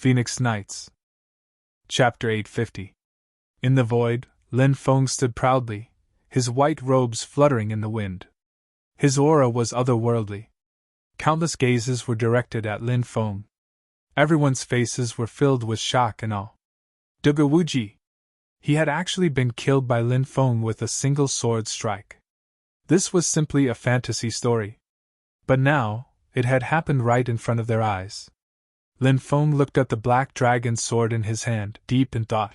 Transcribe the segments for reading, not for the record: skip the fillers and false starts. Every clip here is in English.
Phoenix Nights. Chapter 850. In the void, Lin Feng stood proudly, his white robes fluttering in the wind. His aura was otherworldly. Countless gazes were directed at Lin Feng. Everyone's faces were filled with shock and awe. Duga Wuji! He had actually been killed by Lin Feng with a single sword strike. This was simply a fantasy story. But now, it had happened right in front of their eyes. Lin Feng looked at the black dragon sword in his hand, deep in thought.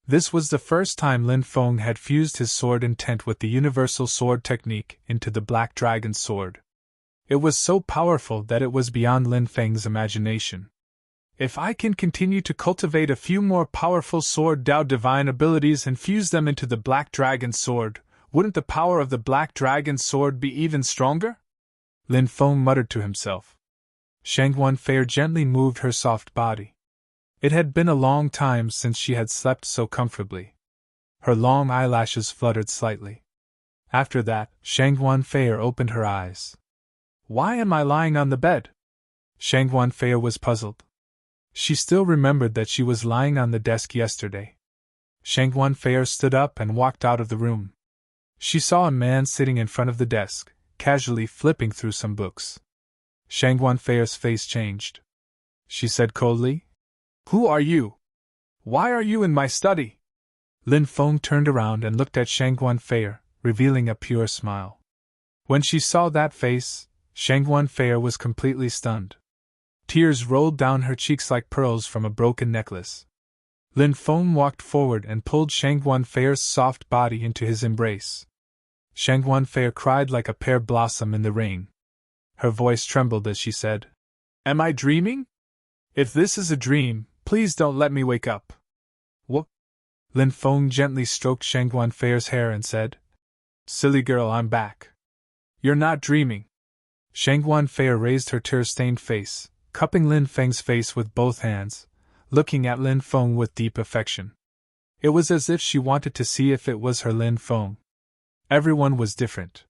This was the first time Lin Feng had fused his sword intent with the universal sword technique into the black dragon sword. It was so powerful that it was beyond Lin Feng's imagination. If I can continue to cultivate a few more powerful Sword Dao divine abilities and fuse them into the Black Dragon Sword, wouldn't the power of the Black Dragon Sword be even stronger? Lin Feng muttered to himself. Shangguan Fair gently moved her soft body. It had been a long time since she had slept so comfortably. Her long eyelashes fluttered slightly. After that, Shangguan Fair opened her eyes. Why am I lying on the bed? Shangguan Fair was puzzled. She still remembered that she was lying on the desk yesterday. Shangguan Fair stood up and walked out of the room. She saw a man sitting in front of the desk, casually flipping through some books. Shangguan Fair's face changed. She said coldly, "Who are you? Why are you in my study?" Lin Feng turned around and looked at Shangguan Fair, revealing a pure smile. When she saw that face, Shangguan Fair was completely stunned. Tears rolled down her cheeks like pearls from a broken necklace. Lin Feng walked forward and pulled Shangguan Fair's soft body into his embrace. Shangguan Fair cried like a pear blossom in the rain. Her voice trembled as she said, "Am I dreaming? If this is a dream, please don't let me wake up." "What?" Lin Feng gently stroked Shangguan Fair's hair and said, "Silly girl, I'm back. You're not dreaming." Shangguan Fair raised her tear-stained face, cupping Lin Feng's face with both hands, looking at Lin Feng with deep affection. It was as if she wanted to see if it was her Lin Feng. Everyone was different.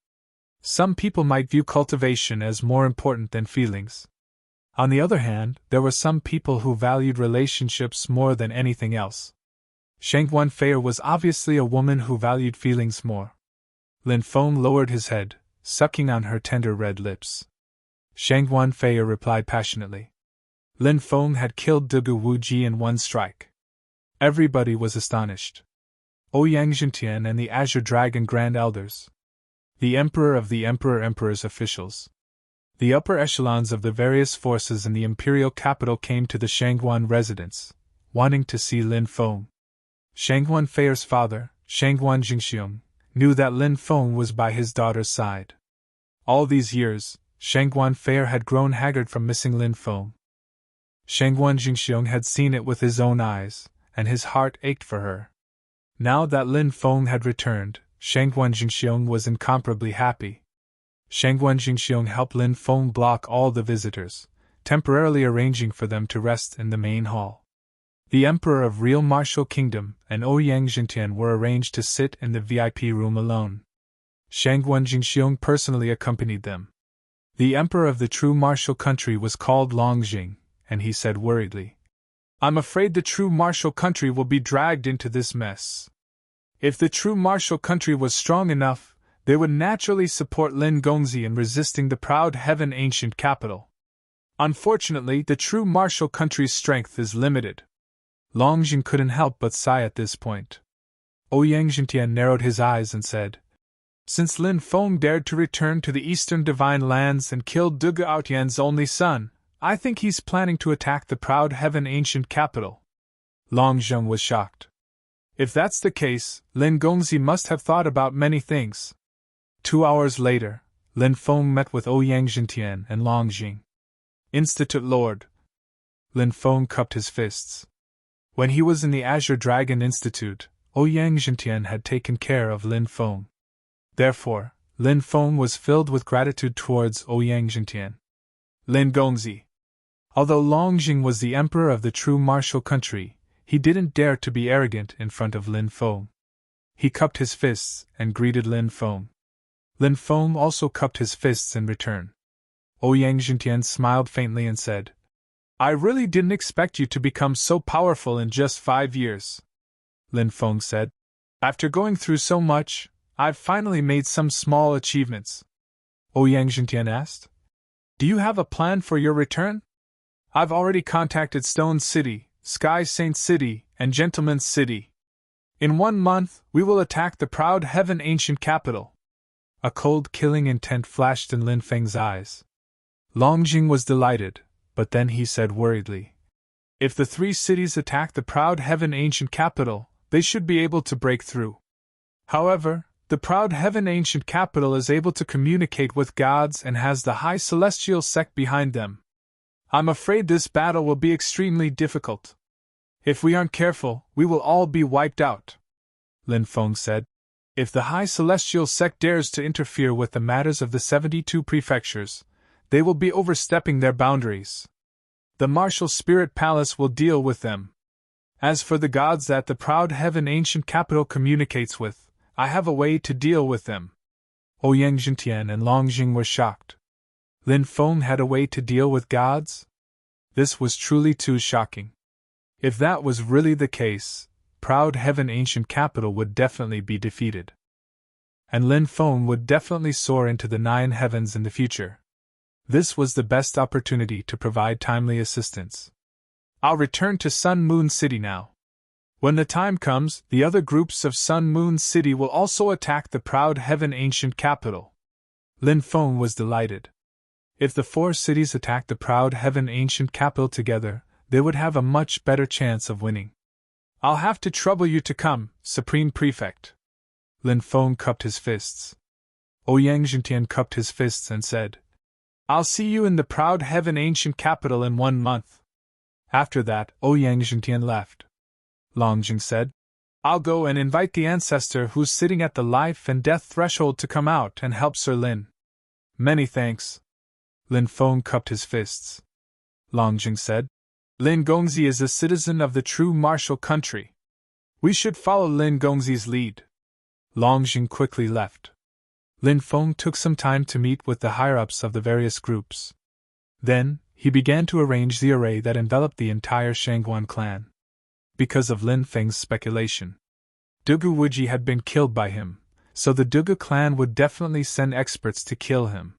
Some people might view cultivation as more important than feelings. On the other hand, there were some people who valued relationships more than anything else. Shangguan Fair was obviously a woman who valued feelings more. Lin Feng lowered his head, sucking on her tender red lips. Shangguan Fair replied passionately. Lin Feng had killed Dugu Wuji in one strike. Everybody was astonished. Ouyang Jintian and the Azure Dragon Grand Elders. The Emperor of the Emperor's officials. The upper echelons of the various forces in the imperial capital came to the Shangguan residence, wanting to see Lin Feng. Shangguan Fair's father, Shangguan Jingxiong, knew that Lin Feng was by his daughter's side. All these years, Shangguan Fair had grown haggard from missing Lin Feng. Shangguan Jingxiong had seen it with his own eyes, and his heart ached for her. Now that Lin Feng had returned, Shangguan Jingxiong was incomparably happy. Shangguan Jingxiong helped Lin Feng block all the visitors, temporarily arranging for them to rest in the main hall. The Emperor of Real Martial Kingdom and Ouyang Jintian were arranged to sit in the VIP room alone. Shangguan Jingxiong personally accompanied them. The Emperor of the true martial country was called Longjing, and he said worriedly, "I'm afraid the true martial country will be dragged into this mess. If the true martial country was strong enough, they would naturally support Lin Gongzi in resisting the proud heaven ancient capital. Unfortunately, the true martial country's strength is limited." Longjing couldn't help but sigh at this point. Ouyang Jintian narrowed his eyes and said, "Since Lin Feng dared to return to the eastern divine lands and killed Duga Outian's only son, I think he's planning to attack the proud heaven ancient capital." Longjing was shocked. If that's the case, Lin Gongzi must have thought about many things. 2 hours later, Lin Feng met with Ouyang Jintian and Longjing. "Institute Lord." Lin Feng cupped his fists. When he was in the Azure Dragon Institute, Ouyang Jintian had taken care of Lin Feng. Therefore, Lin Feng was filled with gratitude towards Ouyang Jintian. Lin Gongzi. Although Longjing was the emperor of the true martial country, he didn't dare to be arrogant in front of Lin Feng. He cupped his fists and greeted Lin Feng. Lin Feng also cupped his fists in return. Ouyang Jintian smiled faintly and said, I really didn't expect you to become so powerful in just 5 years, Lin Feng said. After going through so much, I've finally made some small achievements. Ouyang Zhentian asked. Do you have a plan for your return? I've already contacted Stone City, Sky Saint City, and Gentleman's City. In 1 month, we will attack the proud Heaven Ancient Capital. A cold killing intent flashed in Lin Feng's eyes. Longjing was delighted, but then he said worriedly, if the 3 cities attack the proud Heaven Ancient Capital, they should be able to break through. However, the proud Heaven Ancient Capital is able to communicate with gods and has the high celestial sect behind them. I'm afraid this battle will be extremely difficult. If we aren't careful, we will all be wiped out, Lin Feng said. If the high celestial sect dares to interfere with the matters of the 72 prefectures, they will be overstepping their boundaries. The martial spirit palace will deal with them. As for the gods that the proud Heaven Ancient Capital communicates with, I have a way to deal with them. Ouyang Zhentian and Longjing were shocked. Lin Feng had a way to deal with gods? This was truly too shocking. If that was really the case, proud Heaven Ancient Capital would definitely be defeated. And Lin Feng would definitely soar into the 9 heavens in the future. This was the best opportunity to provide timely assistance. I'll return to Sun Moon City now. When the time comes, the other groups of Sun Moon City will also attack the proud Heaven Ancient Capital. Lin Feng was delighted. If the 4 cities attacked the proud Heaven Ancient Capital together, they would have a much better chance of winning. I'll have to trouble you to come, Supreme Prefect. Lin Feng cupped his fists. Ouyang Zhentian cupped his fists and said, I'll see you in the proud Heaven Ancient Capital in 1 month. After that, Ouyang Zhentian left. Longjing said, I'll go and invite the ancestor who's sitting at the life and death threshold to come out and help Sir Lin. Many thanks. Lin Feng cupped his fists. Longjing said, Lin Gongzi is a citizen of the true martial country. We should follow Lin Gongzi's lead. Longjing quickly left. Lin Feng took some time to meet with the higher-ups of the various groups. Then, he began to arrange the array that enveloped the entire Shangguan clan. Because of Lin Feng's speculation, Dugu Wuji had been killed by him, so the Dugu clan would definitely send experts to kill him.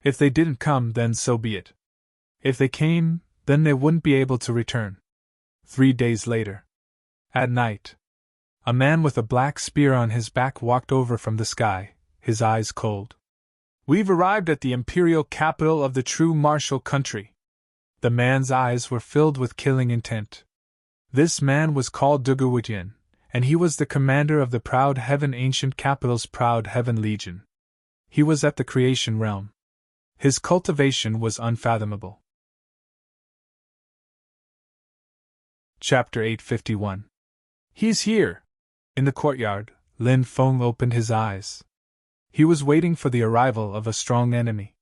If they didn't come, then so be it. If they came, then they wouldn't be able to return. 3 days later. At night. A man with a black spear on his back walked over from the sky, his eyes cold. We've arrived at the imperial capital of the true martial country. The man's eyes were filled with killing intent. This man was called Dugu Wutian, and he was the commander of the proud Heaven Ancient Capital's Proud Heaven Legion. He was at the creation realm. His cultivation was unfathomable. Chapter 851. He's here! In the courtyard, Lin Feng opened his eyes. He was waiting for the arrival of a strong enemy.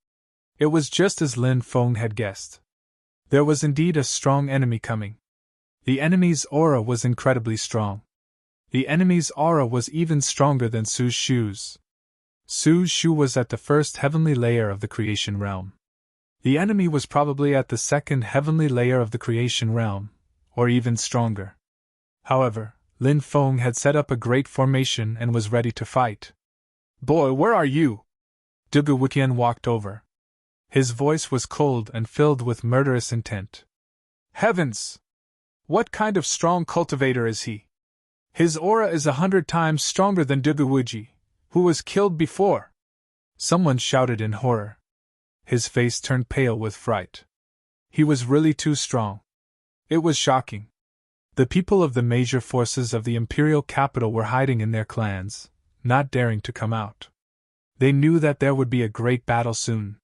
It was just as Lin Feng had guessed. There was indeed a strong enemy coming. The enemy's aura was incredibly strong. The enemy's aura was even stronger than Su Shu's. Su Shu was at the first heavenly layer of the creation realm. The enemy was probably at the second heavenly layer of the creation realm, or even stronger. However, Lin Feng had set up a great formation and was ready to fight. Boy, where are you? Dugu Wutian walked over. His voice was cold and filled with murderous intent. Heavens! What kind of strong cultivator is he? His aura is 100 times stronger than Dugu Wuji, who was killed before. Someone shouted in horror. His face turned pale with fright. He was really too strong. It was shocking. The people of the major forces of the imperial capital were hiding in their clans, not daring to come out. They knew that there would be a great battle soon.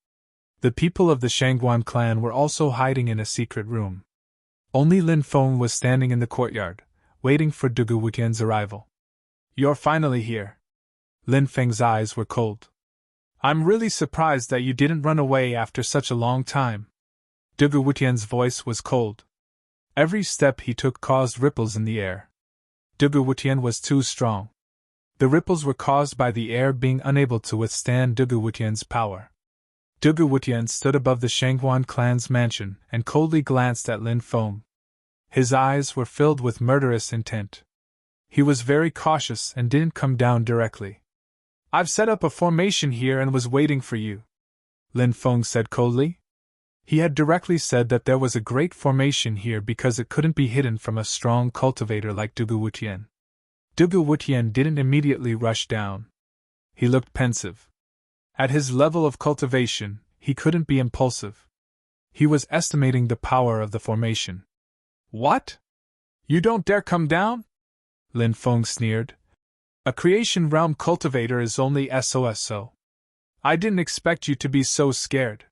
The people of the Shangguan clan were also hiding in a secret room. Only Lin Feng was standing in the courtyard, waiting for Dugu Wutian's arrival. You're finally here. Lin Feng's eyes were cold. I'm really surprised that you didn't run away after such a long time. Dugu Wutian's voice was cold. Every step he took caused ripples in the air. Dugu Wutian was too strong. The ripples were caused by the air being unable to withstand Dugu Wutian's power. Dugu Wutian stood above the Shanghuan clan's mansion and coldly glanced at Lin Feng. His eyes were filled with murderous intent. He was very cautious and didn't come down directly. "I've set up a formation here and was waiting for you," Lin Feng said coldly. He had directly said that there was a great formation here because it couldn't be hidden from a strong cultivator like Dugu Wutian. Dugu Wutian didn't immediately rush down. He looked pensive. At his level of cultivation, he couldn't be impulsive. He was estimating the power of the formation. "What? You don't dare come down?" Lin Feng sneered. "A creation realm cultivator is only SOSO. I didn't expect you to be so scared."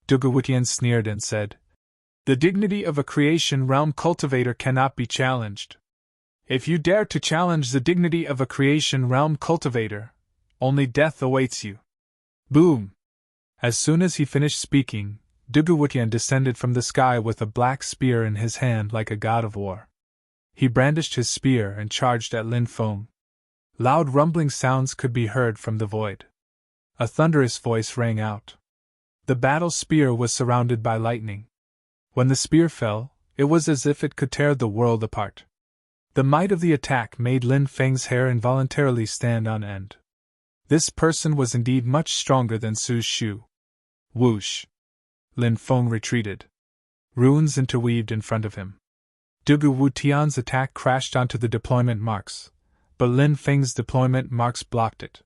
Dugu Wutian sneered and said, "The dignity of a creation realm cultivator cannot be challenged. If you dare to challenge the dignity of a creation realm cultivator, only death awaits you." Boom! As soon as he finished speaking, Dugu Wutian descended from the sky with a black spear in his hand like a god of war. He brandished his spear and charged at Lin Feng. Loud rumbling sounds could be heard from the void. A thunderous voice rang out. The battle spear was surrounded by lightning. When the spear fell, it was as if it could tear the world apart. The might of the attack made Lin Feng's hair involuntarily stand on end. This person was indeed much stronger than Su's Shu. Whoosh! Lin Feng retreated. Runes interweaved in front of him. Dugu Wutian's attack crashed onto the deployment marks, but Lin Feng's deployment marks blocked it.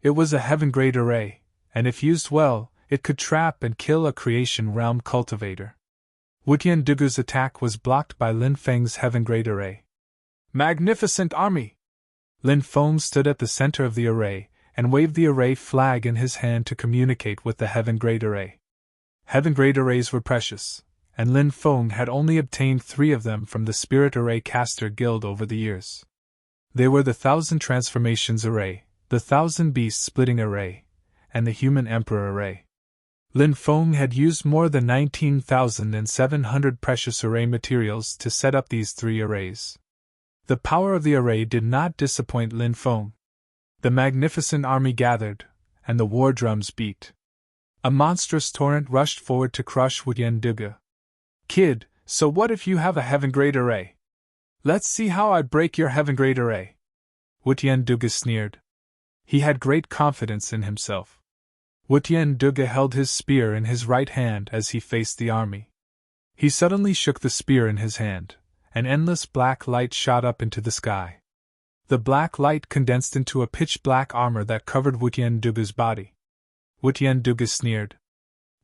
It was a heaven-grade array, and if used well, it could trap and kill a creation realm cultivator. Wutian Dugu's attack was blocked by Lin Feng's heaven-grade array. "Magnificent army!" Lin Feng stood at the center of the array and waved the array flag in his hand to communicate with the heaven-grade array. Heaven-grade arrays were precious, and Lin Feng had only obtained 3 of them from the Spirit Array Caster Guild over the years. They were the 1,000 Transformations Array, the 1,000 Beast Splitting Array, and the Human Emperor Array. Lin Feng had used more than 19,700 precious array materials to set up these 3 arrays. The power of the array did not disappoint Lin Feng. The magnificent army gathered, and the war drums beat. A monstrous torrent rushed forward to crush Wutian Dugu. "Kid, so what if you have a heaven-grade array? Let's see how I break your heaven-grade array." Wutian Dugu sneered. He had great confidence in himself. Wutian Dugu held his spear in his right hand as he faced the army. He suddenly shook the spear in his hand. An endless black light shot up into the sky. The black light condensed into a pitch-black armor that covered Wutian Dugu's body. Wutian Dugu sneered.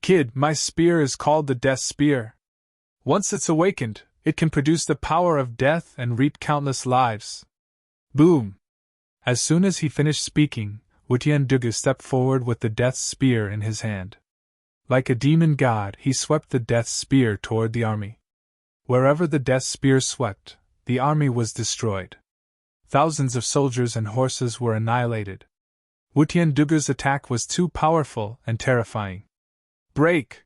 "Kid, my spear is called the Death Spear. Once it's awakened, it can produce the power of death and reap countless lives." Boom! As soon as he finished speaking, Wutian Dugu stepped forward with the Death Spear in his hand. Like a demon god, he swept the Death Spear toward the army. Wherever the Death Spear swept, the army was destroyed. Thousands of soldiers and horses were annihilated. Wutian Dugu's attack was too powerful and terrifying. "Break!"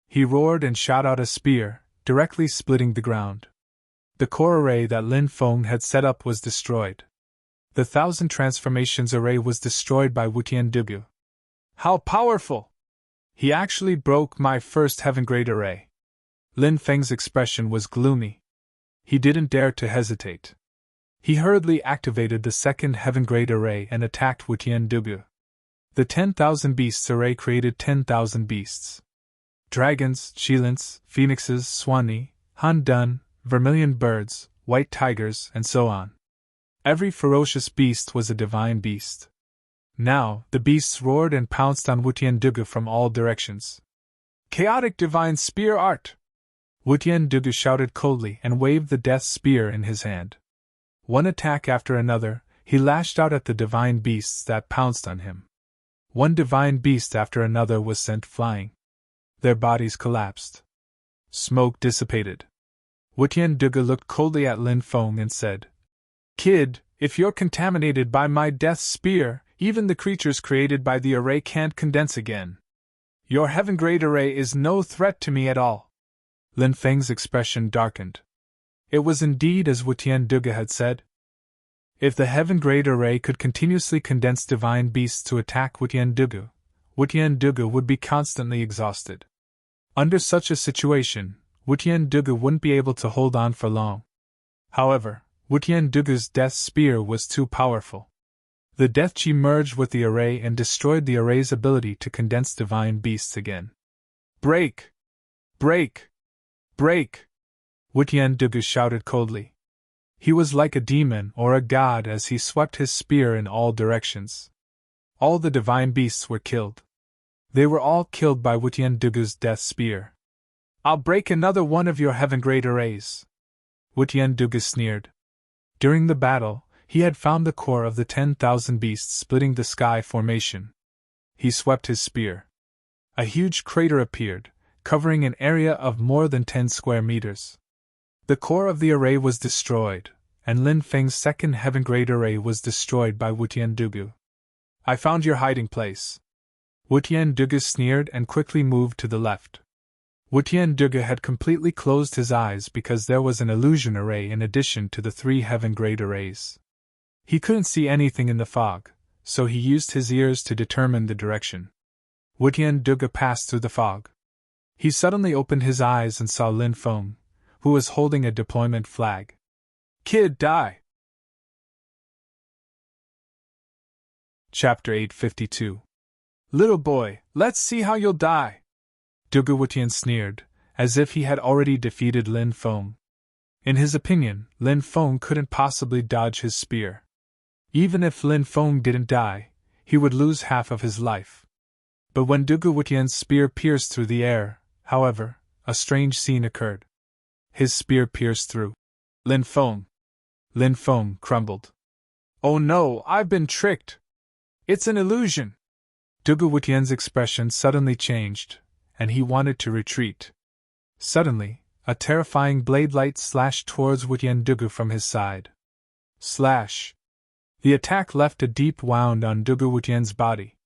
He roared and shot out a spear, directly splitting the ground. The core array that Lin Feng had set up was destroyed. The 1,000 Transformations array was destroyed by Wutian Dugu. "How powerful! He actually broke my first heaven-grade array." Lin Feng's expression was gloomy. He didn't dare to hesitate. He hurriedly activated the second heaven-grade array and attacked Wutian Dugu. The 10,000 Beasts array created 10,000 beasts. Dragons, Shilins, phoenixes, Swanee, Han Dun, vermilion birds, white tigers, and so on. Every ferocious beast was a divine beast. Now, the beasts roared and pounced on Wutian Dugu from all directions. "Chaotic divine spear art!" Wutian Dugu shouted coldly and waved the death spear in his hand. One attack after another, he lashed out at the divine beasts that pounced on him. One divine beast after another was sent flying. Their bodies collapsed. Smoke dissipated. Wutian Dugu looked coldly at Lin Feng and said, "Kid, if you're contaminated by my death spear, even the creatures created by the array can't condense again. Your heaven-grade array is no threat to me at all." Lin Feng's expression darkened. It was indeed as Wutian Dugu had said. If the heaven-grade array could continuously condense divine beasts to attack Wutian Dugu, Wutian Dugu would be constantly exhausted. Under such a situation, Wutian Dugu wouldn't be able to hold on for long. However, Wutian Dugu's death spear was too powerful. The death chi merged with the array and destroyed the array's ability to condense divine beasts again. Break! Break! Break! Wutian Dugu shouted coldly. He was like a demon or a god as he swept his spear in all directions. All the divine beasts were killed. They were all killed by Wutian Dugu's death spear. I'll break another one of your heaven-grade arrays. Wutian Dugu sneered. During the battle, he had found the core of the 10,000 beasts splitting the sky formation. He swept his spear. A huge crater appeared, covering an area of more than 10 square meters. The core of the array was destroyed, and Lin Feng's second heaven-grade array was destroyed by Wutian Dugu. I found your hiding place. Wutian Dugu sneered and quickly moved to the left. Wutian Dugu had completely closed his eyes because there was an illusion array in addition to the 3 heaven-grade arrays. He couldn't see anything in the fog, so he used his ears to determine the direction. Wutian Dugu passed through the fog. He suddenly opened his eyes and saw Lin Feng, who was holding a deployment flag. Kid, die! Chapter 852. Little boy, let's see how you'll die! Dugu Wutian sneered, as if he had already defeated Lin Feng. In his opinion, Lin Feng couldn't possibly dodge his spear. Even if Lin Feng didn't die, he would lose half of his life. But when Dugu Wutian's spear pierced through the air, however, a strange scene occurred. His spear pierced through Lin Feng. Lin Feng crumbled. Oh no, I've been tricked! It's an illusion! Dugu Wutian's expression suddenly changed, and he wanted to retreat. Suddenly, a terrifying blade light slashed towards Wutian Dugu from his side. Slash! The attack left a deep wound on Dugu Wutian's body.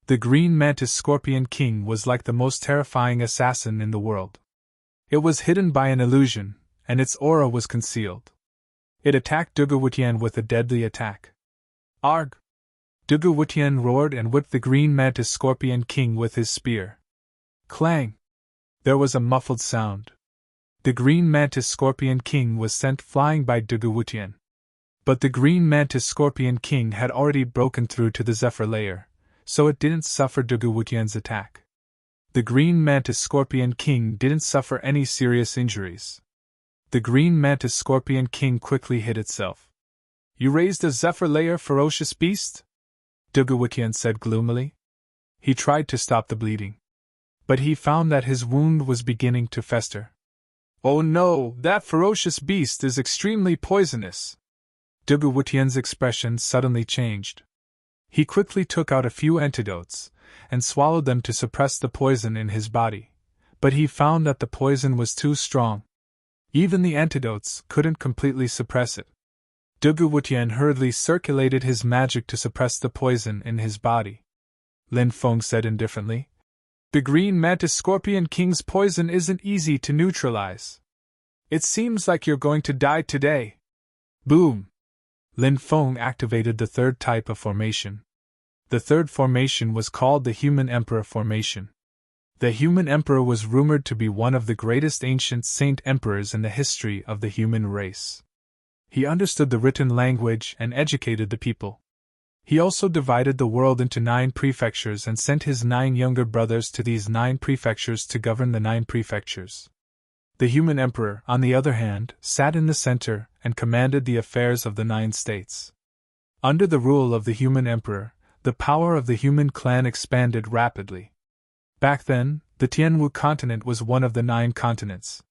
The green mantis scorpion king was like the most terrifying assassin in the world. It was hidden by an illusion, and its aura was concealed. It attacked Dugu Wutian with a deadly attack. Arg! Dugu Wutian roared and whipped the green mantis scorpion king with his spear. Clang! There was a muffled sound. The green mantis scorpion king was sent flying by Dugu Wutian. But the green mantis scorpion king had already broken through to the zephyr layer, so it didn't suffer Dugu Wutian's attack. The green mantis scorpion king didn't suffer any serious injuries. The green mantis scorpion king quickly hid itself. You raised a zephyr layer ferocious beast? Dugu Wutian said gloomily. He tried to stop the bleeding. But he found that his wound was beginning to fester. Oh no, that ferocious beast is extremely poisonous. Dugu Wutian's expression suddenly changed. He quickly took out a few antidotes, and swallowed them to suppress the poison in his body, but he found that the poison was too strong. Even the antidotes couldn't completely suppress it. Dugu Wutian hurriedly circulated his magic to suppress the poison in his body. Lin Feng said indifferently, The green mantis scorpion king's poison isn't easy to neutralize. It seems like you're going to die today. Boom! Lin Feng activated the 3rd type of formation. The 3rd formation was called the Human Emperor formation. The Human Emperor was rumored to be one of the greatest ancient saint emperors in the history of the human race. He understood the written language and educated the people. He also divided the world into 9 prefectures and sent his 9 younger brothers to these 9 prefectures to govern the 9 prefectures. The Human Emperor, on the other hand, sat in the center and commanded the affairs of the 9 states. Under the rule of the Human Emperor, the power of the human clan expanded rapidly. Back then, the Tianwu continent was one of the 9 continents.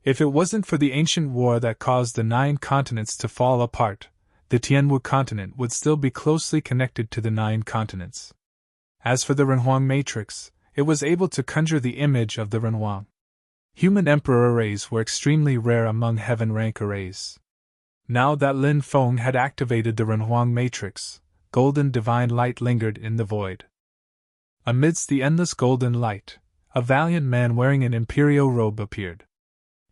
If it wasn't for the ancient war that caused the 9 continents to fall apart, the Tianwu continent would still be closely connected to the 9 continents. As for the Renhuang matrix, it was able to conjure the image of the Renhuang. Human Emperor arrays were extremely rare among heaven rank arrays. Now that Lin Feng had activated the Renhuang matrix, golden divine light lingered in the void. Amidst the endless golden light, a valiant man wearing an imperial robe appeared.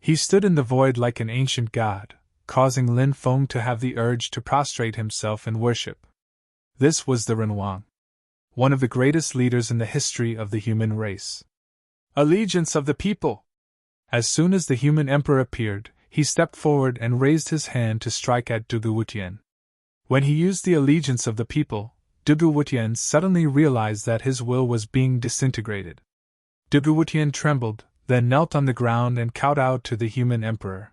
He stood in the void like an ancient god, causing Lin Feng to have the urge to prostrate himself in worship. This was the Renhuang. one of the greatest leaders in the history of the human race. Allegiance of the people! As soon as the human emperor appeared, he stepped forward and raised his hand to strike at Dugu-Wutian. When he used the allegiance of the people, Dugu-Wutian suddenly realized that his will was being disintegrated. Dugu-Wutian trembled, then knelt on the ground and kowtowed to the human emperor.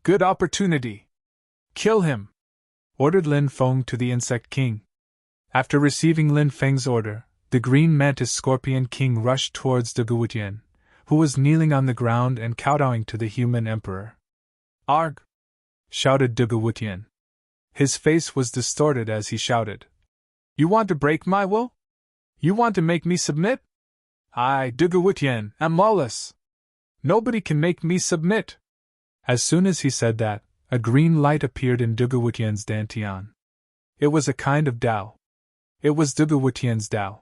Good opportunity! Kill him! Ordered Lin Feng to the insect king. After receiving Lin Feng's order, the green mantis scorpion king rushed towards Dugu-Wutian, who was kneeling on the ground and kowtowing to the human emperor. Arg! Shouted Dugu-Wutian. His face was distorted as he shouted. You want to break my will? You want to make me submit? I, Dugu-Wutian, am lawless. Nobody can make me submit. As soon as he said that, a green light appeared in Dugu-Wutian's dantian. It was a kind of Tao. It was Dugu-Wutian's Tao.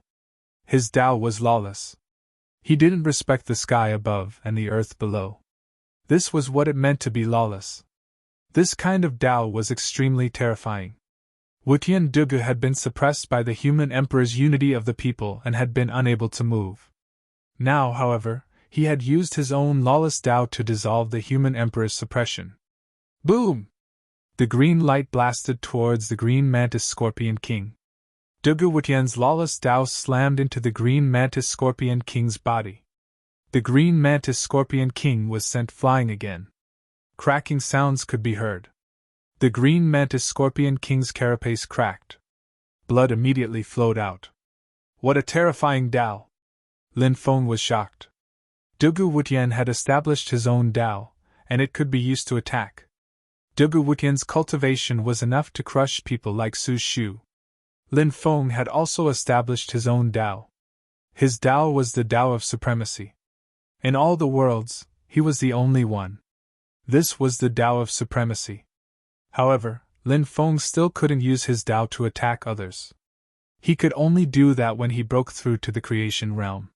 His Tao was lawless. He didn't respect the sky above and the earth below. This was what it meant to be lawless. This kind of Tao was extremely terrifying. Wutian Dugu had been suppressed by the human emperor's unity of the people and had been unable to move. Now, however, he had used his own lawless Tao to dissolve the human emperor's suppression. Boom! The green light blasted towards the green mantis scorpion king. Dugu-Wutian's lawless Tao slammed into the green mantis scorpion king's body. The green mantis scorpion king was sent flying again. Cracking sounds could be heard. The green mantis scorpion king's carapace cracked. Blood immediately flowed out. What a terrifying Tao! Lin Feng was shocked. Dugu-Wutian had established his own Tao, and it could be used to attack. Dugu-Wutian's cultivation was enough to crush people like Su Shu. Lin Feng had also established his own Tao. His Tao was the Tao of supremacy. In all the worlds, he was the only one. This was the Tao of supremacy. However, Lin Feng still couldn't use his Tao to attack others. He could only do that when he broke through to the creation realm.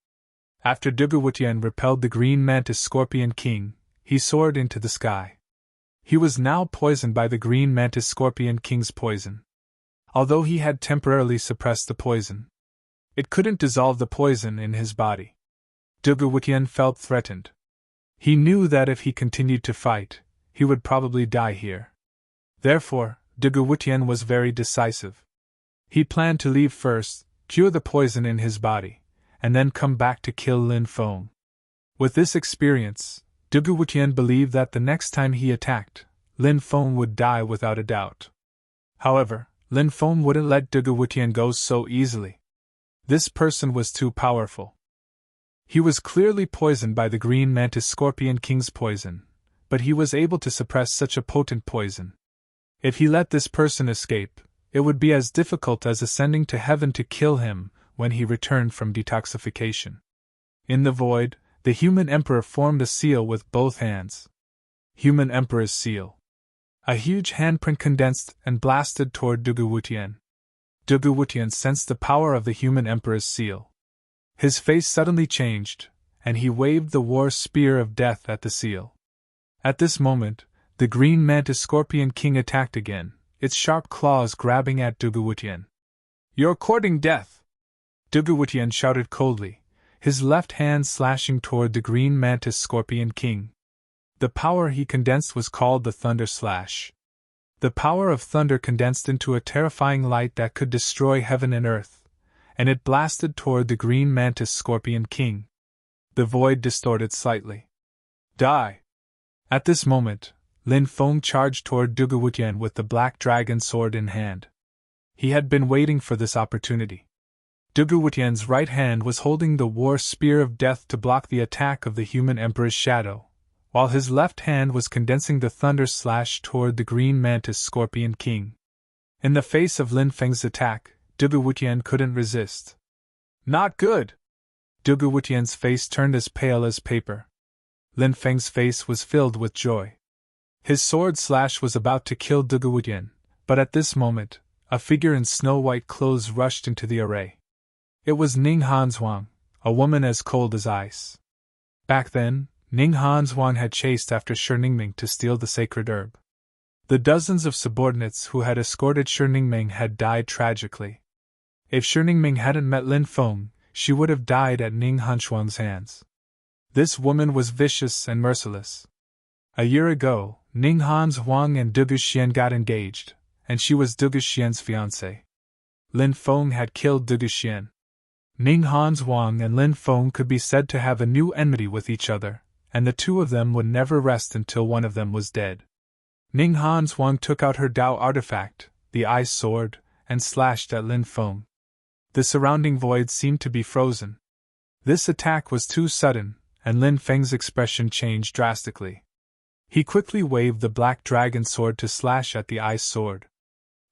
After Dugu-Wutian repelled the green mantis scorpion king, he soared into the sky. He was now poisoned by the green mantis scorpion king's poison. Although he had temporarily suppressed the poison, it couldn't dissolve the poison in his body. Dugu-Wutian felt threatened. He knew that if he continued to fight, he would probably die here. Therefore, Dugu-Wutian was very decisive. He planned to leave first, cure the poison in his body, and then come back to kill Lin Feng. With this experience, Dugu-Wutian believed that the next time he attacked, Lin Feng would die without a doubt. However, Lin Feng wouldn't let Dugu-Wutian go so easily. This person was too powerful. He was clearly poisoned by the green mantis scorpion king's poison, but he was able to suppress such a potent poison. If he let this person escape, it would be as difficult as ascending to heaven to kill him when he returned from detoxification. In the void, the human emperor formed a seal with both hands. Human Emperor's seal. A huge handprint condensed and blasted toward Dugu-Wutian. Dugu-Wutian sensed the power of the human emperor's seal. His face suddenly changed, and he waved the war spear of death at the seal. At this moment, the green mantis scorpion king attacked again, its sharp claws grabbing at Dugu-Wutian. You're courting death! Dugu-Wutian shouted coldly, his left hand slashing toward the green mantis scorpion king. The power he condensed was called the Thunder Slash. The power of thunder condensed into a terrifying light that could destroy heaven and earth, and it blasted toward the green mantis scorpion king. The void distorted slightly. Die! At this moment, Lin Feng charged toward Dugu-Wutian with the black dragon sword in hand. He had been waiting for this opportunity. Dugu-Wutian's right hand was holding the war spear of death to block the attack of the human emperor's shadow, while his left hand was condensing the thunder slash toward the green mantis scorpion king. In the face of Lin Feng's attack, Dugu-Wutian couldn't resist. Not good! Dugu-Wutian's face turned as pale as paper. Lin Feng's face was filled with joy. His sword slash was about to kill Dugu-Wutian, but at this moment, a figure in snow-white clothes rushed into the array. It was Ning Hanzhuang, a woman as cold as ice. Back then, Ning Hanzhuang had chased after Shi Ningming to steal the sacred herb. The dozens of subordinates who had escorted Shi Ningming had died tragically. If Sherningming hadn't met Lin Feng, she would have died at Ning Hanshuang's hands. This woman was vicious and merciless. A year ago, Ning Hans Huang and Dugu Xian got engaged, and she was Dugu Xian's fiancée. Lin Feng had killed Dugu Xian. Ning Hans Huang and Lin Feng could be said to have a new enmity with each other, and the two of them would never rest until one of them was dead. Ning Hans Huang took out her Dao artifact, the Ice Sword, and slashed at Lin Feng. The surrounding void seemed to be frozen. This attack was too sudden, and Lin Feng's expression changed drastically. He quickly waved the black dragon sword to slash at the Ice Sword.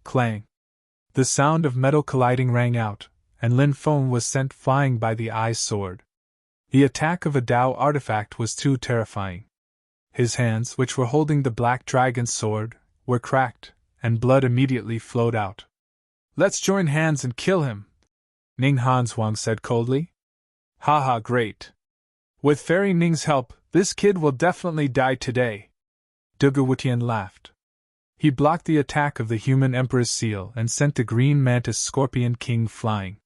Clang! The sound of metal colliding rang out, and Lin Feng was sent flying by the Ice Sword. The attack of a Dao artifact was too terrifying. His hands, which were holding the black dragon sword, were cracked, and blood immediately flowed out. "Let's join hands and kill him," Ning Hans Huang said coldly. "Haha, great. With Fairy Ning's help, this kid will definitely die today." Dugu Wutian laughed. He blocked the attack of the human emperor's seal and sent the green mantis scorpion king flying.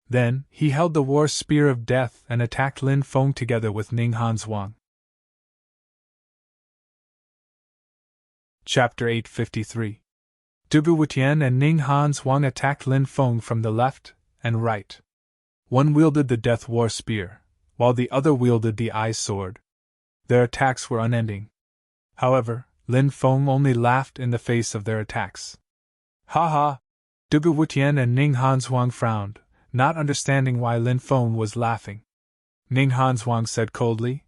Then, he held the war spear of death and attacked Lin Feng together with Ning Hans Huang. Chapter 853. Dugu Wutian and Ning Hans Huang attacked Lin Feng from the left and right. One wielded the Death War Spear, while the other wielded the Ice Sword. Their attacks were unending. However, Lin Feng only laughed in the face of their attacks. "Ha ha!" Dugu Wutian and Ning Hans Huang frowned, not understanding why Lin Feng was laughing. Ning Hans Huang said coldly,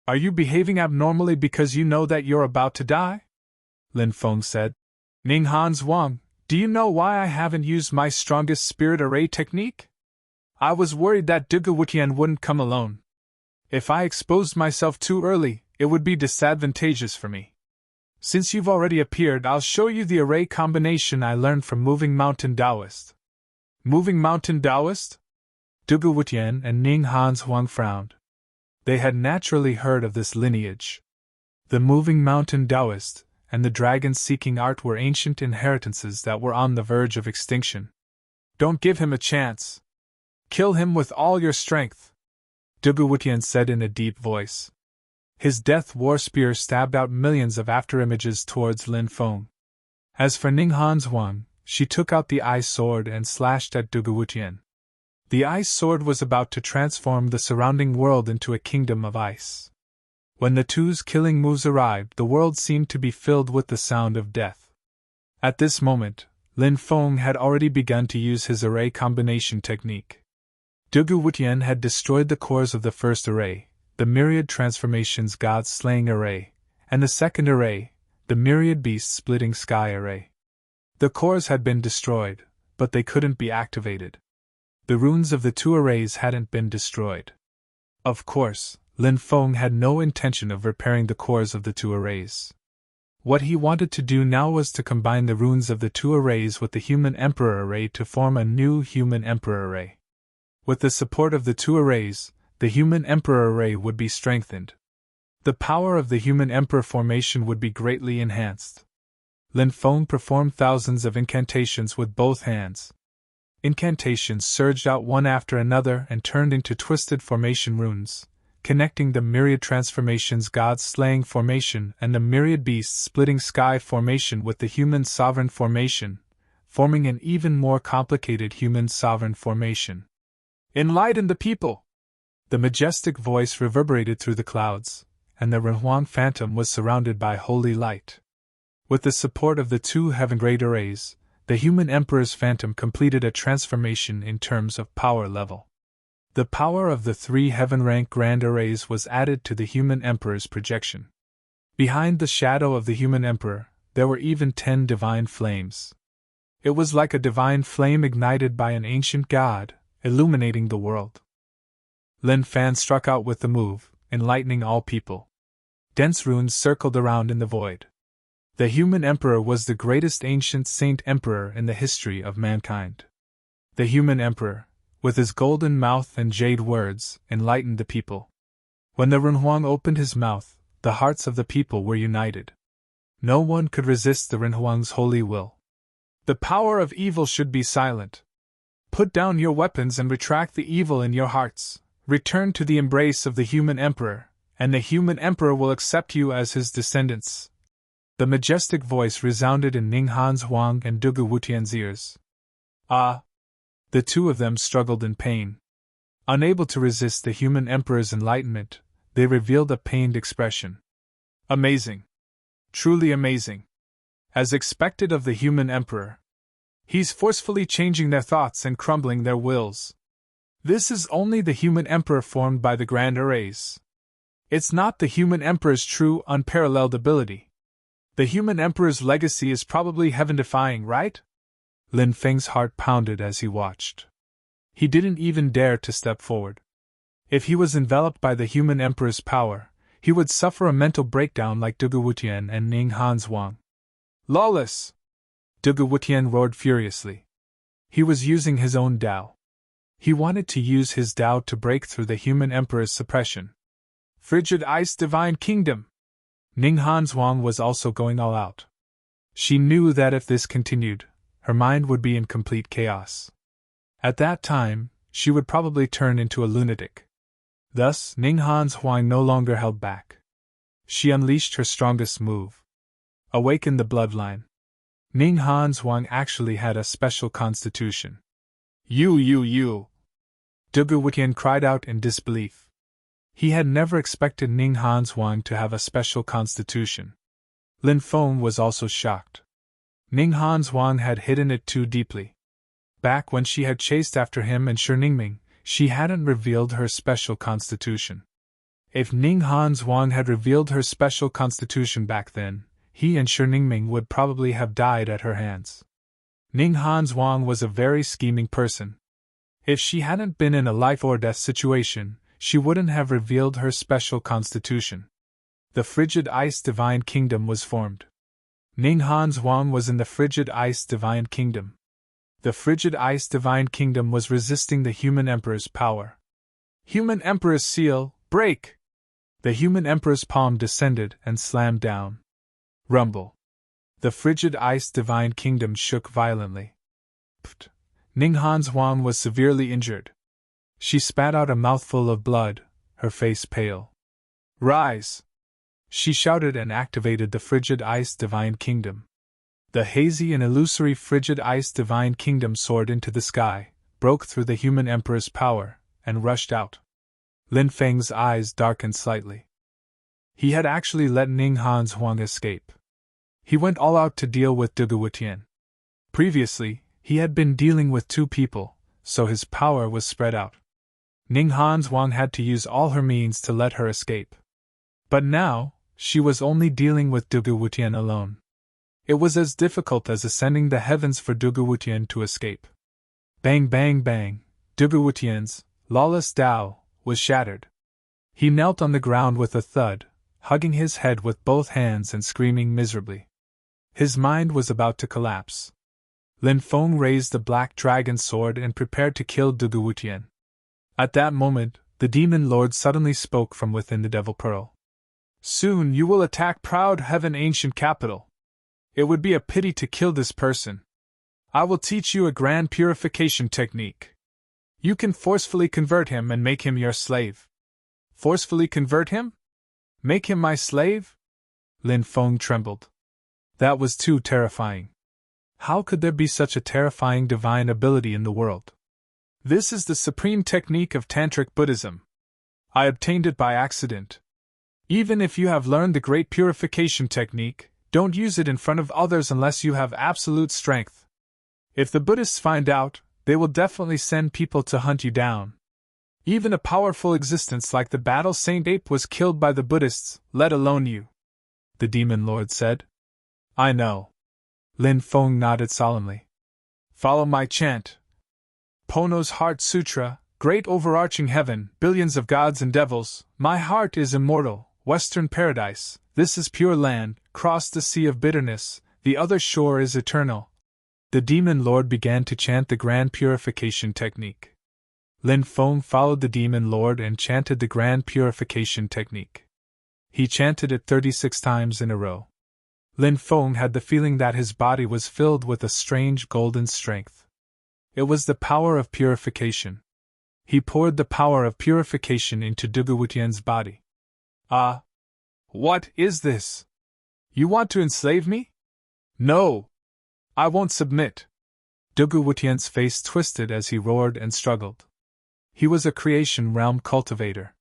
"Are you behaving abnormally because you know that you're about to die?" Lin Feng said, "Ning Hans Huang, do you know why I haven't used my strongest spirit array technique? I was worried that Dugu Wutian wouldn't come alone. If I exposed myself too early, it would be disadvantageous for me. Since you've already appeared, I'll show you the array combination I learned from Moving Mountain Taoist." Moving Mountain Taoist? Dugu Wutian and Ning Hans Huang frowned. They had naturally heard of this lineage. The Moving Mountain Taoist and the dragon-seeking art were ancient inheritances that were on the verge of extinction. "Don't give him a chance. Kill him with all your strength," Dugu Wutian said in a deep voice. His Death War Spear stabbed out millions of afterimages towards Lin Feng. As for Ning Hans Huang, she took out the Ice Sword and slashed at Dugu Wutian. The Ice Sword was about to transform the surrounding world into a kingdom of ice. When the two's killing moves arrived, the world seemed to be filled with the sound of death. At this moment, Lin Feng had already begun to use his array combination technique. Dugu Wutian had destroyed the cores of the first array, the Myriad Transformations God Slaying Array, and the second array, the Myriad Beast Splitting Sky Array. The cores had been destroyed, but they couldn't be activated. The runes of the two arrays hadn't been destroyed. Of course, Lin Feng had no intention of repairing the cores of the two arrays. What he wanted to do now was to combine the runes of the two arrays with the Human Emperor Array to form a new Human Emperor Array. With the support of the two arrays, the Human Emperor Array would be strengthened. The power of the Human Emperor formation would be greatly enhanced. Lin Feng performed thousands of incantations with both hands. Incantations surged out one after another and turned into twisted formation runes, connecting the Myriad Transformations God Slaying formation and the Myriad Beasts Splitting Sky formation with the Human Sovereign formation, forming an even more complicated Human Sovereign formation. "Enlighten the people!" The majestic voice reverberated through the clouds, and the Renhuang Phantom was surrounded by holy light. With the support of the two heaven-grade arrays, the Human Emperor's Phantom completed a transformation in terms of power level. The power of the three heaven-rank grand arrays was added to the Human Emperor's projection. Behind the shadow of the Human Emperor, there were even 10 divine flames. It was like a divine flame ignited by an ancient god, illuminating the world. Lin Fan struck out with the move, enlightening all people. Dense runes circled around in the void. The Human Emperor was the greatest ancient saint emperor in the history of mankind. The Human Emperor, with his golden mouth and jade words, enlightened the people. When the Renhuang opened his mouth, the hearts of the people were united. No one could resist the Renhuang's holy will. "The power of evil should be silent," Put down your weapons and retract the evil in your hearts. Return to the embrace of the human emperor, and the human emperor will accept you as his descendants. The majestic voice resounded in Ninghan's Huang and Dugu Wutian's ears. Ah! The two of them struggled in pain. Unable to resist the human emperor's enlightenment, they revealed a pained expression. Amazing. Truly amazing. As expected of the human emperor. He's forcefully changing their thoughts and crumbling their wills. This is only the human emperor formed by the grand arrays. It's not the human emperor's true, unparalleled ability. The human emperor's legacy is probably heaven-defying, right? Lin Feng's heart pounded as he watched. He didn't even dare to step forward. If he was enveloped by the human emperor's power, he would suffer a mental breakdown like Dugu Wutian and Ninghan's Huang. Lawless! Dugu Wutian roared furiously. He was using his own Tao. He wanted to use his Tao to break through the human emperor's suppression. Frigid Ice Divine Kingdom! Ninghan's Huang was also going all out. She knew that if this continued, her mind would be in complete chaos. At that time, she would probably turn into a lunatic. Thus, Ninghan's Huang no longer held back. She unleashed her strongest move. Awaken the bloodline. Ninghan's Huang actually had a special constitution. You! Dugu Wutian cried out in disbelief. He had never expected Ninghan's Huang to have a special constitution. Lin Feng was also shocked. Ninghan's Huang had hidden it too deeply. Back when she had chased after him and Shi Ningming, she hadn't revealed her special constitution. If Ninghan's Huang had revealed her special constitution back then, he and Shi Ningming would probably have died at her hands. Ninghan's Huang was a very scheming person. If she hadn't been in a life-or-death situation, she wouldn't have revealed her special constitution. The Frigid Ice Divine Kingdom was formed. Ninghan's Huang was in the Frigid Ice Divine Kingdom. The Frigid Ice Divine Kingdom was resisting the human emperor's power. Human Emperor's seal, break! The human emperor's palm descended and slammed down. Rumble. The Frigid Ice Divine Kingdom shook violently. Pfft! Ninghan's Huang was severely injured. She spat out a mouthful of blood, her face pale. Rise! She shouted and activated the Frigid Ice Divine Kingdom. The hazy and illusory Frigid Ice Divine Kingdom soared into the sky, broke through the human emperor's power, and rushed out. Lin Feng's eyes darkened slightly. He had actually let Ninghan's Huang escape. He went all out to deal with Dugu Wutian. Previously, he had been dealing with two people, so his power was spread out. Ninghan's Huang had to use all her means to let her escape. But now, she was only dealing with Dugu Wutian alone. It was as difficult as ascending the heavens for Dugu Wutian to escape. Bang bang bang, Dugu Wutian's lawless Tao was shattered. He knelt on the ground with a thud, hugging his head with both hands and screaming miserably. His mind was about to collapse. Lin Feng raised the black dragon sword and prepared to kill Dugu Wutian. At that moment, the demon lord suddenly spoke from within the Devil Pearl. Soon you will attack proud heaven ancient capital. It would be a pity to kill this person. I will teach you a grand purification technique. You can forcefully convert him and make him your slave. Forcefully convert him? Make him my slave? Lin Feng trembled. That was too terrifying. How could there be such a terrifying divine ability in the world? This is the supreme technique of Tantric Buddhism. I obtained it by accident. Even if you have learned the great purification technique, don't use it in front of others unless you have absolute strength. If the Buddhists find out, they will definitely send people to hunt you down. Even a powerful existence like the Battle Saint Ape was killed by the Buddhists, let alone you. The Demon Lord said. I know. Lin Feng nodded solemnly. Follow my chant. Pono's Heart Sutra, great overarching heaven, billions of gods and devils, my heart is immortal, western paradise, this is pure land, cross the sea of bitterness, the other shore is eternal. The Demon Lord began to chant the grand purification technique. Lin Feng followed the Demon Lord and chanted the grand purification technique. He chanted it 36 times in a row. Lin Feng had the feeling that his body was filled with a strange golden strength. It was the power of purification. He poured the power of purification into Dugawutian's body. Ah! What is this? You want to enslave me? No! I won't submit. Dugawutian's face twisted as he roared and struggled. He was a creation realm cultivator.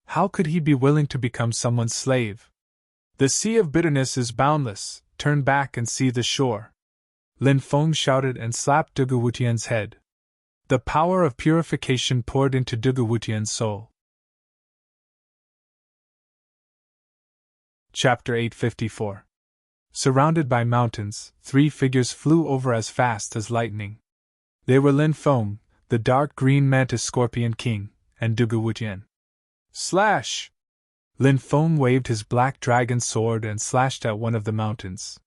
How could he be willing to become someone's slave? The sea of bitterness is boundless, turn back and see the shore. Lin Feng shouted and slapped Dugawutian's head. The power of purification poured into Dugawutian's soul. Chapter 854. Surrounded by mountains, 3 figures flew over as fast as lightning. They were Lin Feng, the dark green mantis scorpion king, and Dugawutian. Slash! Lin Feng waved his black dragon sword and slashed at one of the mountains.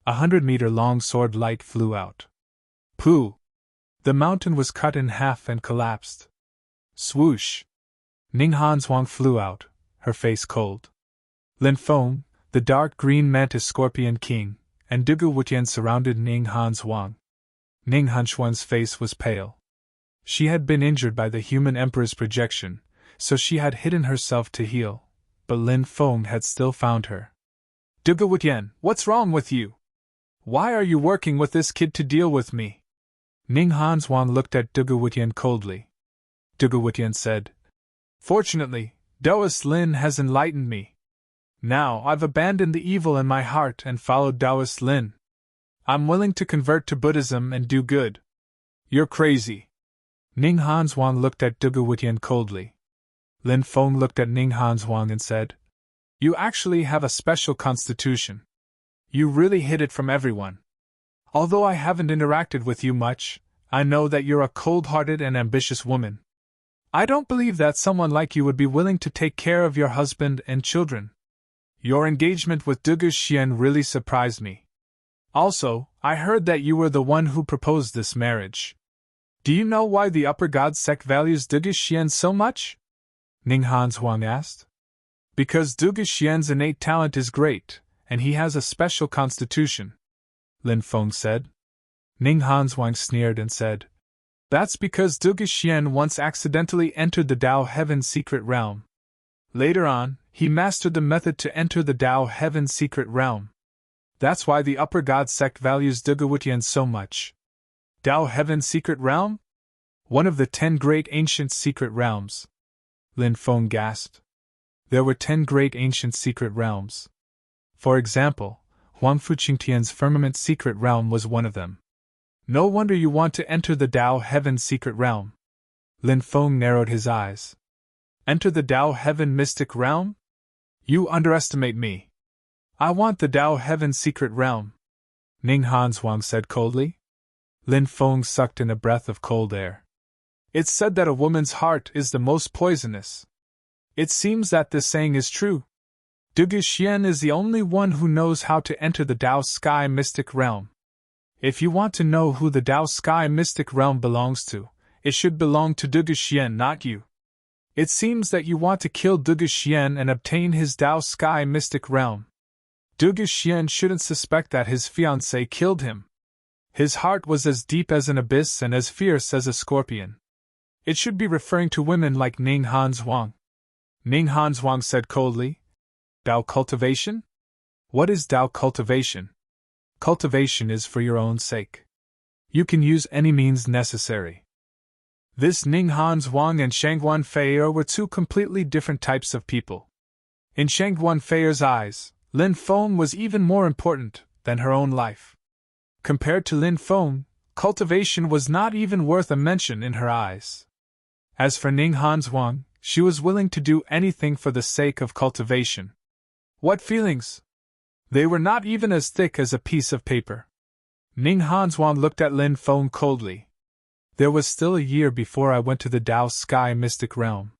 100-meter-long sword light flew out. Pooh! The mountain was cut in half and collapsed. Swoosh! Ninghan Zhuang flew out, her face cold. Lin Feng, the dark green mantis scorpion king, and Dugawutian surrounded Ninghan Zhuang. Ninghan Zhuang's face was pale. She had been injured by the human emperor's projection, so she had hidden herself to heal, but Lin Feng had still found her. Dugawutian, what's wrong with you? Why are you working with this kid to deal with me? Ninghan Zhuang looked at Dugawutian coldly. Dugawutian said, Fortunately, Taoist Lin has enlightened me. Now I've abandoned the evil in my heart and followed Taoist Lin. I'm willing to convert to Buddhism and do good. You're crazy. Ninghan Zhuang looked at Dugawutian coldly. Lin Feng looked at Ninghan Zhuang and said, You actually have a special constitution. You really hid it from everyone. Although I haven't interacted with you much, I know that you're a cold-hearted and ambitious woman. I don't believe that someone like you would be willing to take care of your husband and children. Your engagement with Dugu Xian really surprised me. Also, I heard that you were the one who proposed this marriage. Do you know why the Upper God sect values Dugu Xian so much? Ninghan Zhuang asked. Because Dugu Xian's innate talent is great, and he has a special constitution, Lin Feng said. Ninghan Zhuang sneered and said, That's because Dugu Xian once accidentally entered the Dao Heaven secret realm. Later on, he mastered the method to enter the Dao Heaven secret realm. That's why the Upper God sect values Dugawutian so much. Dao Heaven secret realm? One of the 10 great ancient secret realms. Lin Feng gasped. There were 10 great ancient secret realms. For example, Huang Fuqingtian's firmament secret realm was one of them. No wonder you want to enter the Dao Heaven secret realm. Lin Feng narrowed his eyes. Enter the Dao Heaven mystic realm? You underestimate me. I want the Dao Heaven secret realm, Ninghan Zhuang said coldly. Lin Feng sucked in a breath of cold air. It's said that a woman's heart is the most poisonous. It seems that this saying is true. Dugu Xian is the only one who knows how to enter the Dao Sky mystic realm. If you want to know who the Dao Sky mystic realm belongs to, it should belong to Dugu Xian, not you. It seems that you want to kill Dugu Xian and obtain his Dao Sky mystic realm. Dugu Xian shouldn't suspect that his fiancée killed him. His heart was as deep as an abyss and as fierce as a scorpion. It should be referring to women like Ninghan Zhuang. Ninghan Zhuang said coldly, Dao cultivation? What is Dao cultivation? Cultivation is for your own sake. You can use any means necessary. This Ninghan Zhuang and Shangguan Fei'er were 2 completely different types of people. In Shangguan Fei'er's eyes, Lin Feng was even more important than her own life. Compared to Lin Feng, cultivation was not even worth a mention in her eyes. As for Ninghan Zhuang, she was willing to do anything for the sake of cultivation. What feelings? They were not even as thick as a piece of paper. Ninghan Zhuang looked at Lin Feng coldly. There was still a year before I went to the Dao Sky Mystic Realm.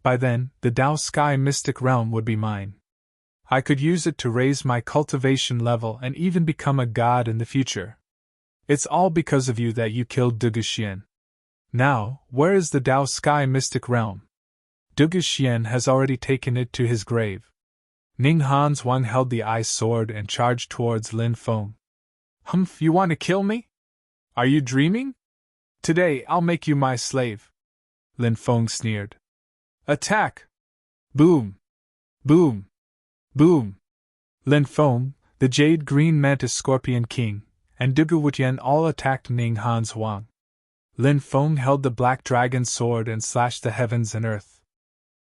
By then, the Dao Sky Mystic Realm would be mine. I could use it to raise my cultivation level and even become a god in the future. It's all because of you that you killed Dugu Xian. Now, where is the Dao Sky Mystic Realm? Dugu Xian has already taken it to his grave. Ninghan Zhuang held the ice sword and charged towards Lin Feng. Humph, you want to kill me? Are you dreaming? Today I'll make you my slave. Lin Feng sneered. Attack! Boom! Boom! Boom! Lin Feng, the Jade Green Mantis Scorpion King, and Dugu Wutian all attacked Ning Han Zhuang. Lin Feng held the Black Dragon Sword and slashed the heavens and earth.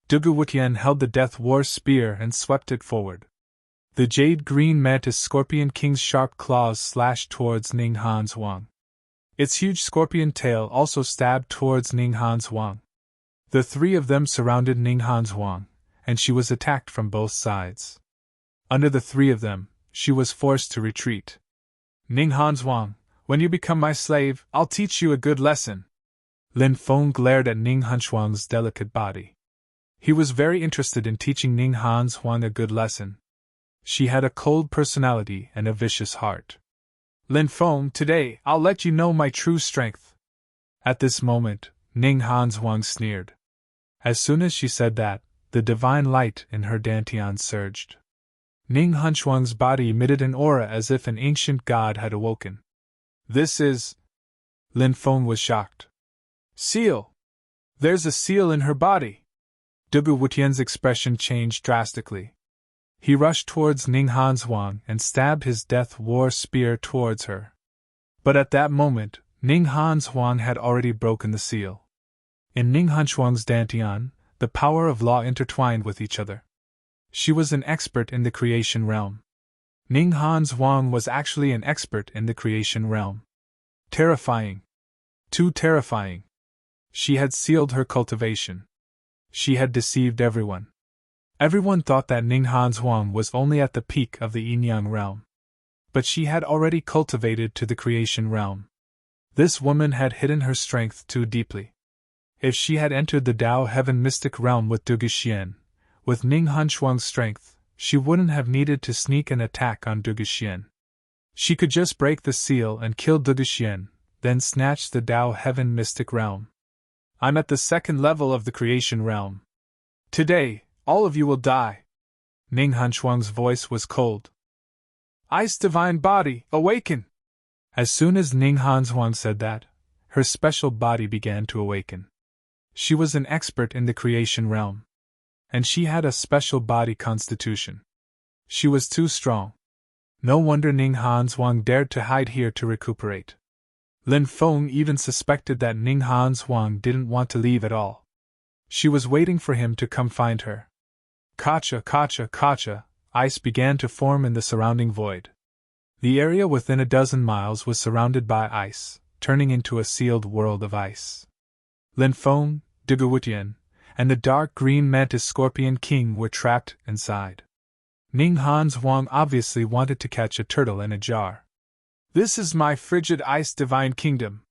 Dugu Wutian held the Death War Spear and swept it forward. The Jade Green Mantis Scorpion King's sharp claws slashed towards Ning Han Zhuang. Its huge scorpion tail also stabbed towards Ning Han Zhuang. The three of them surrounded Ning Han Zhuang, and she was attacked from both sides. Under the three of them, she was forced to retreat. Ning Han Zhuang, when you become my slave, I'll teach you a good lesson. Lin Feng glared at Ning Han Zhuang's delicate body. He was very interested in teaching Ning Han Zhuang a good lesson. She had a cold personality and a vicious heart. Lin Feng, today I'll let you know my true strength. At this moment, Ning Han Zhuang sneered. As soon as she said that, the divine light in her dantian surged. Ning Han Zhuang's body emitted an aura as if an ancient god had awoken. This is... Lin Feng was shocked. Seal! There's a seal in her body! Dugu Wutian's expression changed drastically. He rushed towards Ning Han Zhuang and stabbed his Death War Spear towards her. But at that moment, Ning Han Zhuang had already broken the seal. In Ning Han Zhuang's dantian, the power of law intertwined with each other. She was an expert in the creation realm. Ning Han Zhuang was actually an expert in the creation realm. Terrifying. Too terrifying. She had sealed her cultivation. She had deceived everyone. Everyone thought that Ning Han Zhuang was only at the peak of the yin-yang realm. But she had already cultivated to the creation realm. This woman had hidden her strength too deeply. If she had entered the Dao Heaven mystic realm with Dugu Xian, with Ning Han Zhuang's strength, she wouldn't have needed to sneak an attack on Dugu Xian. She could just break the seal and kill Dugu Xian, then snatch the Dao Heaven mystic realm. I'm at the second level of the creation realm. Today, all of you will die. Ning Han Zhuang's voice was cold. Ice divine body, awaken! As soon as Ning Han Zhuang said that, her special body began to awaken. She was an expert in the creation realm. And she had a special body constitution. She was too strong. No wonder Ning Han Zhuang dared to hide here to recuperate. Lin Feng even suspected that Ning Han Zhuang didn't want to leave at all. She was waiting for him to come find her. Kacha, kacha, kacha, ice began to form in the surrounding void. The area within a dozen miles was surrounded by ice, turning into a sealed world of ice. Lin Feng, Dugu Wutian, and the dark green mantis scorpion king were trapped inside. Ning Han Zhuang obviously wanted to catch a turtle in a jar. This is my frigid ice divine kingdom.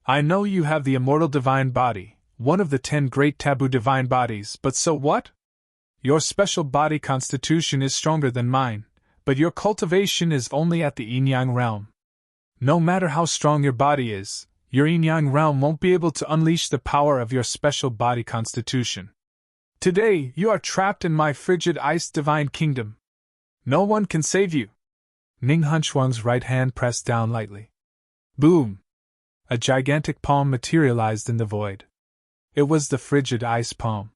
I know you have the immortal divine body, one of the 10 great taboo divine bodies, but so what? Your special body constitution is stronger than mine, but your cultivation is only at the yin-yang realm. No matter how strong your body is, your yin-yang realm won't be able to unleash the power of your special body constitution. Today, you are trapped in my frigid ice divine kingdom. No one can save you. Ning Han Zhuang's right hand pressed down lightly. Boom! A gigantic palm materialized in the void. It was the frigid ice palm.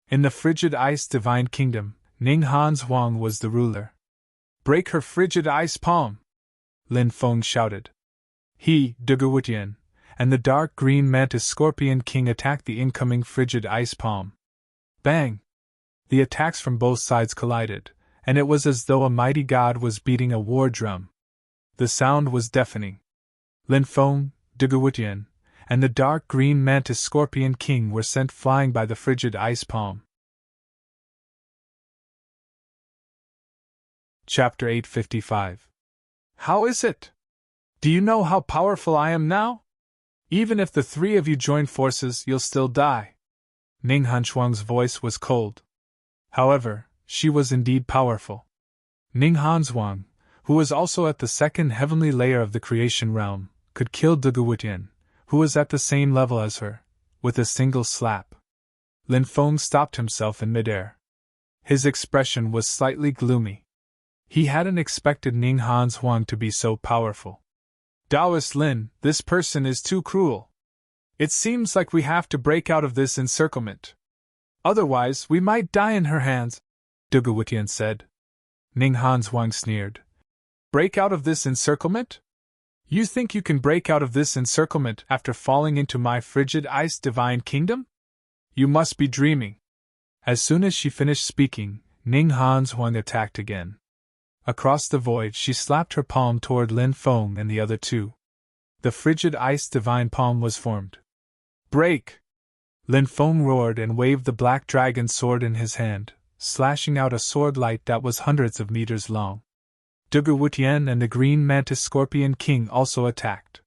In the frigid ice divine kingdom, Ning Han Zhuang was the ruler. Break her frigid ice palm! Lin Feng shouted. He, Dugu Wutian, and the dark green mantis scorpion king attacked the incoming frigid ice palm. Bang! The attacks from both sides collided, and it was as though a mighty god was beating a war drum. The sound was deafening. Lin Feng, Dugu Wutian, and the dark green mantis scorpion king were sent flying by the frigid ice palm. Chapter 855. How is it? Do you know how powerful I am now? Even if the three of you join forces, you'll still die. Ning Han Zhuang's voice was cold. However, she was indeed powerful. Ning Han Zhuang, who was also at the second heavenly layer of the creation realm, could kill Dugu Wutian, who was at the same level as her, with a single slap. Lin Feng stopped himself in midair. His expression was slightly gloomy. He hadn't expected Ning Han Zhuang to be so powerful. Taoist Lin, this person is too cruel. It seems like we have to break out of this encirclement. Otherwise, we might die in her hands, Dugawutian said. Ning Hanswang sneered. Break out of this encirclement? You think you can break out of this encirclement after falling into my frigid ice divine kingdom? You must be dreaming. As soon as she finished speaking, Ning Hanswang attacked again. Across the void she slapped her palm toward Lin Feng and the other two. The frigid ice divine palm was formed. Break! Lin Feng roared and waved the black dragon sword in his hand, slashing out a sword light that was hundreds of meters long. Dugawutian and the green mantis scorpion king also attacked.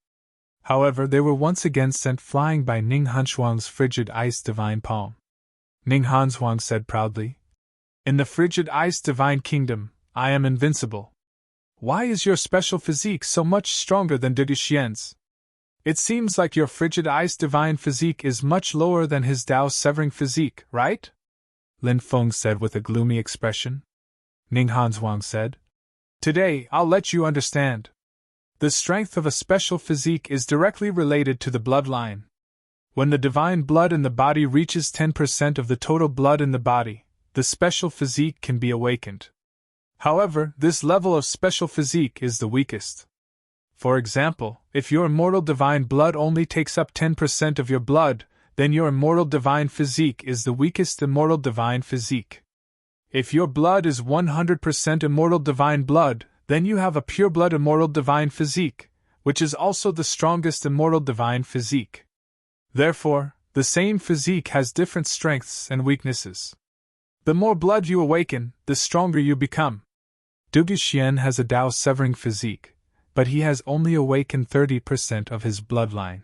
However, they were once again sent flying by Ning Hanswang's frigid ice divine palm. Ning Hanswang said proudly, "In the frigid ice divine kingdom, I am invincible. Why is your special physique so much stronger than Duguxian's? It seems like your frigid ice divine physique is much lower than his Dao-severing physique, right?" Lin Feng said with a gloomy expression. Ning Hanswang said, "Today, I'll let you understand. The strength of a special physique is directly related to the bloodline. When the divine blood in the body reaches 10% of the total blood in the body, the special physique can be awakened. However, this level of special physique is the weakest. For example, if your immortal divine blood only takes up 10% of your blood, then your immortal divine physique is the weakest immortal divine physique. If your blood is 100% immortal divine blood, then you have a pure blood immortal divine physique, which is also the strongest immortal divine physique. Therefore, the same physique has different strengths and weaknesses. The more blood you awaken, the stronger you become. Duguxian has a Dao-severing physique, but he has only awakened 30% of his bloodline.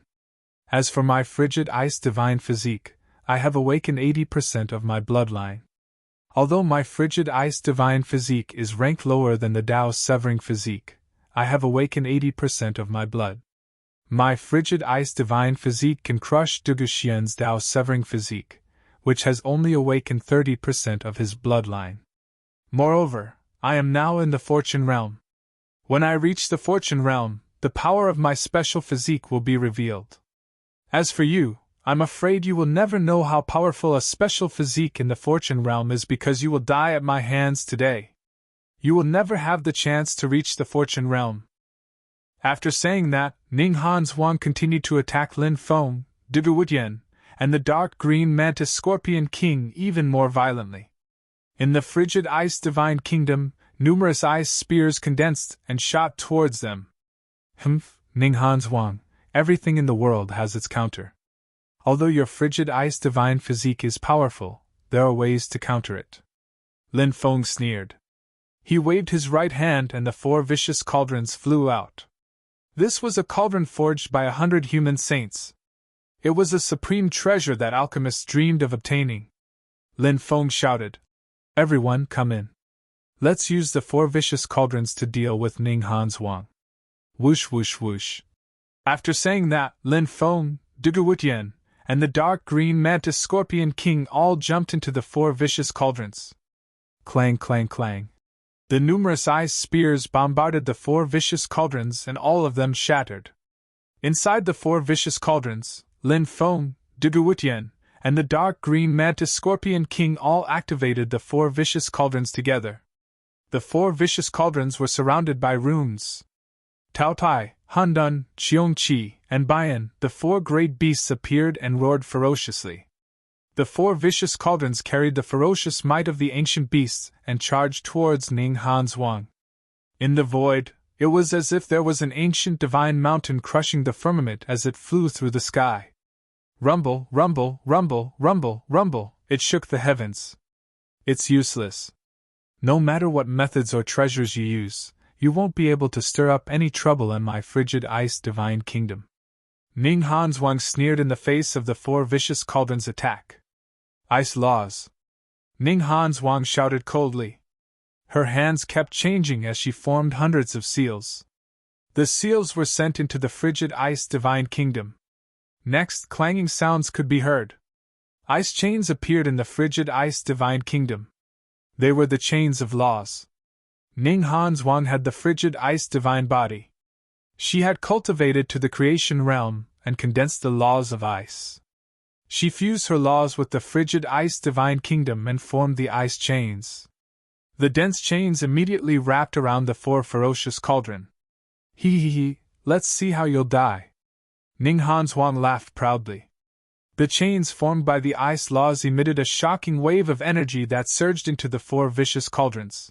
As for my frigid ice divine physique, I have awakened 80% of my bloodline. Although my frigid ice divine physique is ranked lower than the Dao-severing physique, I have awakened 80% of my blood. My frigid ice divine physique can crush Duguxian's Dao-severing physique, which has only awakened 30% of his bloodline. Moreover, I am now in the fortune realm. When I reach the fortune realm, the power of my special physique will be revealed. As for you, I'm afraid you will never know how powerful a special physique in the fortune realm is because you will die at my hands today. You will never have the chance to reach the fortune realm." After saying that, Ning Hanswang continued to attack Lin Feng, Dugawutian, and the dark green mantis scorpion king even more violently. In the frigid ice divine kingdom, numerous ice spears condensed and shot towards them. Ning Hanswang, everything in the world has its counter. Although your frigid ice divine physique is powerful, there are ways to counter it. Lin Feng sneered. He waved his right hand and the 4 vicious cauldrons flew out. This was a cauldron forged by 100 human saints. It was a supreme treasure that alchemists dreamed of obtaining. Lin Feng shouted, "Everyone, come in. Let's use the 4 vicious cauldrons to deal with Ning Hanswang." Whoosh whoosh whoosh. After saying that, Lin Feng, Dugawutian, and the dark green mantis scorpion king all jumped into the 4 vicious cauldrons. Clang clang clang. The numerous ice spears bombarded the 4 vicious cauldrons and all of them shattered. Inside the 4 vicious cauldrons, Lin Feng, Dugawutian, and the dark green mantis scorpion king all activated the 4 vicious cauldrons together. The 4 vicious cauldrons were surrounded by runes. Tao Tai, Handun, Cheongqi, and Bayan, the 4 great beasts appeared and roared ferociously. The 4 vicious cauldrons carried the ferocious might of the ancient beasts and charged towards Ning Hanswang. In the void, it was as if there was an ancient divine mountain crushing the firmament as it flew through the sky. Rumble, rumble, rumble, rumble, rumble, it shook the heavens. It's useless. No matter what methods or treasures you use, you won't be able to stir up any trouble in my frigid ice divine kingdom. Ning Hanswang sneered in the face of the 4 vicious cauldrons' attack. Ice laws. Ning Hanswang shouted coldly. Her hands kept changing as she formed hundreds of seals. The seals were sent into the frigid ice divine kingdom. Next, clanging sounds could be heard. Ice chains appeared in the frigid ice divine kingdom. They were the chains of laws. Ning Hanswang had the frigid ice divine body. She had cultivated to the creation realm, and condensed the laws of ice. She fused her laws with the frigid ice divine kingdom and formed the ice chains. The dense chains immediately wrapped around the four ferocious cauldron. Hee, let's see how you'll die. Ning Hanzhuang laughed proudly. The chains formed by the ice laws emitted a shocking wave of energy that surged into the four vicious cauldrons.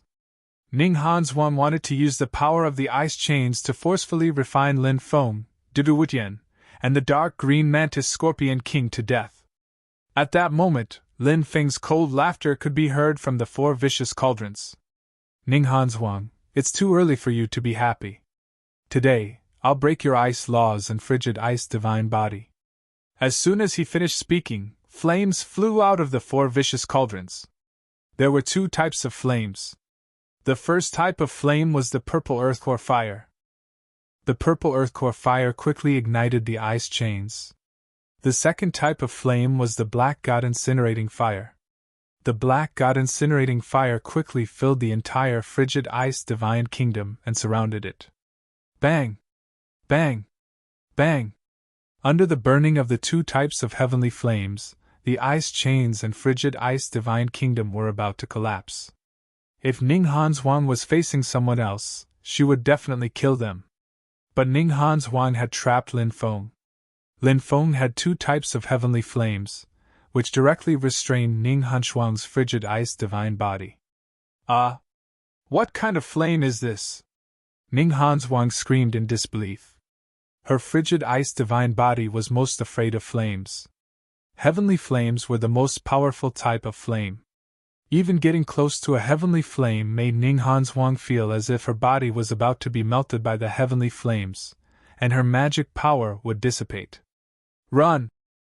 Ning Hanzhuang wanted to use the power of the ice chains to forcefully refine Lin Feng, Duduwutian, and the dark green mantis scorpion king to death. At that moment, Lin Feng's cold laughter could be heard from the four vicious cauldrons. Ning Hanzhuang, it's too early for you to be happy. Today, I'll break your ice laws and frigid ice divine body. As soon as he finished speaking, flames flew out of the four vicious cauldrons. There were two types of flames. The first type of flame was the purple earthcore fire. The purple earthcore fire quickly ignited the ice chains. The second type of flame was the black god incinerating fire. The black god incinerating fire quickly filled the entire frigid ice divine kingdom and surrounded it. Bang! Bang! Bang! Under the burning of the two types of heavenly flames, the ice chains and frigid ice divine kingdom were about to collapse. If Ning Hanzhuang was facing someone else, she would definitely kill them. But Ning Hanzhuang had trapped Lin Feng. Lin Feng had two types of heavenly flames, which directly restrained Ning Hanzhuang's frigid ice divine body. What kind of flame is this? Ning Hanzhuang screamed in disbelief. Her frigid ice divine body was most afraid of flames. Heavenly flames were the most powerful type of flame. Even getting close to a heavenly flame made Ning Hanzhuang feel as if her body was about to be melted by the heavenly flames, and her magic power would dissipate. Run!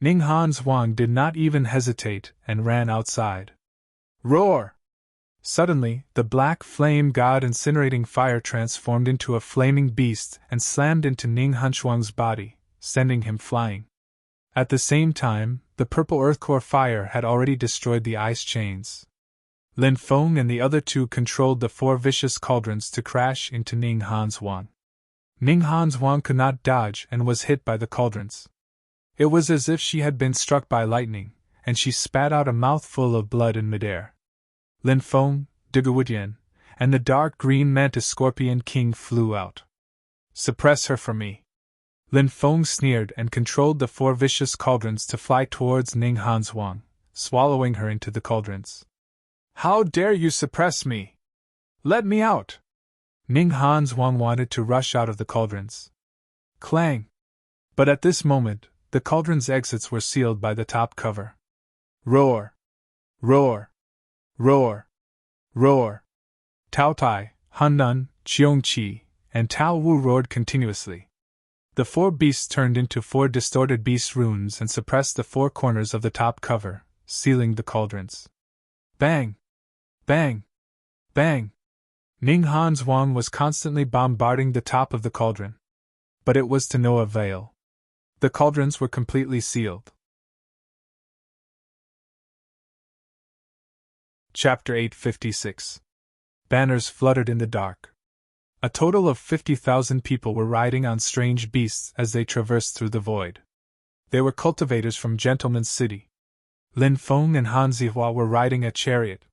Ning Hanzhuang did not even hesitate and ran outside. Roar! Suddenly, the black flame god incinerating fire transformed into a flaming beast and slammed into Ning Hanzhuang's body, sending him flying. At the same time, the purple earthcore fire had already destroyed the ice chains. Lin Feng and the other two controlled the four vicious cauldrons to crash into Ning Hanzhuang. Ning Hanzhuang could not dodge and was hit by the cauldrons. It was as if she had been struck by lightning, and she spat out a mouthful of blood in midair. Lin Feng, Duduwutian, and the dark green mantis scorpion king flew out. Suppress her for me. Lin Feng sneered and controlled the four vicious cauldrons to fly towards Ning Hanzhuang, swallowing her into the cauldrons. How dare you suppress me? Let me out! Ning Hanzhuang wanted to rush out of the cauldrons. Clang! But at this moment, the cauldron's exits were sealed by the top cover. Roar! Roar! Roar! Roar! Tao Tai, Han Nun, Cheong Qi, and Tao Wu roared continuously. The four beasts turned into four distorted beast runes and suppressed the four corners of the top cover, sealing the cauldrons. Bang! Bang! Bang! Ning Hanzhuang was constantly bombarding the top of the cauldron. But it was to no avail. The cauldrons were completely sealed. Chapter 856. Banners fluttered in the dark. A total of 50,000 people were riding on strange beasts as they traversed through the void. They were cultivators from Gentleman's City. Lin Feng and Han Zihua were riding a chariot.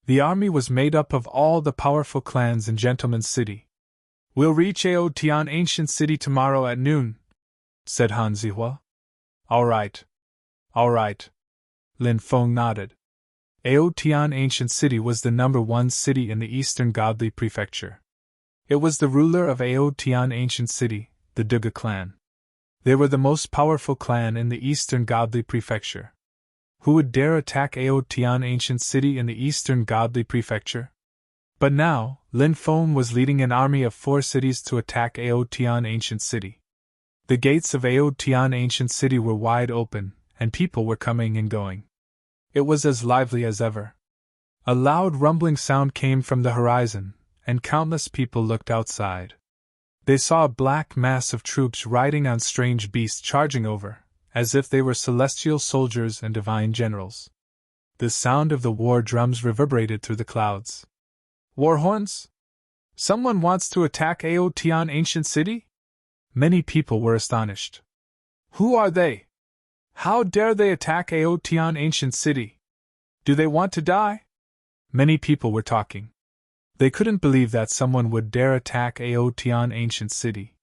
The army was made up of all the powerful clans in Gentleman's City. We'll reach Aotian Ancient City tomorrow at noon, said Han Zihua. All right. All right. Lin Feng nodded. Aotian Ancient City was the #1 city in the Eastern Godly Prefecture. It was the ruler of Aotian Ancient City, the Duga clan. They were the most powerful clan in the Eastern Godly Prefecture. Who would dare attack Aotian Ancient City in the Eastern Godly Prefecture? But now, Lin Feng was leading an army of 4 cities to attack Aotian Ancient City. The gates of Aotian Ancient City were wide open, and people were coming and going. It was as lively as ever. A loud rumbling sound came from the horizon, and countless people looked outside. They saw a black mass of troops riding on strange beasts charging over, as if they were celestial soldiers and divine generals. The sound of the war drums reverberated through the clouds. War horns? Someone wants to attack Aotian Ancient City? Many people were astonished. Who are they? How dare they attack Aotian ancient city? Do they want to die? Many people were talking. They couldn't believe that someone would dare attack Aotian ancient city.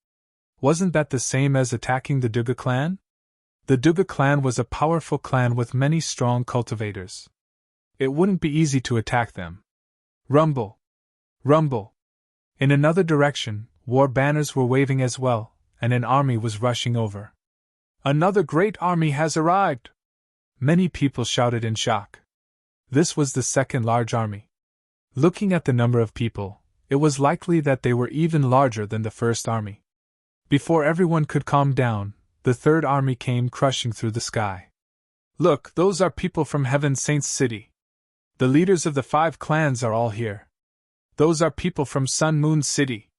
Wasn't that the same as attacking the Duga clan? The Duga clan was a powerful clan with many strong cultivators. It wouldn't be easy to attack them. Rumble! Rumble! In another direction, war banners were waving as well, and an army was rushing over. Another great army has arrived! Many people shouted in shock. This was the second large army. Looking at the number of people, it was likely that they were even larger than the first army. Before everyone could calm down, the third army came crushing through the sky. Look, those are people from Heaven Saint's city. The leaders of the 5 clans are all here. Those are people from Sun Moon City.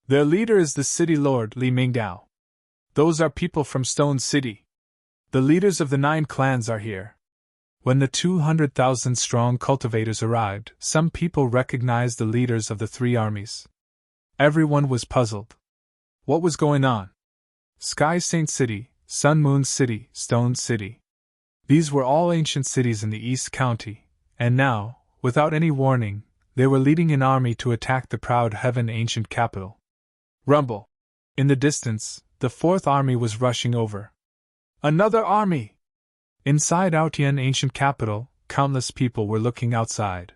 Their leader is the city lord Li Mingdao. Those are people from Stone City. The leaders of the 9 clans are here. When the 200,000 strong cultivators arrived, some people recognized the leaders of the 3 armies. Everyone was puzzled. What was going on? Sky Saint City, Sun Moon City, Stone City. These were all ancient cities in the East County, and now, without any warning, they were leading an army to attack the proud Heaven ancient capital. Rumble! In the distance, the 4th army was rushing over. Another army! Inside Aotian ancient capital, countless people were looking outside.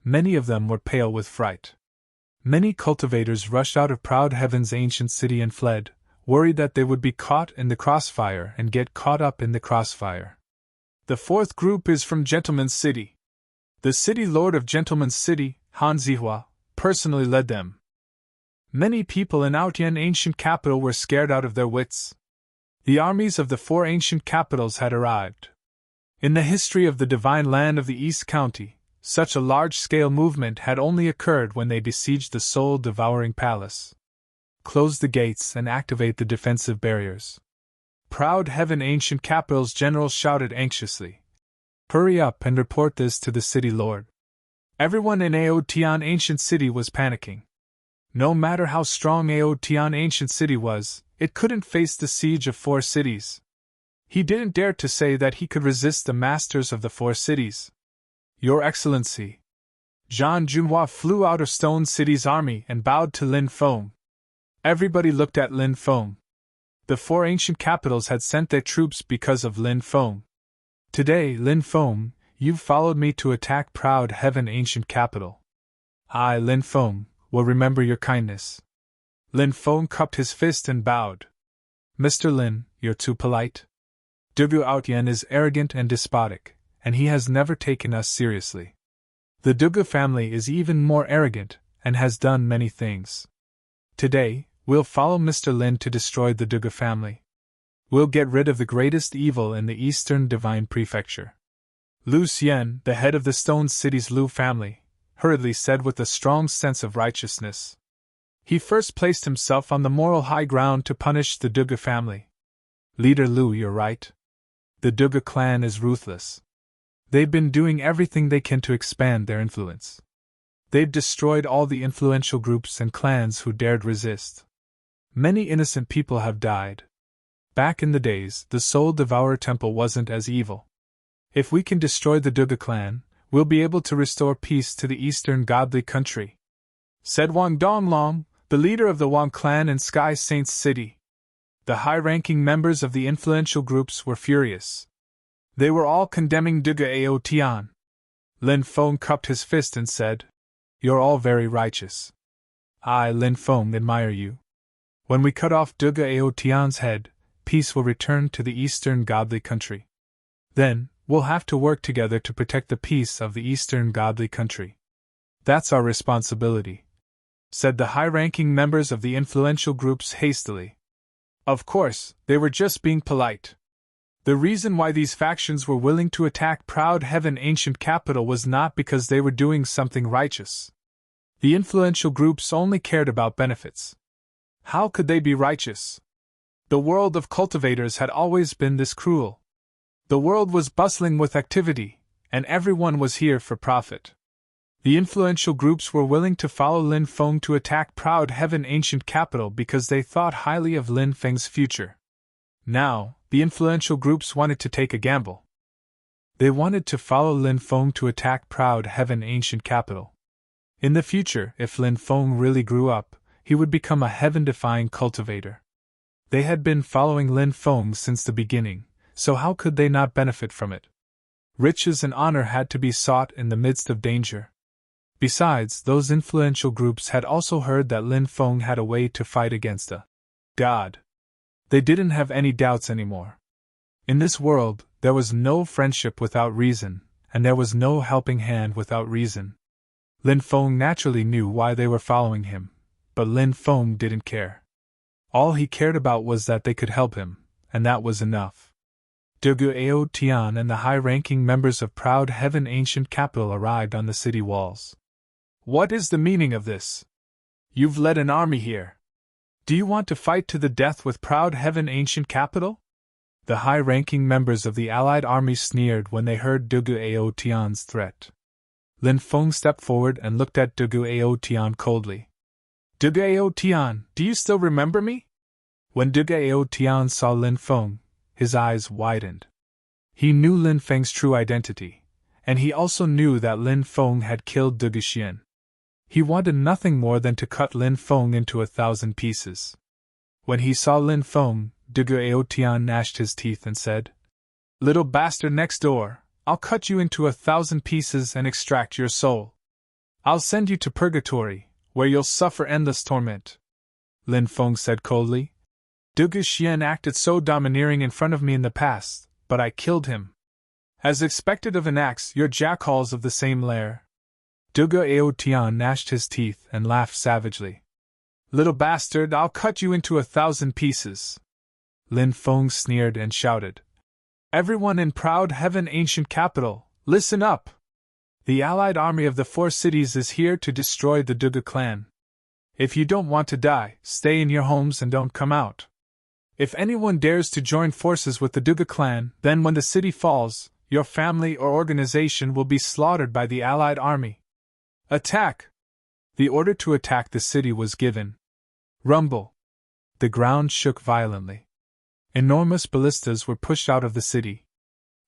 Many of them were pale with fright. Many cultivators rushed out of proud Heaven's ancient city and fled, worried that they would be caught in the crossfire and get caught up in the crossfire. The 4th group is from Gentleman's City. The city lord of Gentleman's City, Han Zihua, personally led them. Many people in Aotian ancient capital were scared out of their wits. The armies of the 4 ancient capitals had arrived. In the history of the divine land of the East County, such a large-scale movement had only occurred when they besieged the soul-devouring palace. Close the gates and activate the defensive barriers. Proud Heaven ancient capital's general shouted anxiously. Hurry up and report this to the city lord. Everyone in Aotian ancient city was panicking. No matter how strong Aotian ancient city was, it couldn't face the siege of 4 cities. He didn't dare to say that he could resist the masters of the 4 cities. Your Excellency. Zhang Junhua flew out of Stone City's army and bowed to Lin Feng. Everybody looked at Lin Feng. The 4 ancient capitals had sent their troops because of Lin Feng. Today, Lin Feng, you've followed me to attack proud Heaven ancient capital. I, Lin Feng, will remember your kindness. Lin Feng cupped his fist and bowed. Mr. Lin, you're too polite. Dugu Aotian is arrogant and despotic, and he has never taken us seriously. The Dugu family is even more arrogant, and has done many things. Today, we'll follow Mr. Lin to destroy the Dugu family. We'll get rid of the greatest evil in the Eastern Divine Prefecture. Lu Xian, the head of the Stone City's Lu family, hurriedly said with a strong sense of righteousness. He first placed himself on the moral high ground to punish the Dugu family. Leader Lu, you're right. The Dugu clan is ruthless. They've been doing everything they can to expand their influence. They've destroyed all the influential groups and clans who dared resist. Many innocent people have died. Back in the days, the Soul Devourer Temple wasn't as evil. If we can destroy the Dugu clan, we'll be able to restore peace to the Eastern godly country, said Wang Donglong, the leader of the Wang clan in Sky Saint's city. The high-ranking members of the influential groups were furious. They were all condemning Dugu Aotian. Lin Feng cupped his fist and said, You're all very righteous. I, Lin Feng, admire you. When we cut off Dugu Aotian's head, peace will return to the Eastern godly country. Then, we'll have to work together to protect the peace of the Eastern godly country. That's our responsibility, said the high-ranking members of the influential groups hastily. Of course, they were just being polite. The reason why these factions were willing to attack proud Heaven ancient capital was not because they were doing something righteous. The influential groups only cared about benefits. How could they be righteous? The world of cultivators had always been this cruel. The world was bustling with activity, and everyone was here for profit. The influential groups were willing to follow Lin Feng to attack proud Heaven ancient capital because they thought highly of Lin Feng's future. Now, the influential groups wanted to take a gamble. They wanted to follow Lin Feng to attack Proud Heaven ancient capital. In the future, if Lin Feng really grew up, he would become a heaven-defying cultivator. They had been following Lin Feng since the beginning, so how could they not benefit from it? Riches and honor had to be sought in the midst of danger. Besides, those influential groups had also heard that Lin Feng had a way to fight against a god. They didn't have any doubts anymore. In this world, there was no friendship without reason, and there was no helping hand without reason. Lin Feng naturally knew why they were following him, but Lin Feng didn't care. All he cared about was that they could help him, and that was enough. Dugu Ao Tian and the high-ranking members of Proud Heaven ancient capital arrived on the city walls. What is the meaning of this? You've led an army here. Do you want to fight to the death with Proud Heaven ancient capital? The high-ranking members of the allied army sneered when they heard Dugu Ao Tian's threat. Lin Feng stepped forward and looked at Dugu Ao Tian coldly. Dugu Ao Tian, do you still remember me? When Dugu Ao Tian saw Lin Feng, his eyes widened. He knew Lin Feng's true identity, and he also knew that Lin Feng had killed Dugu Xian. He wanted nothing more than to cut Lin Feng into 1,000 pieces. When he saw Lin Feng, Dugu Ao Tian gnashed his teeth and said, "Little bastard next door, I'll cut you into 1,000 pieces and extract your soul. I'll send you to purgatory, where you'll suffer endless torment." Lin Feng said coldly, "Dugu Xian acted so domineering in front of me in the past, but I killed him. As expected of an axe, you're jackals of the same lair." Dugu Ao Tian gnashed his teeth and laughed savagely. "Little bastard, I'll cut you into 1,000 pieces." Lin Feng sneered and shouted, "Everyone in Proud Heaven ancient capital, listen up! The allied army of the 4 cities is here to destroy the Dugu clan. If you don't want to die, stay in your homes and don't come out. If anyone dares to join forces with the Dugu clan, then when the city falls, your family or organization will be slaughtered by the allied army. Attack!" The order to attack the city was given. Rumble! The ground shook violently. Enormous ballistas were pushed out of the city.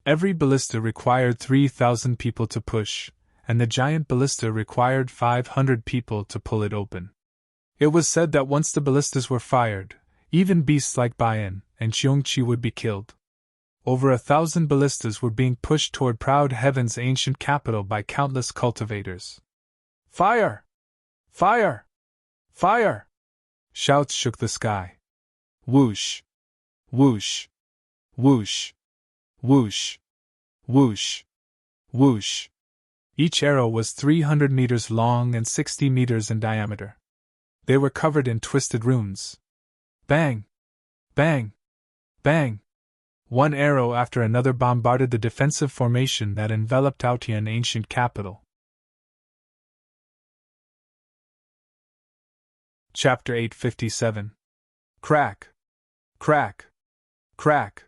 Every ballista required 3,000 people to push, and the giant ballista required 500 people to pull it open. It was said that once the ballistas were fired, even beasts like Bayan and Xiongqi would be killed. Over 1,000 ballistas were being pushed toward Proud Heaven's ancient capital by countless cultivators. "Fire! Fire! Fire!" Shouts shook the sky. Whoosh! Whoosh! Whoosh! Whoosh! Whoosh! Whoosh! Each arrow was 300 meters long and 60 meters in diameter. They were covered in twisted runes. Bang! Bang! Bang! One arrow after another bombarded the defensive formation that enveloped Aotian ancient capital. Chapter 857. Crack! Crack! Crack!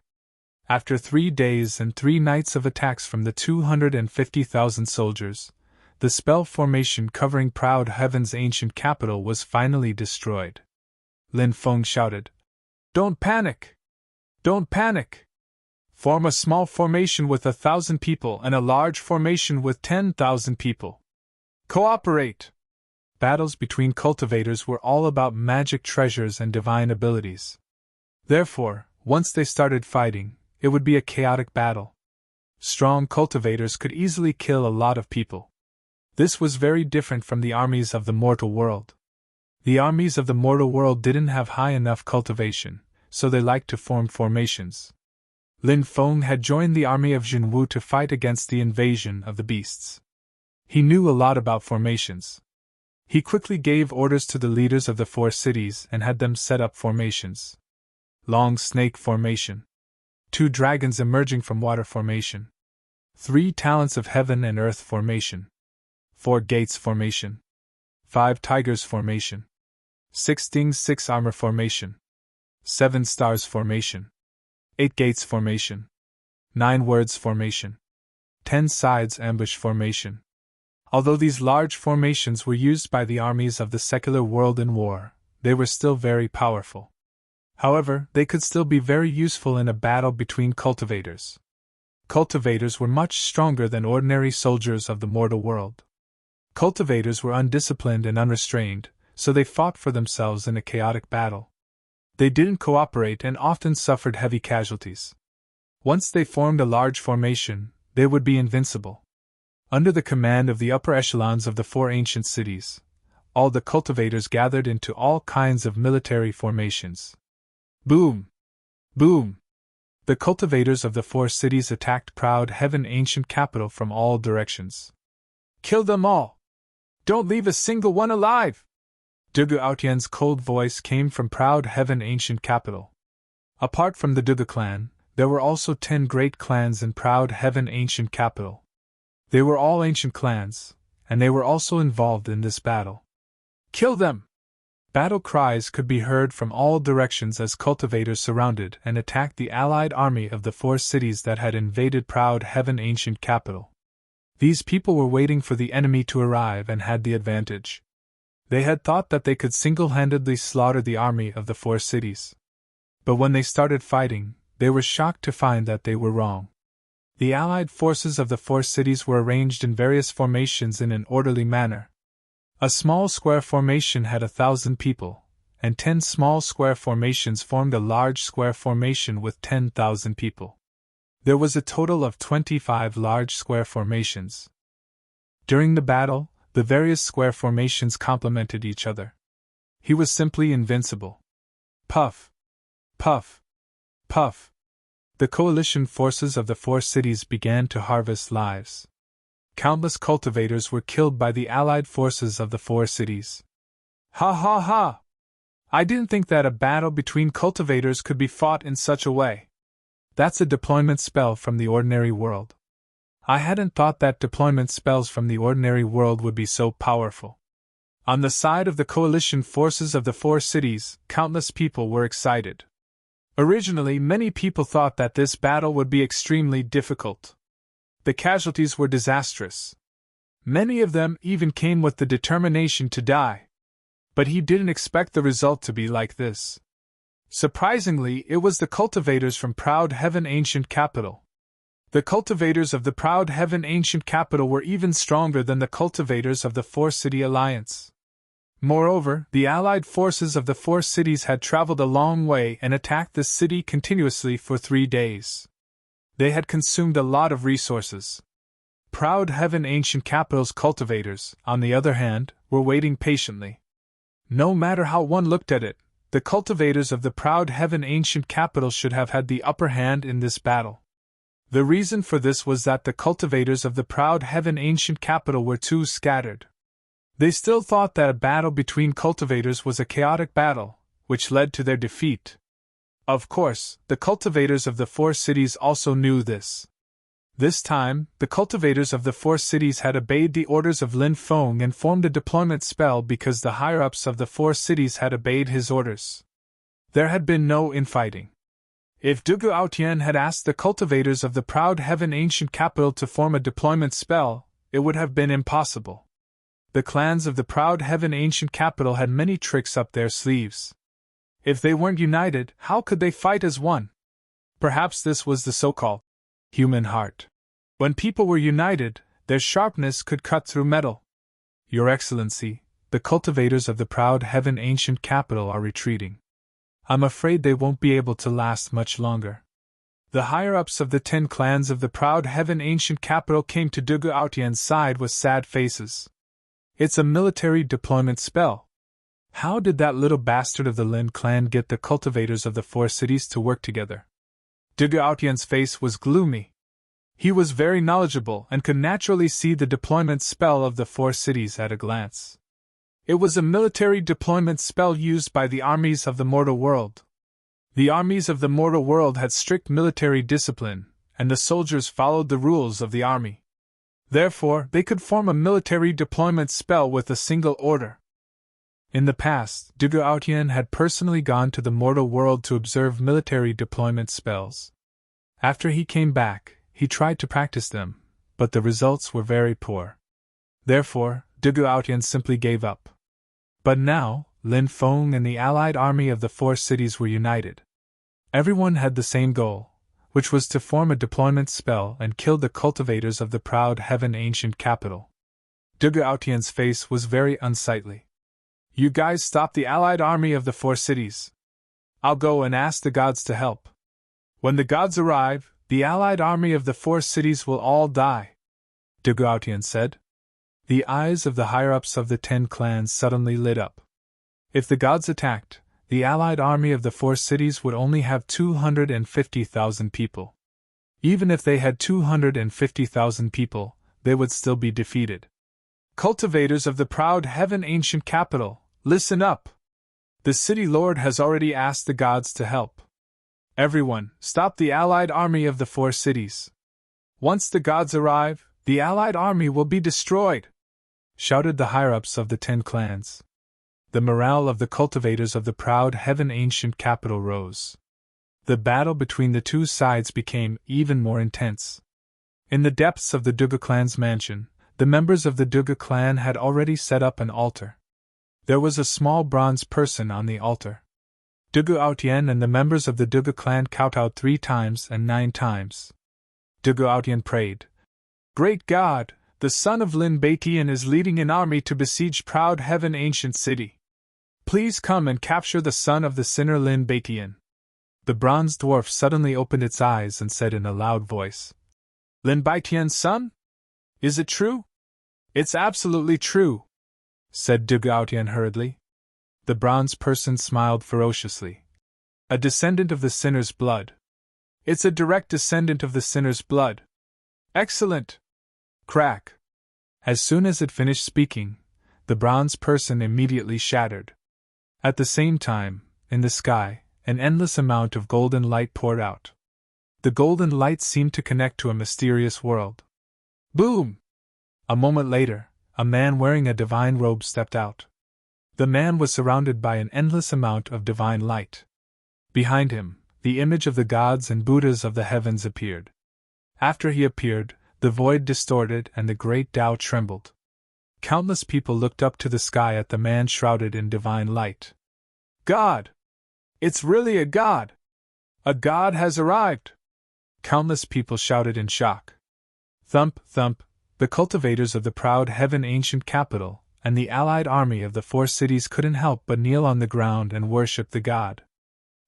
After 3 days and 3 nights of attacks from the 250,000 soldiers, the spell formation covering Proud Heaven's ancient capital was finally destroyed. Lin Feng shouted, "Don't panic! Don't panic! Form a small formation with 1,000 people and a large formation with 10,000 people. Cooperate!" Battles between cultivators were all about magic treasures and divine abilities. Therefore, once they started fighting, it would be a chaotic battle. Strong cultivators could easily kill a lot of people. This was very different from the armies of the mortal world. The armies of the mortal world didn't have high enough cultivation, so they liked to form formations. Lin Feng had joined the army of Jinwu to fight against the invasion of the beasts. He knew a lot about formations. He quickly gave orders to the leaders of the 4 cities and had them set up formations. Long snake formation. 2 dragons emerging from water formation. 3 talents of heaven and earth formation. 4 gates formation. 5 tigers formation. 6 stings 6 armor formation. 7 stars formation. 8 gates formation. 9 words formation. 10 sides ambush formation. Although these large formations were used by the armies of the secular world in war, they were still very powerful. However, they could still be very useful in a battle between cultivators. Cultivators were much stronger than ordinary soldiers of the mortal world. Cultivators were undisciplined and unrestrained, so they fought for themselves in a chaotic battle. They didn't cooperate and often suffered heavy casualties. Once they formed a large formation, they would be invincible. Under the command of the upper echelons of the 4 ancient cities, all the cultivators gathered into all kinds of military formations. Boom! Boom! The cultivators of the 4 cities attacked Proud Heaven ancient capital from all directions. Kill them all! Don't leave a single one alive! Dugu Aotian's cold voice came from Proud Heaven ancient capital. Apart from the Dugu clan, there were also 10 great clans in Proud Heaven ancient capital. They were all ancient clans, and they were also involved in this battle. Kill them! Battle cries could be heard from all directions as cultivators surrounded and attacked the allied army of the 4 cities that had invaded Proud Heaven ancient capital. These people were waiting for the enemy to arrive and had the advantage. They had thought that they could single-handedly slaughter the army of the 4 cities. But when they started fighting, they were shocked to find that they were wrong. The allied forces of the 4 cities were arranged in various formations in an orderly manner. A small square formation had 1,000 people, and 10 small square formations formed a large square formation with 10,000 people. There was a total of 25 large square formations. During the battle, the various square formations complemented each other. He was simply invincible. Puff! Puff! Puff! The coalition forces of the 4 cities began to harvest lives. Countless cultivators were killed by the allied forces of the 4 cities. Ha ha ha! I didn't think that a battle between cultivators could be fought in such a way. That's a deployment spell from the ordinary world. I hadn't thought that deployment spells from the ordinary world would be so powerful. On the side of the coalition forces of the 4 cities, countless people were excited. Originally, many people thought that this battle would be extremely difficult. The casualties were disastrous. Many of them even came with the determination to die. But he didn't expect the result to be like this. Surprisingly, it was the cultivators from Proud Heaven ancient capital. The cultivators of the Proud Heaven ancient capital were even stronger than the cultivators of the 4-city alliance. Moreover, the allied forces of the 4 cities had traveled a long way and attacked the city continuously for 3 days. They had consumed a lot of resources. Proud Heaven ancient capital's cultivators, on the other hand, were waiting patiently. No matter how one looked at it, the cultivators of the Proud Heaven ancient capital should have had the upper hand in this battle. The reason for this was that the cultivators of the Proud Heaven ancient capital were too scattered. They still thought that a battle between cultivators was a chaotic battle, which led to their defeat. Of course, the cultivators of the 4 cities also knew this. This time, the cultivators of the 4 cities had obeyed the orders of Lin Feng and formed a deployment spell because the higher-ups of the 4 cities had obeyed his orders. There had been no infighting. If Dugu Aotian had asked the cultivators of the Proud Heaven ancient capital to form a deployment spell, it would have been impossible. The clans of the Proud Heaven ancient capital had many tricks up their sleeves. If they weren't united, how could they fight as one? Perhaps this was the so-called human heart. When people were united, their sharpness could cut through metal. Your Excellency, the cultivators of the Proud Heaven ancient capital are retreating. I'm afraid they won't be able to last much longer. The higher-ups of the 10 clans of the Proud Heaven ancient capital came to Dugu Aotian's side with sad faces. It's a military deployment spell. How did that little bastard of the Lin clan get the cultivators of the 4 cities to work together? Dugu Aotian's face was gloomy. He was very knowledgeable and could naturally see the deployment spell of the 4 cities at a glance. It was a military deployment spell used by the armies of the mortal world. The armies of the mortal world had strict military discipline, and the soldiers followed the rules of the army. Therefore, they could form a military deployment spell with a single order. In the past, Dugu Aotian had personally gone to the mortal world to observe military deployment spells. After he came back, he tried to practice them, but the results were very poor. Therefore, Dugu Aotian simply gave up. But now, Lin Feng and the allied army of the four cities were united. Everyone had the same goal, which was to form a deployment spell and kill the cultivators of the proud heaven ancient capital. Dugu Aotian's face was very unsightly. You guys stop the allied army of the four cities. I'll go and ask the gods to help. When the gods arrive, the allied army of the four cities will all die, Dugu Aotian said. The eyes of the higher-ups of the 10 clans suddenly lit up. If the gods attacked, the allied army of the four cities would only have 250,000 people. Even if they had 250,000 people, they would still be defeated. Cultivators of the proud heaven ancient capital, listen up! The city lord has already asked the gods to help. Everyone, stop the allied army of the four cities. Once the gods arrive, the allied army will be destroyed, shouted the higher-ups of the 10 clans. The morale of the cultivators of the proud heaven ancient capital rose. The battle between the two sides became even more intense. In the depths of the Dugu clan's mansion, the members of the Dugu clan had already set up an altar. There was a small bronze person on the altar. Dugu Aotian and the members of the Dugu clan kowtowed 3 times and 9 times. Dugu Aotian prayed, Great God, the son of Lin Beiqian is leading an army to besiege proud heaven ancient city. Please come and capture the son of the sinner Lin Beiqian. The bronze dwarf suddenly opened its eyes and said in a loud voice, Lin Beiqian's son? Is it true? It's absolutely true, said Dugu Aotian hurriedly. The bronze person smiled ferociously. A descendant of the sinner's blood. It's a direct descendant of the sinner's blood. Excellent! Crack! As soon as it finished speaking, the bronze person immediately shattered. At the same time, in the sky, an endless amount of golden light poured out. The golden light seemed to connect to a mysterious world. Boom! A moment later, a man wearing a divine robe stepped out. The man was surrounded by an endless amount of divine light. Behind him, the image of the gods and Buddhas of the heavens appeared. After he appeared, the void distorted and the great Tao trembled. Countless people looked up to the sky at the man shrouded in divine light. God! It's really a god! A god has arrived! Countless people shouted in shock. Thump, thump, the cultivators of the proud heaven ancient capital and the allied army of the four cities couldn't help but kneel on the ground and worship the god.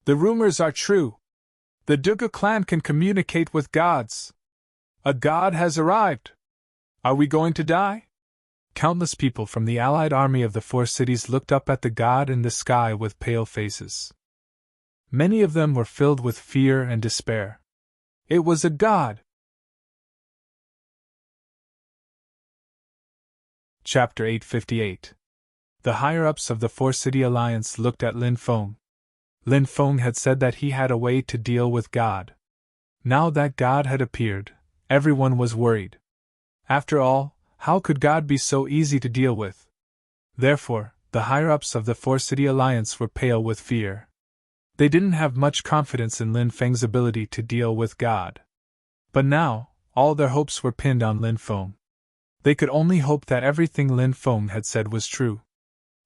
The rumors are true! The Dugu clan can communicate with gods! A god has arrived! Are we going to die? Countless people from the allied army of the four cities looked up at the god in the sky with pale faces. Many of them were filled with fear and despair. It was a god! Chapter 858. The higher-ups of the Four-City Alliance looked at Lin Feng. Lin Feng had said that he had a way to deal with God. Now that God had appeared, everyone was worried. After all, how could God be so easy to deal with? Therefore, the higher-ups of the Four-City Alliance were pale with fear. They didn't have much confidence in Lin Feng's ability to deal with God. But now, all their hopes were pinned on Lin Feng. They could only hope that everything Lin Feng had said was true.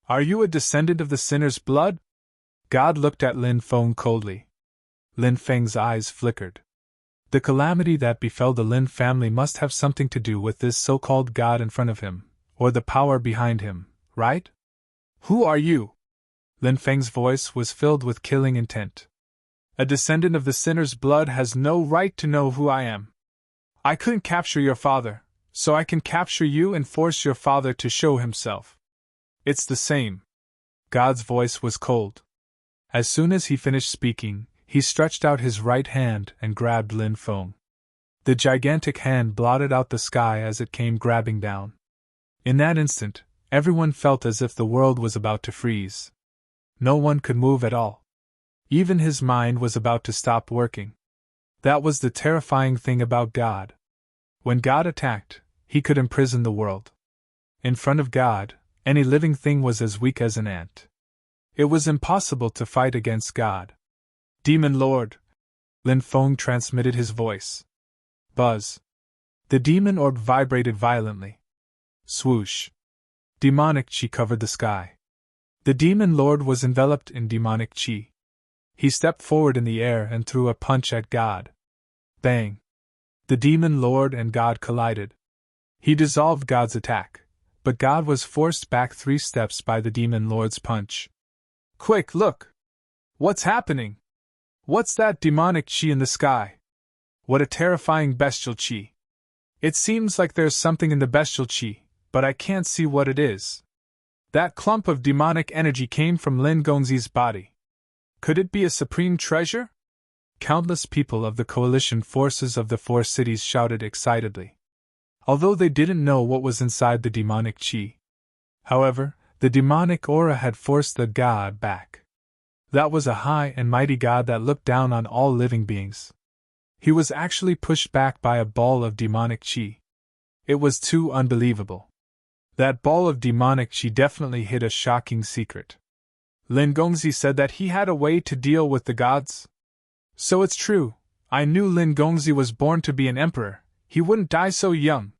Are you a descendant of the sinner's blood? God looked at Lin Feng coldly. Lin Feng's eyes flickered. The calamity that befell the Lin family must have something to do with this so-called God in front of him, or the power behind him, right? Who are you? Lin Feng's voice was filled with killing intent. A descendant of the sinner's blood has no right to know who I am. I couldn't capture your father, so I can capture you and force your father to show himself. It's the same. God's voice was cold. As soon as he finished speaking, he stretched out his right hand and grabbed Lin Feng. The gigantic hand blotted out the sky as it came grabbing down. In that instant, everyone felt as if the world was about to freeze. No one could move at all. Even his mind was about to stop working. That was the terrifying thing about God. When God attacked, he could imprison the world. In front of God, any living thing was as weak as an ant. It was impossible to fight against God. Demon Lord! Lin Feng transmitted his voice. Buzz. The demon orb vibrated violently. Swoosh. Demonic chi covered the sky. The demon lord was enveloped in demonic chi. He stepped forward in the air and threw a punch at God. Bang! The demon lord and God collided. He dissolved God's attack, but God was forced back 3 steps by the demon lord's punch. Quick, look! What's happening? What's that demonic chi in the sky? What a terrifying bestial chi! It seems like there's something in the bestial chi, but I can't see what it is. That clump of demonic energy came from Lin Gongzi's body. Could it be a supreme treasure? Countless people of the coalition forces of the 4 cities shouted excitedly, although they didn't know what was inside the demonic chi. However, the demonic aura had forced the god back. That was a high and mighty god that looked down on all living beings. He was actually pushed back by a ball of demonic chi. It was too unbelievable. That ball of demonic chi definitely hid a shocking secret. Lin Gongzi said that he had a way to deal with the gods. So it's true, I knew Lin Gongzi was born to be an emperor, he wouldn't die so young.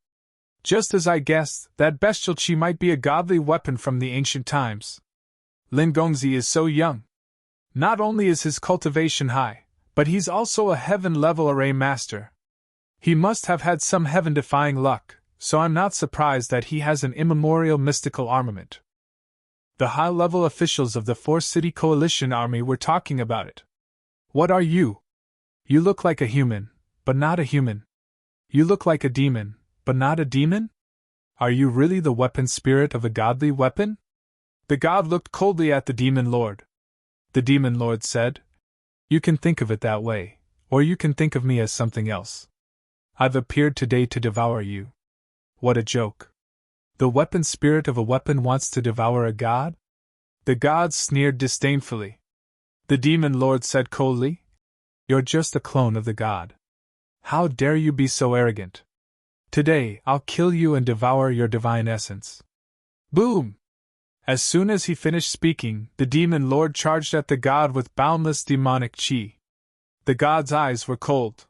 Just as I guessed, that bestial chi might be a godly weapon from the ancient times. Lin Gongzi is so young. Not only is his cultivation high, but he's also a heaven-level array master. He must have had some heaven-defying luck, so I'm not surprised that he has an immemorial mystical armament. The high-level officials of the 4-city coalition army were talking about it. What are you? You look like a human, but not a human. You look like a demon, but not a demon? Are you really the weapon spirit of a godly weapon? The god looked coldly at the demon lord. The demon lord said, You can think of it that way, or you can think of me as something else. I've appeared today to devour you. What a joke. The weapon spirit of a weapon wants to devour a god? The god sneered disdainfully. The demon lord said coldly, You're just a clone of the god. How dare you be so arrogant? Today, I'll kill you and devour your divine essence. Boom! As soon as he finished speaking, the demon lord charged at the god with boundless demonic chi. The god's eyes were cold.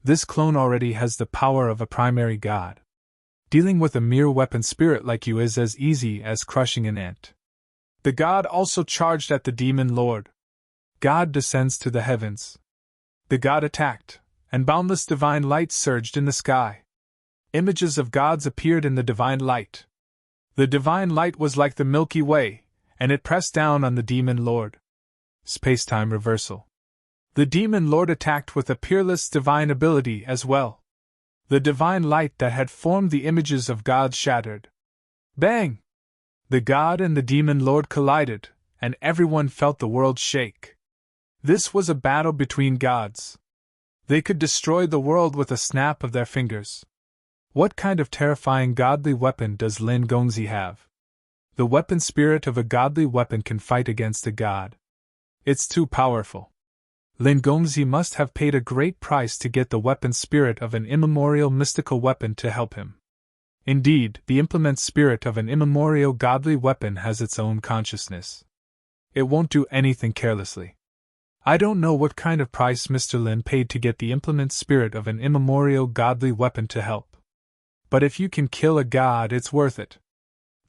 This clone already has the power of a primary god. Dealing with a mere weapon spirit like you is as easy as crushing an ant. The god also charged at the demon lord. God descends to the heavens. The god attacked, and boundless divine light surged in the sky. Images of gods appeared in the divine light. The divine light was like the Milky Way, and it pressed down on the demon lord. Space-time reversal. The demon lord attacked with a peerless divine ability as well. The divine light that had formed the images of gods shattered. Bang! The god and the demon lord collided, and everyone felt the world shake. This was a battle between gods. They could destroy the world with a snap of their fingers. What kind of terrifying godly weapon does Lin Gongzi have? The weapon spirit of a godly weapon can fight against a god. It's too powerful. Lin Gongzi must have paid a great price to get the weapon spirit of an immemorial mystical weapon to help him. Indeed, the implement spirit of an immemorial godly weapon has its own consciousness. It won't do anything carelessly. I don't know what kind of price Mr. Lin paid to get the implement spirit of an immemorial godly weapon to help. But if you can kill a god, it's worth it.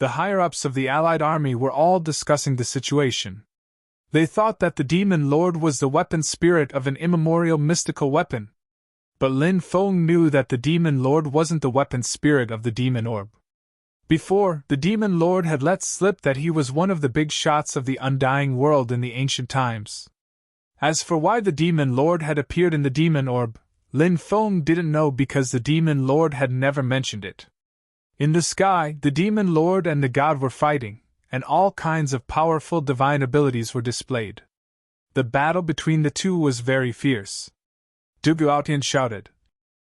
The higher-ups of the Allied army were all discussing the situation. They thought that the demon lord was the weapon spirit of an immemorial mystical weapon. But Lin Feng knew that the demon lord wasn't the weapon spirit of the demon orb. Before, the demon lord had let slip that he was one of the big shots of the undying world in the ancient times. As for why the demon lord had appeared in the demon orb, Lin Feng didn't know because the demon lord had never mentioned it. In the sky, the demon lord and the god were fighting, and all kinds of powerful divine abilities were displayed. The battle between the two was very fierce. Du Guotian shouted,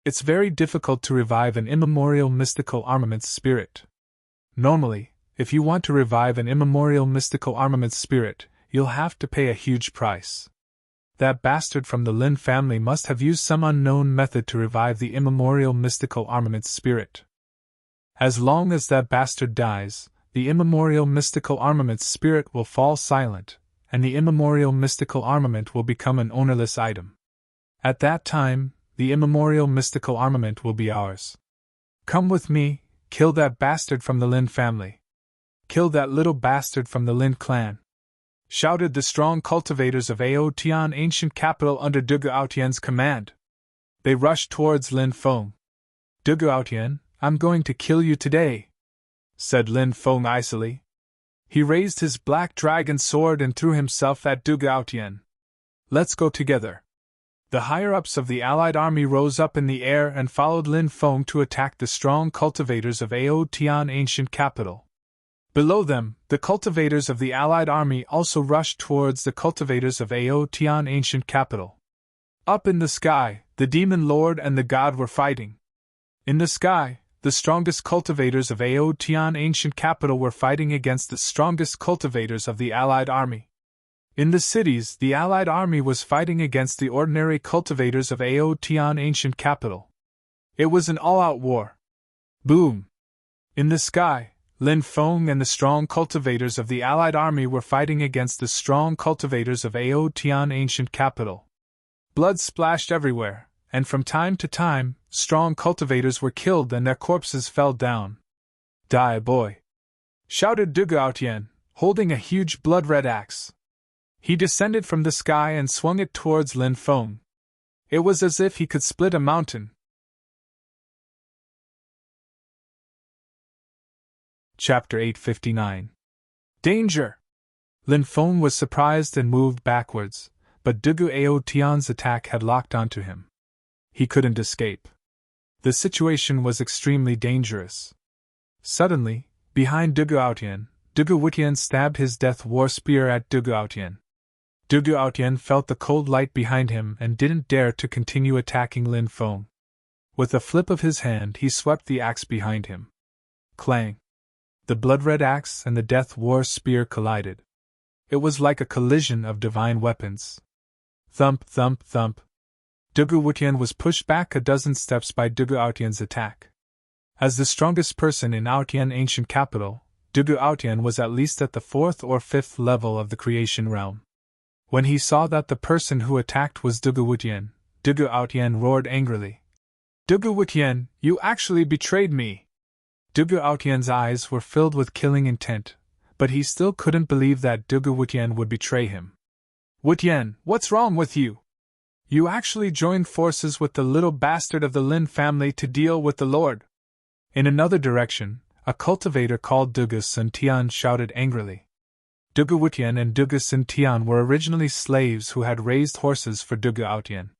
It's very difficult to revive an immemorial mystical armaments spirit. Normally, if you want to revive an immemorial mystical armaments spirit, you'll have to pay a huge price. That bastard from the Lin family must have used some unknown method to revive the immemorial mystical armaments spirit. As long as that bastard dies, the immemorial mystical armaments spirit will fall silent, and the immemorial mystical armament will become an ownerless item. At that time, the immemorial mystical armament will be ours. Come with me, kill that bastard from the Lin family. Kill that little bastard from the Lin clan! Shouted the strong cultivators of Aotian ancient capital under Dugu Aotian's command. They rushed towards Lin Feng. Dugu Aotian, I'm going to kill you today, said Lin Feng icily. He raised his black dragon sword and threw himself at Dugu Aotian. Let's go together. The higher-ups of the allied army rose up in the air and followed Lin Feng to attack the strong cultivators of Aotian ancient capital. Below them, the cultivators of the allied army also rushed towards the cultivators of Aotian ancient capital. Up in the sky, the demon lord and the god were fighting. In the sky, the strongest cultivators of Aotian ancient capital were fighting against the strongest cultivators of the allied army. In the cities, the allied army was fighting against the ordinary cultivators of Aotian ancient capital. It was an all-out war. Boom! In the sky, Lin Feng and the strong cultivators of the allied army were fighting against the strong cultivators of Aotian ancient capital. Blood splashed everywhere, and from time to time, strong cultivators were killed and their corpses fell down. Die, boy! Shouted Dugu Aotian, holding a huge blood-red axe. He descended from the sky and swung it towards Lin Feng. It was as if he could split a mountain. Chapter 859. Danger! Lin Feng was surprised and moved backwards, but Dugu Aotian's attack had locked onto him. He couldn't escape. The situation was extremely dangerous. Suddenly, behind Dugu Aotian, Dugu Wutian stabbed his death war spear at Dugu Aotian. Dugu Aotian felt the cold light behind him and didn't dare to continue attacking Lin Feng. With a flip of his hand, he swept the axe behind him. Clang! The blood-red axe and the death war spear collided. It was like a collision of divine weapons. Thump, thump, thump. Dugu Wutian was pushed back a dozen steps by Dugu Aotian's attack. As the strongest person in Aotian ancient capital, Dugu Aotian was at least at the 4th or 5th level of the creation realm. When he saw that the person who attacked was Dugu Wutian, Dugu Aotian roared angrily. Dugu Wutian, you actually betrayed me! Dugu Aotian's eyes were filled with killing intent, but he still couldn't believe that Dugu Wutian would betray him. Wutian, what's wrong with you? You actually joined forces with the little bastard of the Lin family to deal with the Lord. In another direction, a cultivator called Dugu Suntian shouted angrily. Dugu Wutian and Dugu Suntian were originally slaves who had raised horses for Dugu Aotian.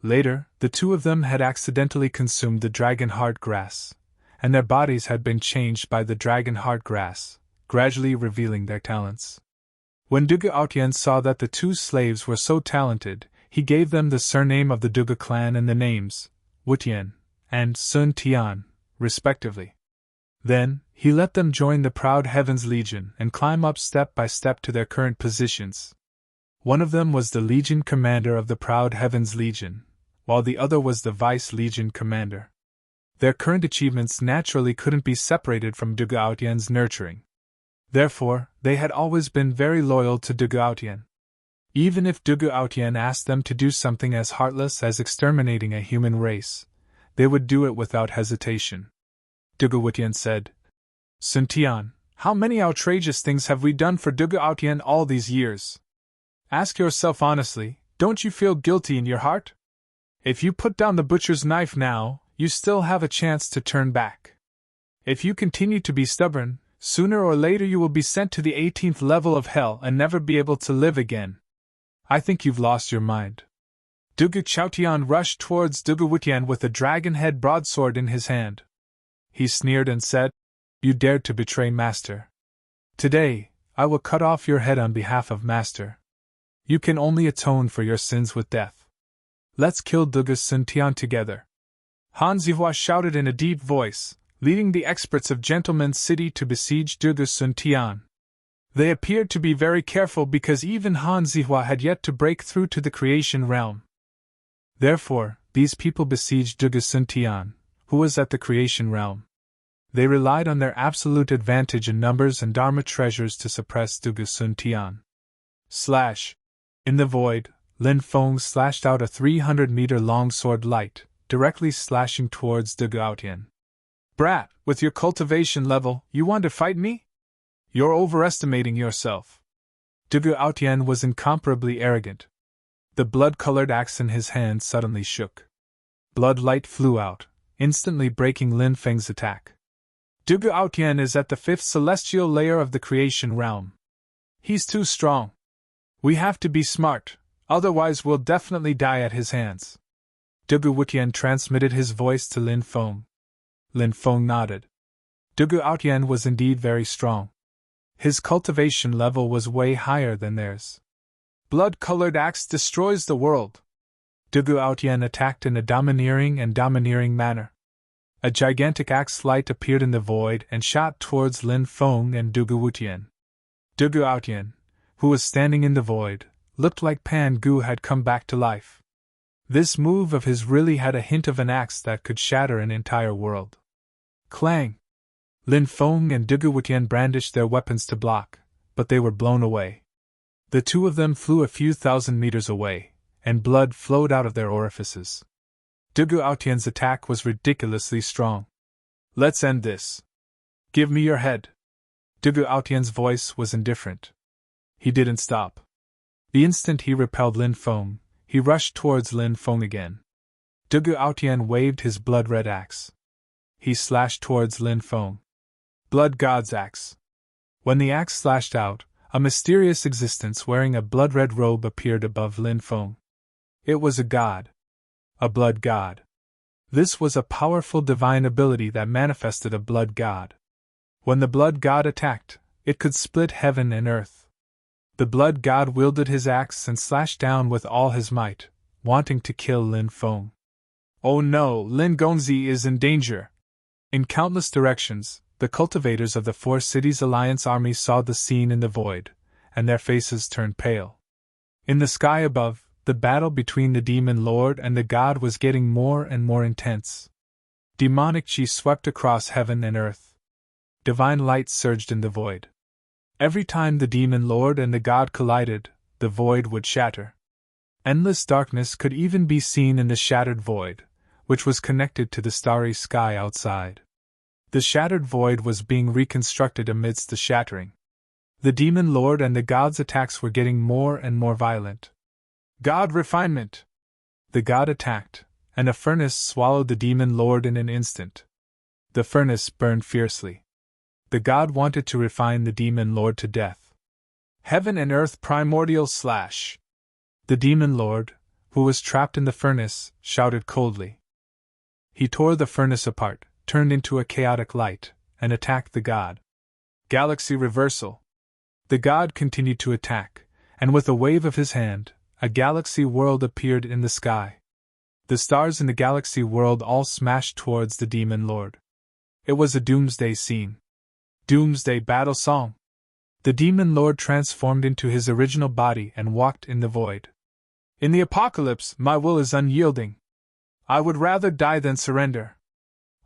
Later, the two of them had accidentally consumed the dragon heart grass, and their bodies had been changed by the dragon heart grass, gradually revealing their talents. When Dugu Aotian saw that the two slaves were so talented, he gave them the surname of the Dugu clan and the names, Wutian and Sun Tian, respectively. Then, he let them join the Proud Heavens Legion and climb up step by step to their current positions. One of them was the Legion Commander of the Proud Heavens Legion, while the other was the Vice Legion Commander. Their current achievements naturally couldn't be separated from Dugu Aotian's nurturing. Therefore, they had always been very loyal to Dugu Aotian. Even if Dugu Aotian asked them to do something as heartless as exterminating a human race, they would do it without hesitation. Dugu Wutian said, Sun Tian, how many outrageous things have we done for Dugu Aotian all these years? Ask yourself honestly, don't you feel guilty in your heart? If you put down the butcher's knife now, you still have a chance to turn back. If you continue to be stubborn, sooner or later you will be sent to the 18th level of hell and never be able to live again. I think you've lost your mind. Dugu Chaotian rushed towards Dugu Wutian with a dragon head broadsword in his hand. He sneered and said, You dared to betray Master. Today, I will cut off your head on behalf of Master. You can only atone for your sins with death. Let's kill Dugu Suntian together. Han Zihua shouted in a deep voice, leading the experts of Gentleman's City to besiege Dugu Suntian. They appeared to be very careful because even Han Zihua had yet to break through to the creation realm. Therefore, these people besieged Dugu Suntian, who was at the creation realm. They relied on their absolute advantage in numbers and Dharma treasures to suppress Dugu Suntian. Slash! In the void, Lin Feng slashed out a 300-meter-long sword light, directly slashing towards Dugu Aotian. Brat, with your cultivation level, you want to fight me? You're overestimating yourself. Dugu Aotian was incomparably arrogant. The blood-colored axe in his hand suddenly shook. Blood light flew out, instantly breaking Lin Feng's attack. Dugu Aotian is at the 5th celestial layer of the creation realm. He's too strong. We have to be smart, otherwise we'll definitely die at his hands. Dugu Wutian transmitted his voice to Lin Feng. Lin Feng nodded. Dugu Aotian was indeed very strong. His cultivation level was way higher than theirs. Blood-colored axe destroys the world. Dugu Aotian attacked in a domineering manner. A gigantic axe light appeared in the void and shot towards Lin Feng and Dugu Wutian. Dugu Aotian, who was standing in the void, looked like Pan Gu had come back to life. This move of his really had a hint of an axe that could shatter an entire world. Clang! Lin Feng and Dugu Wutian brandished their weapons to block, but they were blown away. The two of them flew a few thousand meters away, and blood flowed out of their orifices. Dugu Aotian's attack was ridiculously strong. Let's end this. Give me your head. Dugu Aotian's voice was indifferent. He didn't stop. The instant he repelled Lin Feng, he rushed towards Lin Feng again. Dugu Aotian waved his blood-red axe. He slashed towards Lin Feng. Blood God's axe. When the axe slashed out, a mysterious existence wearing a blood-red robe appeared above Lin Feng. It was a god. A blood god. This was a powerful divine ability that manifested a blood god. When the blood god attacked, it could split heaven and earth. The blood god wielded his axe and slashed down with all his might, wanting to kill Lin Feng. Oh no, Lin Gongzi is in danger! In countless directions, the cultivators of the Four Cities Alliance army saw the scene in the void, and their faces turned pale. In the sky above, the battle between the demon lord and the god was getting more and more intense. Demonic chi swept across heaven and earth. Divine light surged in the void. Every time the demon lord and the god collided, the void would shatter. Endless darkness could even be seen in the shattered void, which was connected to the starry sky outside. The shattered void was being reconstructed amidst the shattering. The demon lord and the god's attacks were getting more and more violent. God refinement! The god attacked, and a furnace swallowed the demon lord in an instant. The furnace burned fiercely. The god wanted to refine the demon lord to death. Heaven and earth primordial slash! The demon lord, who was trapped in the furnace, shouted coldly. He tore the furnace apart, turned into a chaotic light, and attacked the god. Galaxy reversal! The god continued to attack, and with a wave of his hand, a galaxy world appeared in the sky. The stars in the galaxy world all smashed towards the demon lord. It was a doomsday scene. Doomsday battle song! The demon lord transformed into his original body and walked in the void. In the apocalypse, my will is unyielding. I would rather die than surrender.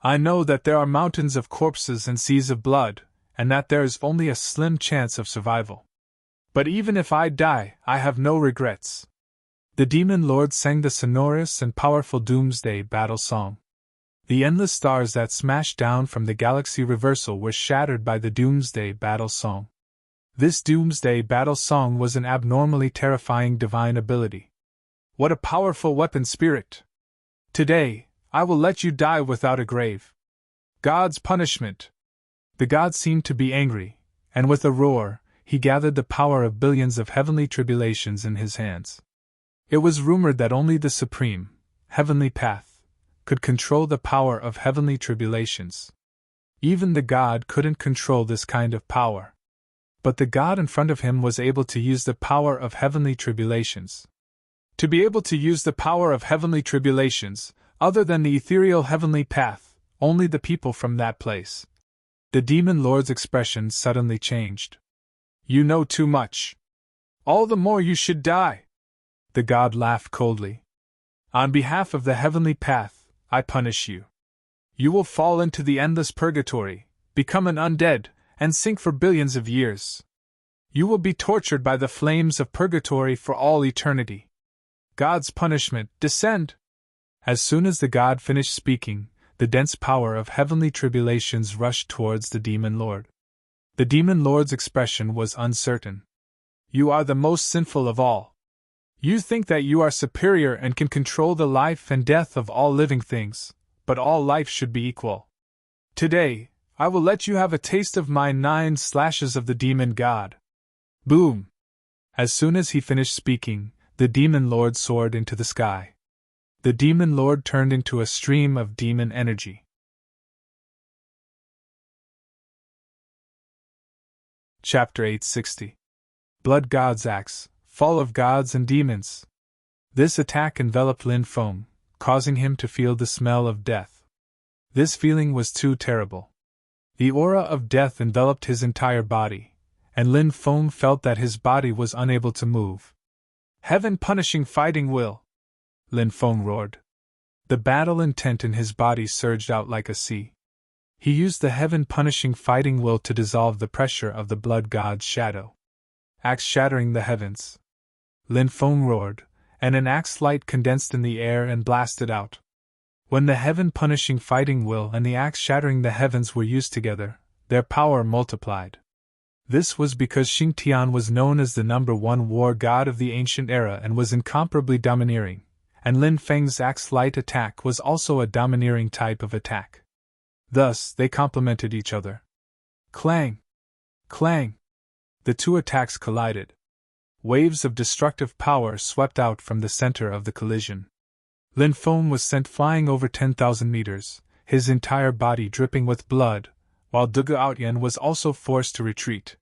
I know that there are mountains of corpses and seas of blood, and that there is only a slim chance of survival. But even if I die, I have no regrets. The demon lord sang the sonorous and powerful doomsday battle song. The endless stars that smashed down from the galaxy reversal were shattered by the doomsday battle song. This doomsday battle song was an abnormally terrifying divine ability. What a powerful weapon spirit! Today, I will let you die without a grave. God's punishment! The god seemed to be angry, and with a roar, he gathered the power of billions of heavenly tribulations in his hands. It was rumored that only the supreme, heavenly path, could control the power of heavenly tribulations. Even the god couldn't control this kind of power. But the god in front of him was able to use the power of heavenly tribulations. To be able to use the power of heavenly tribulations, other than the ethereal heavenly path, only the people from that place. The demon lord's expression suddenly changed. You know too much. All the more you should die. The god laughed coldly. On behalf of the heavenly path, I punish you. You will fall into the endless purgatory, become an undead, and sink for billions of years. You will be tortured by the flames of purgatory for all eternity. God's punishment, descend! As soon as the god finished speaking, the dense power of heavenly tribulations rushed towards the demon lord. The demon lord's expression was uncertain. You are the most sinful of all. You think that you are superior and can control the life and death of all living things, but all life should be equal. Today, I will let you have a taste of my 9 slashes of the demon god. Boom! As soon as he finished speaking, the demon lord soared into the sky. The demon lord turned into a stream of demon energy. Chapter 860. Blood God's Axe, Fall of Gods and Demons. This attack enveloped Lin Feng, causing him to feel the smell of death. This feeling was too terrible. The aura of death enveloped his entire body, and Lin Feng felt that his body was unable to move. Heaven-punishing fighting will! Lin Feng roared. The battle intent in his body surged out like a sea. He used the heaven-punishing fighting will to dissolve the pressure of the blood god's shadow. Axe shattering the heavens. Lin Feng roared, and an axe light condensed in the air and blasted out. When the heaven-punishing fighting will and the axe shattering the heavens were used together, their power multiplied. This was because Xingtian was known as the #1 war god of the ancient era and was incomparably domineering, and Lin Feng's axe light attack was also a domineering type of attack. Thus, they complemented each other. Clang! Clang! The two attacks collided. Waves of destructive power swept out from the center of the collision. Lin Feng was sent flying over 10,000 meters, his entire body dripping with blood, while Dugu Outyan was also forced to retreat.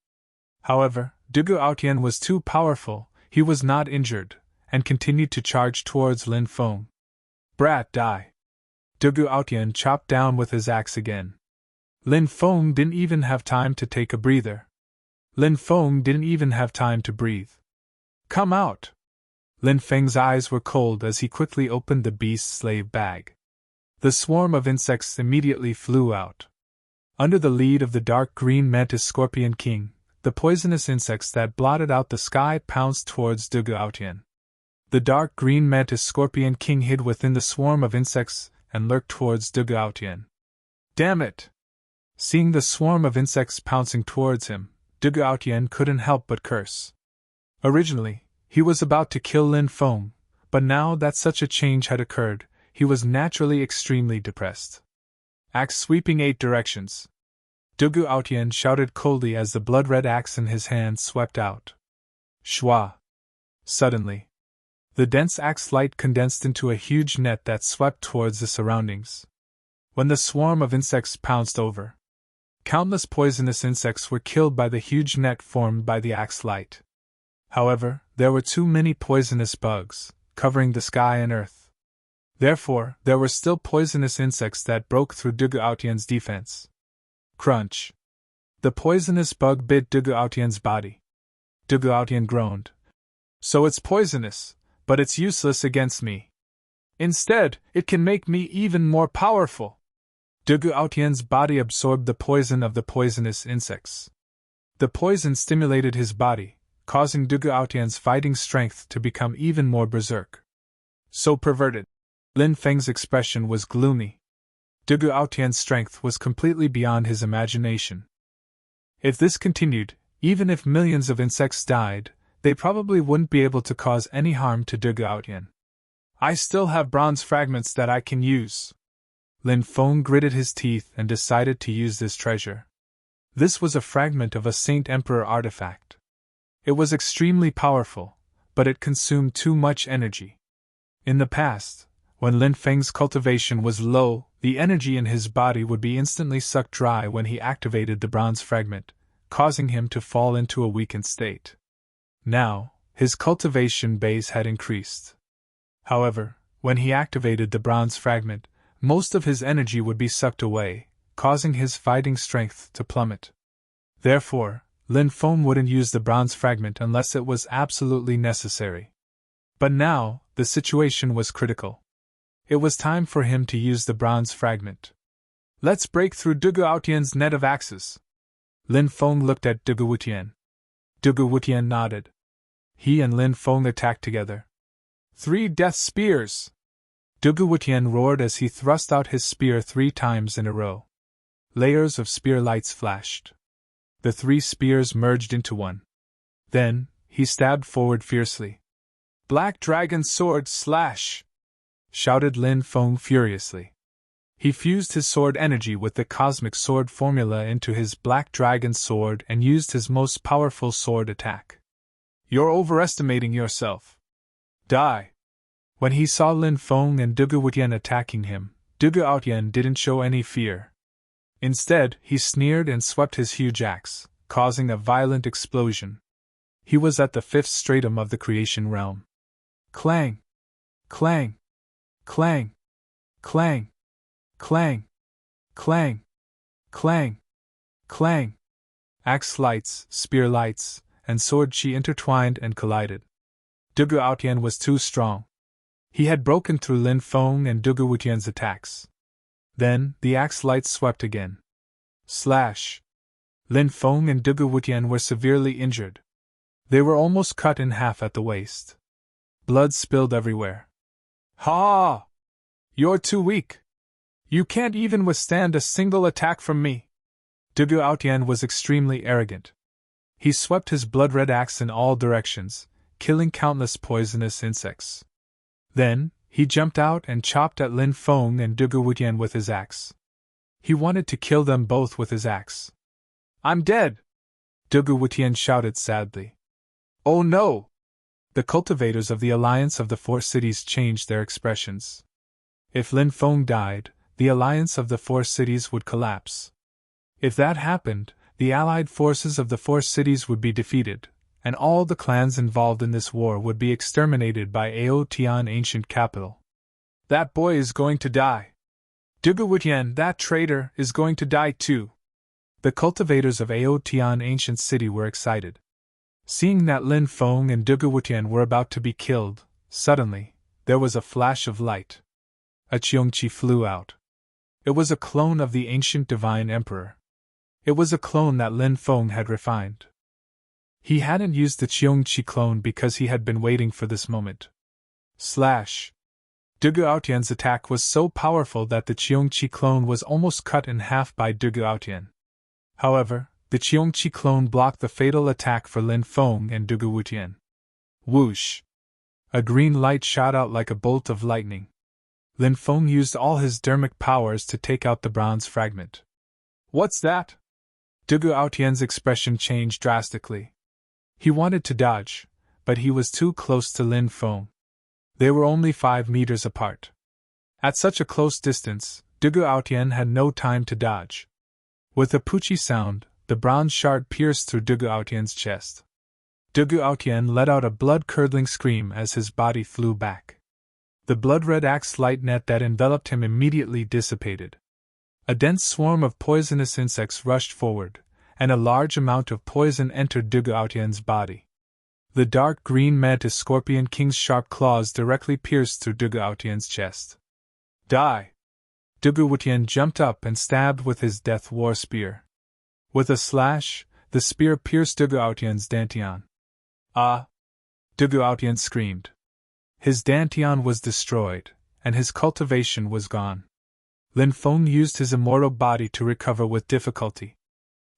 However, Dugu Outyan was too powerful, he was not injured, and continued to charge towards Lin Feng. Brat, die! Dugu Outyan chopped down with his axe again. Lin Feng didn't even have time to take a breather. Lin Feng didn't even have time to breathe. Come out! Lin Feng's eyes were cold as he quickly opened the beast's slave bag. The swarm of insects immediately flew out. Under the lead of the dark green mantis scorpion king, the poisonous insects that blotted out the sky pounced towards Dugu Outyan. The dark green mantis scorpion king hid within the swarm of insects and lurked towards Dugu Outyan. Damn it! Seeing the swarm of insects pouncing towards him, Dugu Outyan couldn't help but curse. Originally, he was about to kill Lin Feng, but now that such a change had occurred, he was naturally extremely depressed. Axe sweeping 8 directions. Dugu Outyan shouted coldly as the blood-red axe in his hand swept out. Shwa! Suddenly, the dense axe light condensed into a huge net that swept towards the surroundings. When the swarm of insects pounced over, countless poisonous insects were killed by the huge net formed by the axe light. However, there were too many poisonous bugs, covering the sky and earth. Therefore, there were still poisonous insects that broke through Dugu Outyan's defense. Crunch! The poisonous bug bit Dugu Outyan's body. Dugu Outyan groaned. So it's poisonous, but it's useless against me. Instead, it can make me even more powerful. Dugu Outyan's body absorbed the poison of the poisonous insects. The poison stimulated his body, causing Dugu Outyan's fighting strength to become even more berserk. So perverted. Lin Feng's expression was gloomy. Dugu Outyan's strength was completely beyond his imagination. If this continued, even if millions of insects died, they probably wouldn't be able to cause any harm to Dugu Outyan. I still have bronze fragments that I can use. Lin Feng gritted his teeth and decided to use this treasure. This was a fragment of a Saint Emperor artifact. It was extremely powerful, but it consumed too much energy. In the past, when Lin Feng's cultivation was low, the energy in his body would be instantly sucked dry when he activated the bronze fragment, causing him to fall into a weakened state. Now, his cultivation base had increased. However, when he activated the bronze fragment, most of his energy would be sucked away, causing his fighting strength to plummet. Therefore, Lin Feng wouldn't use the bronze fragment unless it was absolutely necessary. But now, the situation was critical. It was time for him to use the bronze fragment. Let's break through Dugu Outyan's net of axes. Lin Feng looked at Dugu Outyan. Dugu Outyan nodded. He and Lin Feng attacked together. 3 death spears! Dugu Outyan roared as he thrust out his spear 3 times in a row. Layers of spear lights flashed. The 3 spears merged into one. Then, he stabbed forward fiercely. "Black Dragon Sword Slash!" shouted Lin Feng furiously. He fused his sword energy with the cosmic sword formula into his Black Dragon Sword and used his most powerful sword attack. "You're overestimating yourself. Die!" When he saw Lin Feng and Dugu Wutian attacking him, Dugu Outyan didn't show any fear. Instead, he sneered and swept his huge axe, causing a violent explosion. He was at the 5th stratum of the creation realm. Clang! Clang! Clang! Clang! Clang! Clang! Clang! Clang! Axe lights, spear lights, and sword chi intertwined and collided. Dugu Outyan was too strong. He had broken through Lin Feng and Dugu Wutian's attacks. Then, the axe lights swept again. Slash! Lin Feng and Dugu Wutian were severely injured. They were almost cut in half at the waist. Blood spilled everywhere. "Ha! You're too weak. You can't even withstand a single attack from me." Dugu Outyan was extremely arrogant. He swept his blood-red axe in all directions, killing countless poisonous insects. Then, he jumped out and chopped at Lin Feng and Dugu Wutian with his axe. He wanted to kill them both with his axe. "I'm dead!" Dugu Wutian shouted sadly. "Oh no!" The cultivators of the Alliance of the 4 Cities changed their expressions. If Lin Feng died, the Alliance of the 4 Cities would collapse. If that happened, the allied forces of the 4 cities would be defeated, and all the clans involved in this war would be exterminated by Aotian ancient capital. "That boy is going to die. Dugu Wutian, that traitor, is going to die too." The cultivators of Aotian ancient city were excited. Seeing that Lin Feng and Dugu Wutian were about to be killed, suddenly, there was a flash of light. A Qiongqi flew out. It was a clone of the ancient divine emperor. It was a clone that Lin Feng had refined. He hadn't used the Qiongqi clone because he had been waiting for this moment. Slash! Dugu Outyan's attack was so powerful that the Qiongqi clone was almost cut in half by Dugu Outyan. However, the Qiongqi clone blocked the fatal attack for Lin Feng and Dugu Wutian. Whoosh! A green light shot out like a bolt of lightning. Lin Feng used all his dermic powers to take out the bronze fragment. "What's that?" Dugu Outyan's expression changed drastically. He wanted to dodge, but he was too close to Lin Feng. They were only 5 meters apart. At such a close distance, Dugu Outyan had no time to dodge. With a poochie sound, the bronze shard pierced through Dugu Outyan's chest. Dugu Outyan let out a blood-curdling scream as his body flew back. The blood-red axe light net that enveloped him immediately dissipated. A dense swarm of poisonous insects rushed forward, and a large amount of poison entered Dugu Outyan's body. The dark green mantis scorpion king's sharp claws directly pierced through Dugu Outyan's chest. "Die!" Dugu Wutian jumped up and stabbed with his death war spear. With a slash, the spear pierced Dugu Outyan's dantian. "Ah!" Dugu Outyan screamed. His dantian was destroyed, and his cultivation was gone. Lin Feng used his immortal body to recover with difficulty.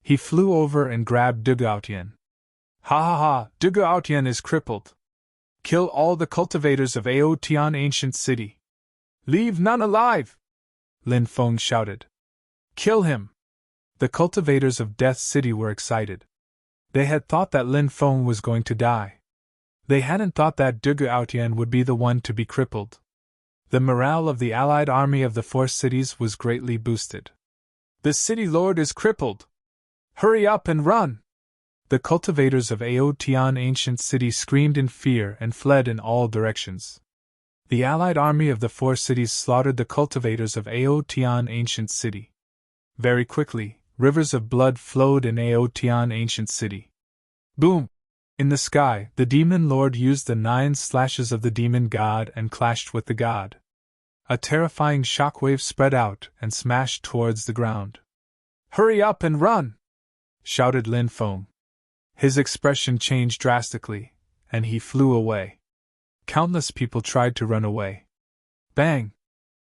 He flew over and grabbed Dugu Outyan. "Ha ha ha! Dugu Outyan is crippled. Kill all the cultivators of Aotian ancient city. Leave none alive!" Lin Feng shouted. "Kill him!" The cultivators of Death City were excited. They had thought that Lin Feng was going to die. They hadn't thought that Dugu Outyan would be the one to be crippled. The morale of the allied army of the 4 cities was greatly boosted. "The city lord is crippled! Hurry up and run!" The cultivators of Aotian ancient city screamed in fear and fled in all directions. The allied army of the 4 cities slaughtered the cultivators of Aotian ancient city. Very quickly, rivers of blood flowed in Aotian ancient city. Boom! In the sky, the demon lord used the 9 slashes of the demon god and clashed with the god. A terrifying shockwave spread out and smashed towards the ground. "Hurry up and run!" shouted Lin Feng. His expression changed drastically, and he flew away. Countless people tried to run away. Bang!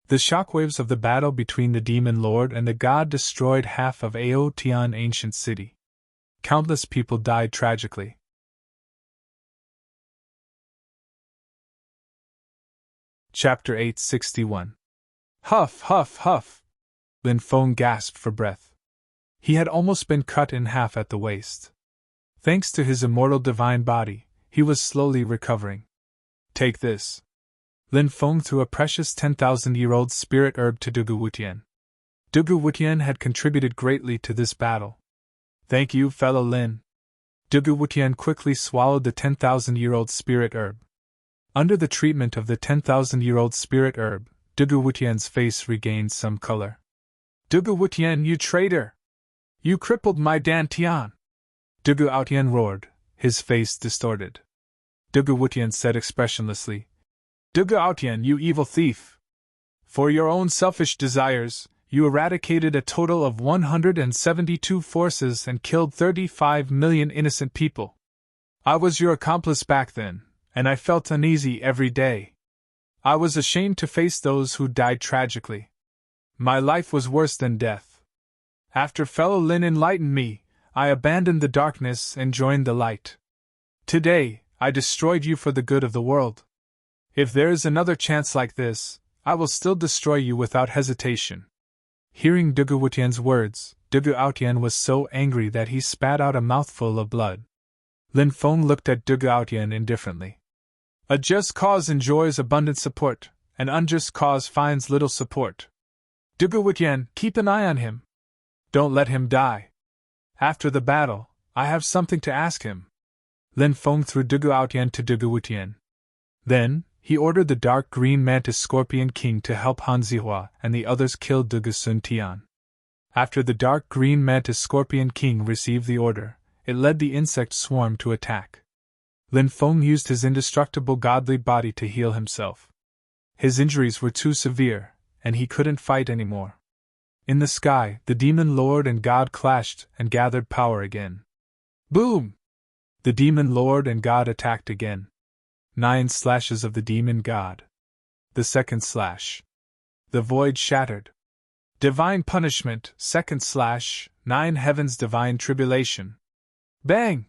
The shockwaves of the battle between the demon lord and the god destroyed half of Aotian ancient city. Countless people died tragically. Chapter 861. Huff, huff, huff! Lin Feng gasped for breath. He had almost been cut in half at the waist. Thanks to his immortal divine body, he was slowly recovering. Take this. Lin Feng threw a precious 10,000-year-old spirit herb to Dugu Wutian. Dugu Wutian had contributed greatly to this battle. Thank you, fellow Lin. Dugu Wutian quickly swallowed the 10,000-year-old spirit herb. Under the treatment of the 10,000-year-old spirit herb, Dugu Wutian's face regained some color. Dugu Wutian, you traitor! You crippled my Dan Tian! Dugu Outian roared, his face distorted. Dugu Wutian said expressionlessly, Dugu Outian, you evil thief! For your own selfish desires, you eradicated a total of 172 forces and killed 35 million innocent people. I was your accomplice back then, and I felt uneasy every day. I was ashamed to face those who died tragically. My life was worse than death. After fellow Lin enlightened me, I abandoned the darkness and joined the light. Today, I destroyed you for the good of the world. If there is another chance like this, I will still destroy you without hesitation. Hearing Dugu Wutian's words, Dugu Outian was so angry that he spat out a mouthful of blood. Lin Feng looked at Dugu Outian indifferently. A just cause enjoys abundant support, an unjust cause finds little support. Dugu Wutian, keep an eye on him. Don't let him die. After the battle, I have something to ask him. Lin Feng threw Dugu Outian to Dugu Wutian. Then, he ordered the dark green mantis scorpion king to help Han Zihua and the others kill Dugu Sun Tian. After the dark green mantis scorpion king received the order, it led the insect swarm to attack. Lin Feng used his indestructible godly body to heal himself. His injuries were too severe, and he couldn't fight anymore. In the sky, the demon lord and god clashed and gathered power again. Boom! The demon lord and god attacked again. 9 slashes of the demon god. The second slash. The void shattered. Divine punishment, second slash, 9 heavens divine tribulation. Bang!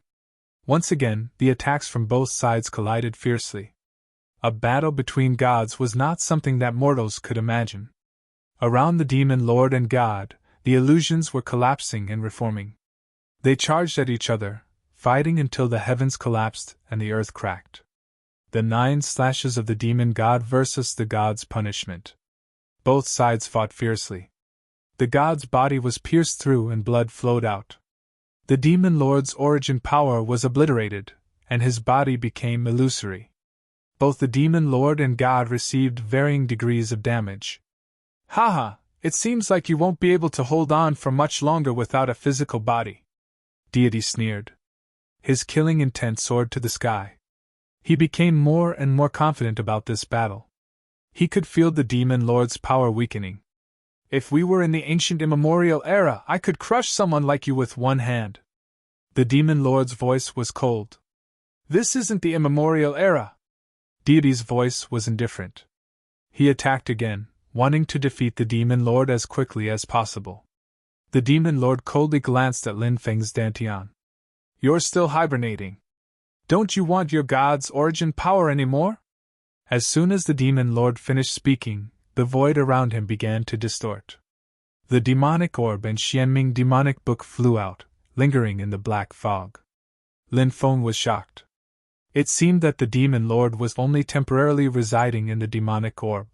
Once again, the attacks from both sides collided fiercely. A battle between gods was not something that mortals could imagine. Around the demon lord and god, the illusions were collapsing and reforming. They charged at each other, fighting until the heavens collapsed and the earth cracked. The 9 slashes of the demon god versus the god's punishment. Both sides fought fiercely. The god's body was pierced through and blood flowed out. The demon lord's origin power was obliterated, and his body became illusory. Both the demon lord and god received varying degrees of damage. Haha, it seems like you won't be able to hold on for much longer without a physical body. Deity sneered. His killing intent soared to the sky. He became more and more confident about this battle. He could feel the demon lord's power weakening. If we were in the ancient immemorial era, I could crush someone like you with one hand. The demon lord's voice was cold. This isn't the immemorial era. Deity's voice was indifferent. He attacked again, wanting to defeat the demon lord as quickly as possible. The demon lord coldly glanced at Lin Feng's Dantian. You're still hibernating. Don't you want your god's origin power anymore? As soon as the demon lord finished speaking, the void around him began to distort. The demonic orb and Xianming demonic book flew out, lingering in the black fog. Lin Feng was shocked. It seemed that the demon lord was only temporarily residing in the demonic orb.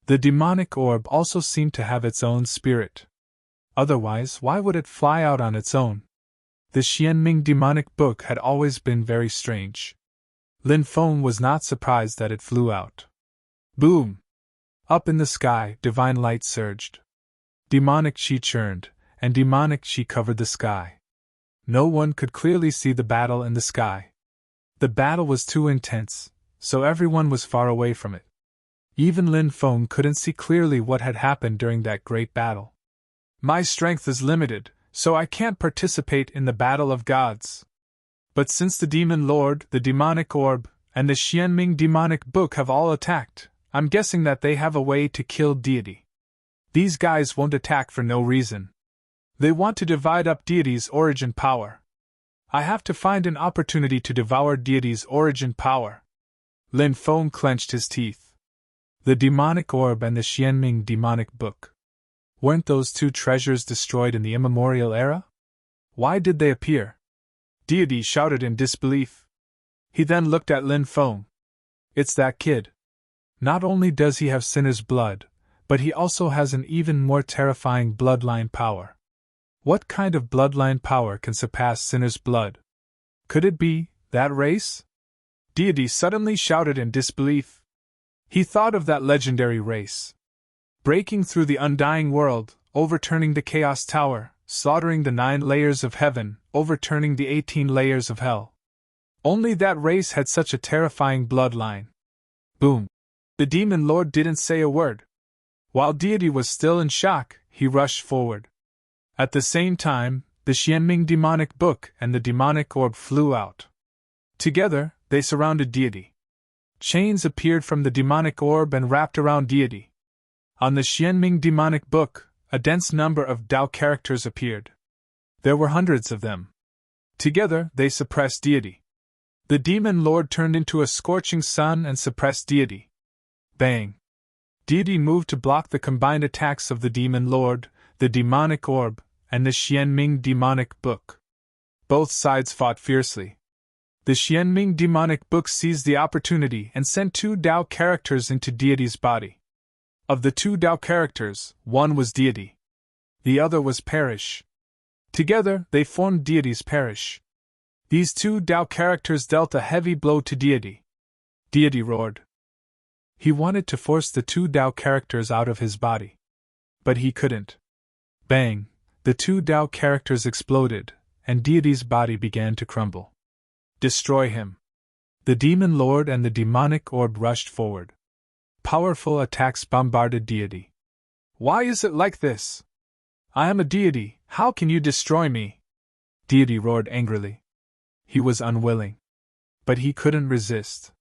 The demonic orb also seemed to have its own spirit. Otherwise, why would it fly out on its own? The Xianming demonic book had always been very strange. Lin Feng was not surprised that it flew out. Boom! Up in the sky, divine light surged. Demonic chi churned, and demonic chi covered the sky. No one could clearly see the battle in the sky. The battle was too intense, so everyone was far away from it. Even Lin Feng couldn't see clearly what had happened during that great battle. My strength is limited, so I can't participate in the battle of gods. But since the demon lord, the demonic orb, and the Xianming demonic book have all attacked, I'm guessing that they have a way to kill deity. These guys won't attack for no reason. They want to divide up deity's origin power. I have to find an opportunity to devour deity's origin power. Lin Feng clenched his teeth. The demonic orb and the Xianming demonic book. Weren't those two treasures destroyed in the immemorial era? Why did they appear? Deity shouted in disbelief. He then looked at Lin Feng. It's that kid. Not only does he have sinner's blood, but he also has an even more terrifying bloodline power. What kind of bloodline power can surpass sinner's blood? Could it be that race? Deity suddenly shouted in disbelief. He thought of that legendary race. Breaking through the undying world, overturning the Chaos Tower, slaughtering the 9 layers of heaven, overturning the 18 layers of hell. Only that race had such a terrifying bloodline. Boom! The Demon Lord didn't say a word. While Deity was still in shock, he rushed forward. At the same time, the Xianming demonic book and the demonic orb flew out. Together, they surrounded Deity. Chains appeared from the demonic orb and wrapped around Deity. On the Xianming demonic book, a dense number of Dao characters appeared. There were hundreds of them. Together, they suppressed Deity. The Demon Lord turned into a scorching sun and suppressed Deity. Bang! Deity moved to block the combined attacks of the Demon Lord, the demonic orb, and the Xianming demonic book. Both sides fought fiercely. The Xianming demonic book seized the opportunity and sent 2 Dao characters into Deity's body. Of the 2 Dao characters, one was Deity. The other was Perish. Together, they formed Deity's Perish. These 2 Dao characters dealt a heavy blow to Deity. Deity roared. He wanted to force the 2 Dao characters out of his body. But he couldn't. Bang! The 2 Dao characters exploded, and Deity's body began to crumble. Destroy him. The Demon Lord and the demonic orb rushed forward. Powerful attacks bombarded Deity. Why is it like this? I am a deity, how can you destroy me? Deity roared angrily. He was unwilling. But he couldn't resist.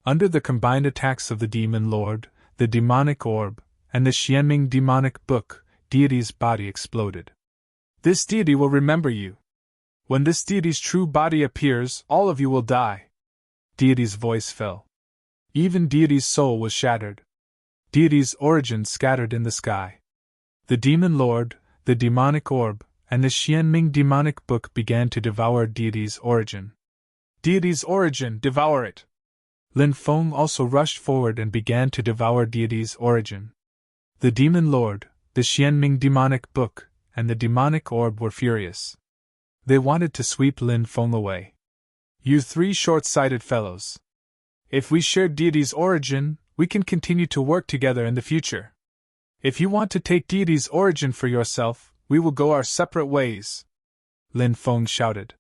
Under the combined attacks of the Demon Lord, the demonic orb, and the Xianming demonic book, Deity's body exploded. This deity will remember you. When this deity's true body appears, all of you will die. Deity's voice fell. Even Deity's soul was shattered. Deity's origin scattered in the sky. The Demon Lord, the demonic orb, and the Xianming demonic book began to devour Deity's origin. Deity's origin, devour it! Lin Feng also rushed forward and began to devour Deity's origin. The Demon Lord, the Xianming demonic book, and the demonic orb were furious. They wanted to sweep Lin Feng away. You 3 short-sighted fellows. If we share Deity's origin, we can continue to work together in the future. If you want to take Deity's origin for yourself, we will go our separate ways. Lin Feng shouted.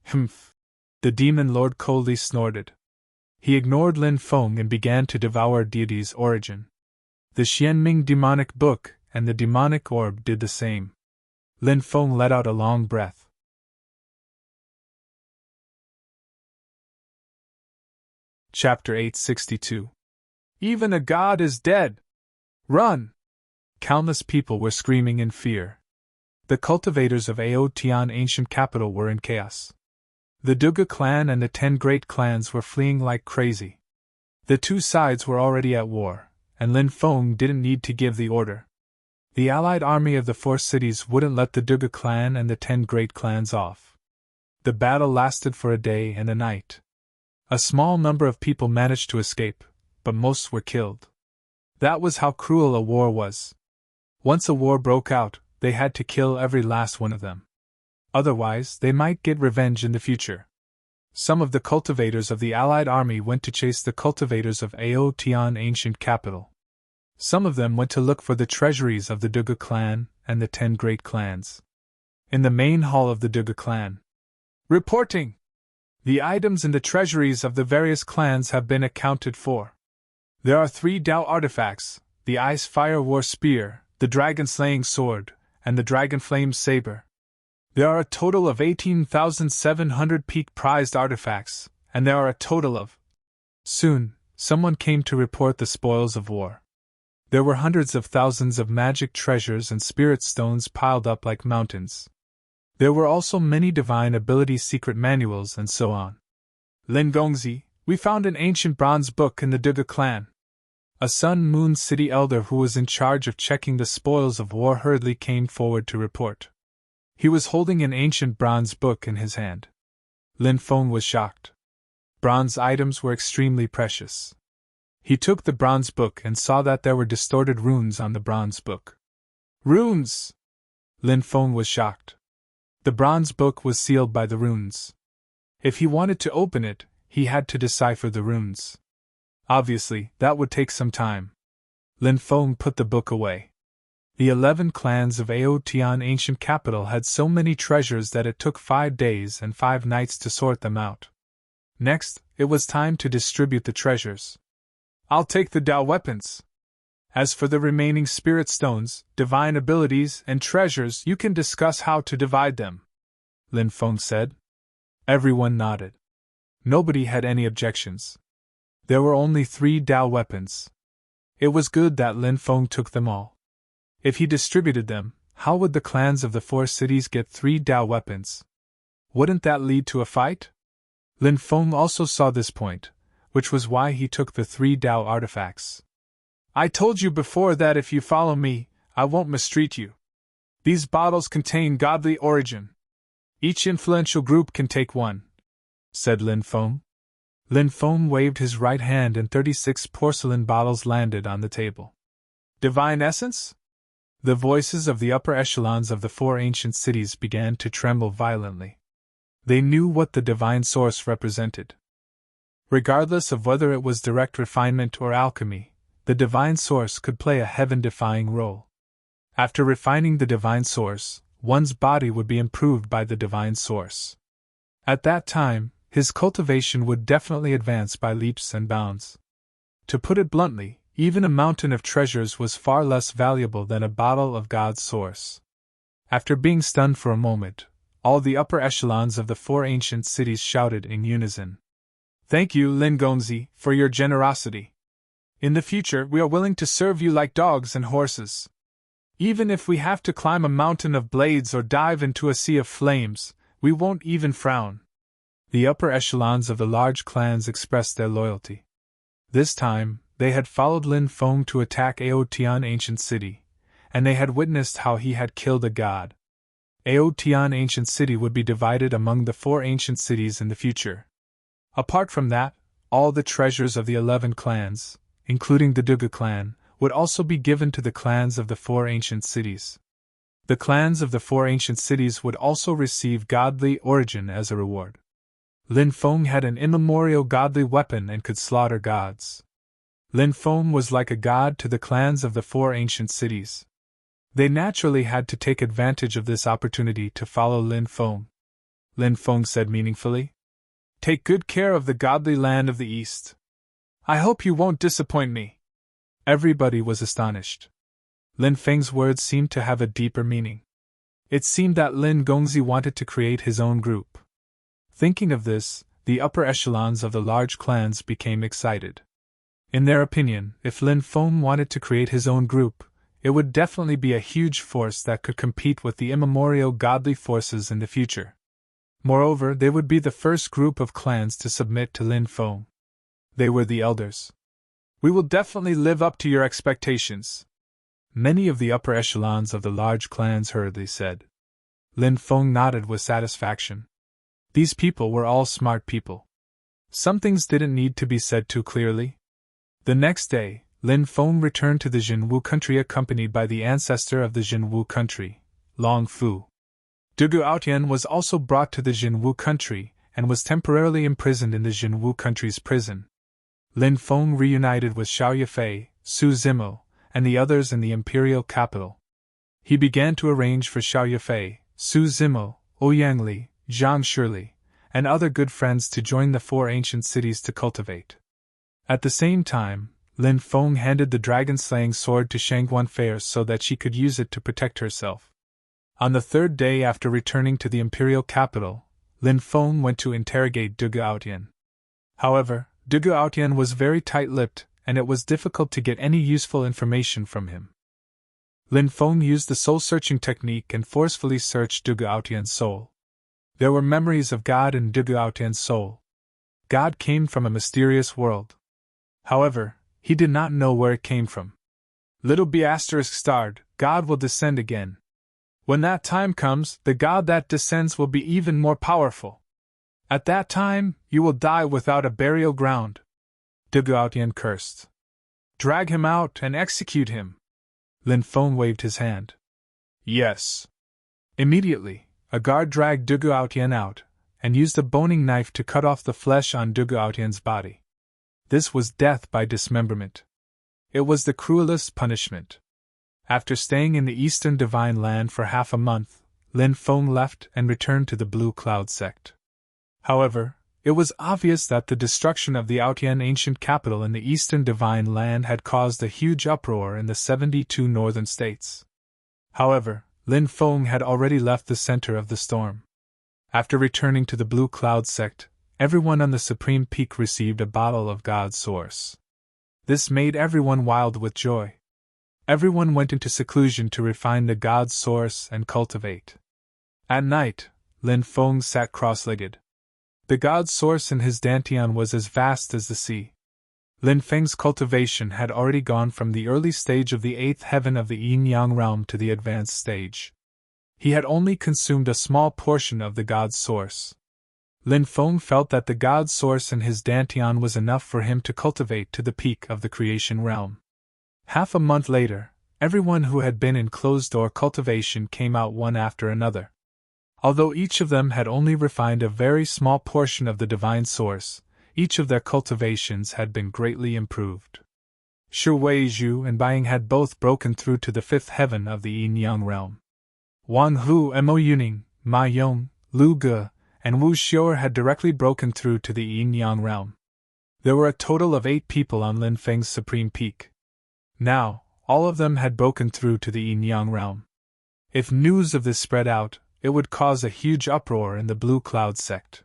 Humph! The Demon Lord coldly snorted. He ignored Lin Feng and began to devour Deity's origin. The Xianming demonic book and the demonic orb did the same. Lin Feng let out a long breath. Chapter 862. Even a god is dead! Run! Countless people were screaming in fear. The cultivators of Aotian ancient capital were in chaos. The Duga clan and the 10 great clans were fleeing like crazy. The 2 sides were already at war, and Lin Feng didn't need to give the order. The allied army of the 4 cities wouldn't let the Duga clan and the 10 great clans off. The battle lasted for a day and a night. A small number of people managed to escape, but most were killed. That was how cruel a war was. Once a war broke out, they had to kill every last one of them. Otherwise, they might get revenge in the future. Some of the cultivators of the allied army went to chase the cultivators of Aotian ancient capital. Some of them went to look for the treasuries of the Duga clan and the 10 great clans. In the main hall of the Duga clan. Reporting! The items in the treasuries of the various clans have been accounted for. There are 3 Dao artifacts, the Ice Fire War Spear, the Dragon Slaying Sword, and the Dragon Flame Saber. There are a total of 18,700 peak prized artifacts, and there are a total of... Soon, someone came to report the spoils of war. There were hundreds of thousands of magic treasures and spirit stones piled up like mountains. There were also many divine ability secret manuals and so on. Lin Gongzi, we found an ancient bronze book in the Duga clan. A Sun Moon City elder who was in charge of checking the spoils of war hurriedly came forward to report. He was holding an ancient bronze book in his hand. Lin Feng was shocked. Bronze items were extremely precious. He took the bronze book and saw that there were distorted runes on the bronze book. Runes! Lin Feng was shocked. The bronze book was sealed by the runes. If he wanted to open it, he had to decipher the runes. Obviously, that would take some time. Lin Feng put the book away. The 11 clans of Aotian ancient capital had so many treasures that it took 5 days and 5 nights to sort them out. Next, it was time to distribute the treasures. I'll take the Dao weapons. As for the remaining spirit stones, divine abilities, and treasures, you can discuss how to divide them, Lin Feng said. Everyone nodded. Nobody had any objections. There were only 3 Dao weapons. It was good that Lin Feng took them all. If he distributed them, how would the clans of the 4 cities get 3 Dao weapons? Wouldn't that lead to a fight? Lin Feng also saw this point, which was why he took the 3 Dao artifacts. I told you before that if you follow me, I won't mistreat you. These bottles contain godly origin. Each influential group can take one, said Lin Feng. Lin Feng waved his right hand and 36 porcelain bottles landed on the table. Divine essence? The voices of the upper echelons of the 4 ancient cities began to tremble violently. They knew what the divine source represented. Regardless of whether it was direct refinement or alchemy, the divine source could play a heaven-defying role. After refining the divine source, one's body would be improved by the divine source. At that time, his cultivation would definitely advance by leaps and bounds. To put it bluntly, even a mountain of treasures was far less valuable than a bottle of God's source. After being stunned for a moment, all the upper echelons of the 4 ancient cities shouted in unison. Thank you, Lin Gongzi, for your generosity. In the future, we are willing to serve you like dogs and horses. Even if we have to climb a mountain of blades or dive into a sea of flames, we won't even frown. The upper echelons of the large clans expressed their loyalty. This time, they had followed Lin Feng to attack Aotian Ancient City, and they had witnessed how he had killed a god. Aotian Ancient City would be divided among the 4 ancient cities in the future. Apart from that, all the treasures of the 11 clans, including the Duga clan, would also be given to the clans of the 4 ancient cities. The clans of the 4 ancient cities would also receive godly origin as a reward. Lin Feng had an immemorial godly weapon and could slaughter gods. Lin Feng was like a god to the clans of the 4 ancient cities. They naturally had to take advantage of this opportunity to follow Lin Feng. Lin Feng said meaningfully, Take good care of the godly land of the East. I hope you won't disappoint me. Everybody was astonished. Lin Feng's words seemed to have a deeper meaning. It seemed that Lin Gongzi wanted to create his own group. Thinking of this, the upper echelons of the large clans became excited. In their opinion, if Lin Feng wanted to create his own group, it would definitely be a huge force that could compete with the immemorial godly forces in the future. Moreover, they would be the first group of clans to submit to Lin Feng. They were the elders. We will definitely live up to your expectations, many of the upper echelons of the large clans hurriedly said. Lin Feng nodded with satisfaction. These people were all smart people. Some things didn't need to be said too clearly. The next day, Lin Feng returned to the Jinwu country accompanied by the ancestor of the Jinwu country, Long Fu. Dugu Aotian was also brought to the Jinwu country and was temporarily imprisoned in the Jinwu country's prison. Lin Feng reunited with Xiao Yafei, Su Zimo, and the others in the imperial capital. He began to arrange for Xiao Yafei, Su Zimo, Ouyang Li, Zhang Shili, and other good friends to join the 4 ancient cities to cultivate. At the same time, Lin Feng handed the dragon-slaying sword to Shangguan Fair so that she could use it to protect herself. On the 3rd day after returning to the imperial capital, Lin Feng went to interrogate Dugu Aotian. However, Dugu Aotian was very tight-lipped, and it was difficult to get any useful information from him. Lin Feng used the soul-searching technique and forcefully searched Du Gaotian's soul. There were memories of God in Du Gaotian's soul. God came from a mysterious world. However, he did not know where it came from. Little B** starred, God will descend again. When that time comes, the God that descends will be even more powerful. At that time, you will die without a burial ground. Du Gaotian cursed. Drag him out and execute him. Lin Feng waved his hand. Yes. Immediately, a guard dragged Du Gaotian out, and used a boning knife to cut off the flesh on Du Gaotian's body. This was death by dismemberment. It was the cruelest punishment. After staying in the Eastern Divine Land for half a month, Lin Feng left and returned to the Blue Cloud sect. However, it was obvious that the destruction of the Aotian ancient capital in the Eastern Divine Land had caused a huge uproar in the 72 northern states. However, Lin Feng had already left the center of the storm. After returning to the Blue Cloud sect, everyone on the Supreme Peak received a bottle of God's source. This made everyone wild with joy. Everyone went into seclusion to refine the God's source and cultivate. At night, Lin Feng sat cross-legged. The God's source in his dantian was as vast as the sea. Lin Feng's cultivation had already gone from the early stage of the 8th heaven of the yin-yang realm to the advanced stage. He had only consumed a small portion of the God's source. Lin Feng felt that the God's source in his dantian was enough for him to cultivate to the peak of the creation realm. Half a month later, everyone who had been in closed-door cultivation came out one after another. Although each of them had only refined a very small portion of the divine source, each of their cultivations had been greatly improved. Shi Weizhu and Baiying had both broken through to the 5th heaven of the yin-yang realm. Wang Hu and Mo Yuning, Ma Yong, Lu Ge, and Wu Xiu'er had directly broken through to the yin-yang realm. There were a total of 8 people on Lin Feng's supreme peak. Now, all of them had broken through to the yin-yang realm. If news of this spread out, it would cause a huge uproar in the Blue Cloud sect.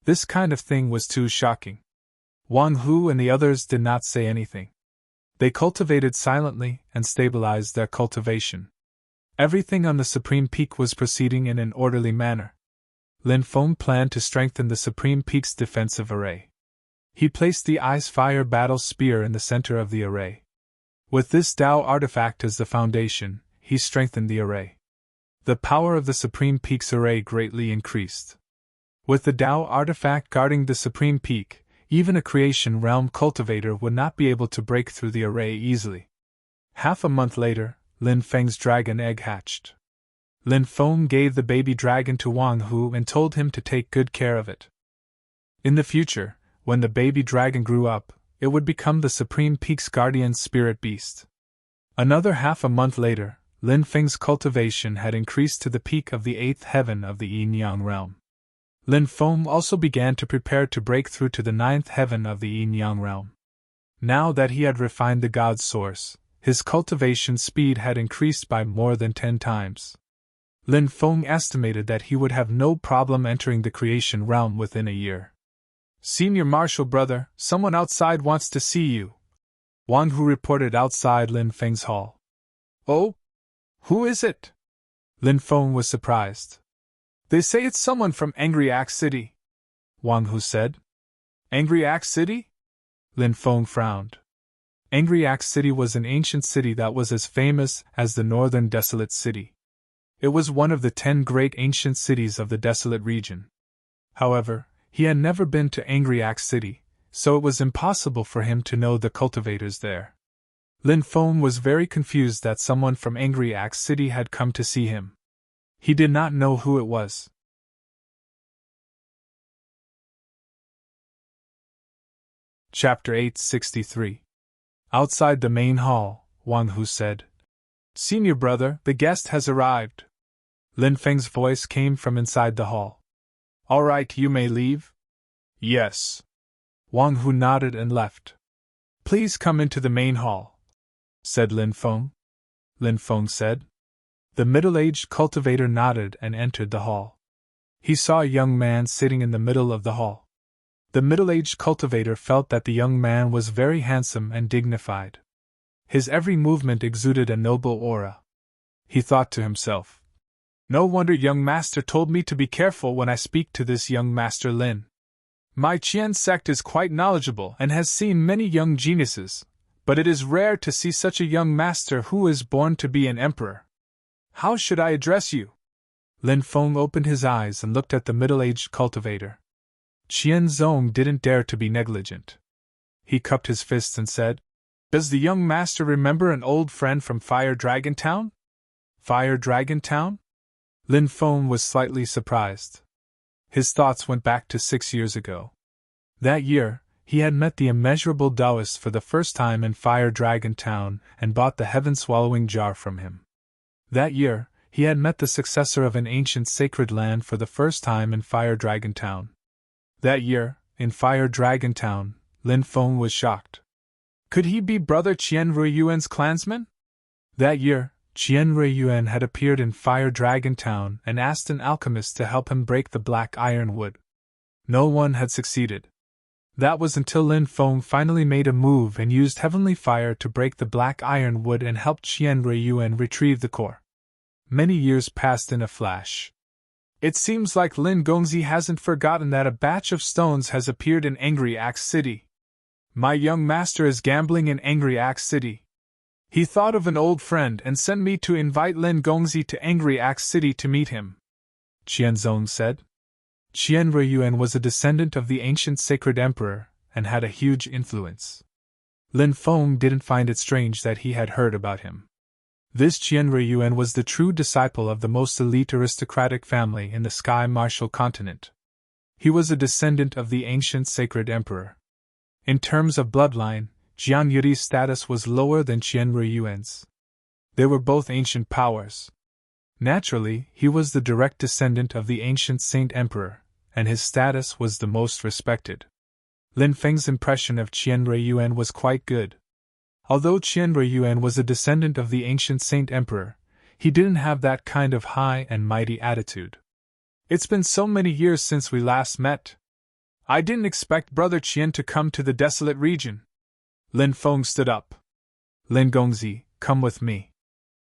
This kind of thing was too shocking. Wang Hu and the others did not say anything. They cultivated silently and stabilized their cultivation. Everything on the Supreme Peak was proceeding in an orderly manner. Lin Feng planned to strengthen the Supreme Peak's defensive array. He placed the Ice Fire Battle Spear in the center of the array. With this Tao artifact as the foundation, he strengthened the array. The power of the Supreme Peak's array greatly increased. With the Tao artifact guarding the Supreme Peak, even a creation realm cultivator would not be able to break through the array easily. Half a month later, Lin Feng's dragon egg hatched. Lin Feng gave the baby dragon to Wang Hu and told him to take good care of it. In the future, when the baby dragon grew up, it would become the Supreme Peak's guardian spirit beast. Another half a month later, Lin Feng's cultivation had increased to the peak of the 8th heaven of the yin-yang realm. Lin Feng also began to prepare to break through to the 9th heaven of the yin-yang realm. Now that he had refined the God's source, his cultivation speed had increased by more than 10 times. Lin Feng estimated that he would have no problem entering the creation realm within a year. "Senior Marshal brother, someone outside wants to see you," Wang Hu reported outside Lin Feng's hall. "Oh? Who is it?" Lin Feng was surprised. "They say it's someone from Angry Axe City," Wang Hu said. "Angry Axe City?" Lin Feng frowned. Angry Axe City was an ancient city that was as famous as the Northern Desolate City. It was one of the 10 great ancient cities of the Desolate region. However, he had never been to Angry Axe City, so it was impossible for him to know the cultivators there. Lin Feng was very confused that someone from Angry Axe City had come to see him. He did not know who it was. Chapter 863. Outside the main hall, Wang Hu said, "Senior brother, the guest has arrived." Lin Feng's voice came from inside the hall. "All right, you may leave?" "Yes." Wang Hu nodded and left. "Please come into the main hall," said Lin Feng. Lin Feng said. The middle-aged cultivator nodded and entered the hall. He saw a young man sitting in the middle of the hall. The middle-aged cultivator felt that the young man was very handsome and dignified. His every movement exuded a noble aura. He thought to himself. No wonder young master told me to be careful when I speak to this young master Lin. My Qian sect is quite knowledgeable and has seen many young geniuses, but it is rare to see such a young master who is born to be an emperor. How should I address you? Lin Feng opened his eyes and looked at the middle-aged cultivator. Qian Zong didn't dare to be negligent. He cupped his fists and said, Does the young master remember an old friend from Fire Dragon Town? Fire Dragon Town? Lin Feng was slightly surprised. His thoughts went back to 6 years ago. That year, he had met the immeasurable Taoist for the first time in Fire Dragon Town and bought the heaven-swallowing jar from him. That year, he had met the successor of an ancient sacred land for the first time in Fire Dragon Town. That year, in Fire Dragon Town, Lin Feng was shocked. Could he be Brother Qian Ruiyuan's clansman? That year, Qian Ruiyuan had appeared in Fire Dragon Town and asked an alchemist to help him break the black iron wood. No one had succeeded. That was until Lin Feng finally made a move and used heavenly fire to break the black iron wood and helped Qian Ruiyuan retrieve the core. Many years passed in a flash. It seems like Lin Gongzi hasn't forgotten that a batch of stones has appeared in Angry Axe City. My young master is gambling in Angry Axe City. He thought of an old friend and sent me to invite Lin Gongzi to Angry Axe City to meet him, Qianzong said. Qian Ruiyuan was a descendant of the ancient sacred emperor and had a huge influence. Lin Feng didn't find it strange that he had heard about him. This Qian Ruiyuan was the true disciple of the most elite aristocratic family in the Sky Martial continent. He was a descendant of the ancient sacred emperor. In terms of bloodline, Jian Yuri's status was lower than Qian Ruiyuan's. They were both ancient powers. Naturally, he was the direct descendant of the ancient Saint Emperor, and his status was the most respected. Lin Feng's impression of Qian Ruiyuan was quite good. Although Qian Ruiyuan was a descendant of the ancient Saint Emperor, he didn't have that kind of high and mighty attitude. It's been so many years since we last met. I didn't expect Brother Qian to come to the desolate region. Lin Feng stood up. Lin Gongzi, come with me.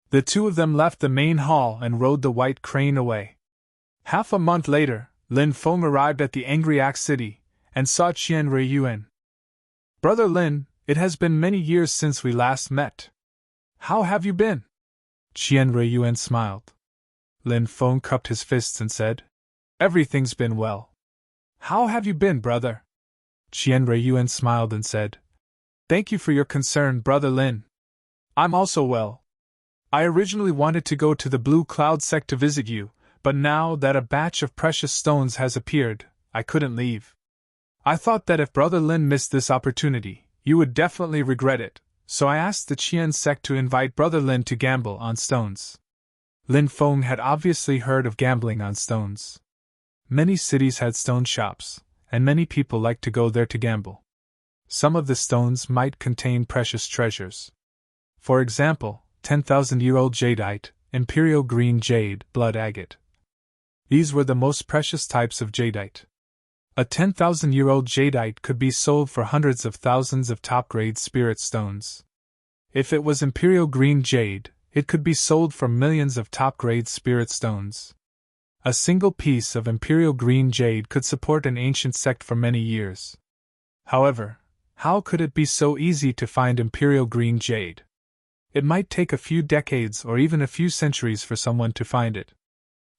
The two of them left the main hall and rode the white crane away. Half a month later, Lin Feng arrived at the Angry Axe City and saw Qian Ruiyuan. Brother Lin, it has been many years since we last met. How have you been? Qian Ruiyuan smiled. Lin Feng cupped his fists and said, Everything's been well. How have you been, brother? Qian Ruiyuan smiled and said, Thank you for your concern, Brother Lin. I'm also well. I originally wanted to go to the Blue Cloud sect to visit you, but now that a batch of precious stones has appeared, I couldn't leave. I thought that if Brother Lin missed this opportunity, you would definitely regret it, so I asked the Qian sect to invite Brother Lin to gamble on stones. Lin Feng had obviously heard of gambling on stones. Many cities had stone shops, and many people liked to go there to gamble. Some of the stones might contain precious treasures. For example, 10,000-year-old jadeite, imperial green jade, blood agate. These were the most precious types of jadeite. A 10,000-year-old jadeite could be sold for hundreds of thousands of top-grade spirit stones. If it was imperial green jade, it could be sold for millions of top-grade spirit stones. A single piece of imperial green jade could support an ancient sect for many years. However, how could it be so easy to find imperial green jade? It might take a few decades or even a few centuries for someone to find it.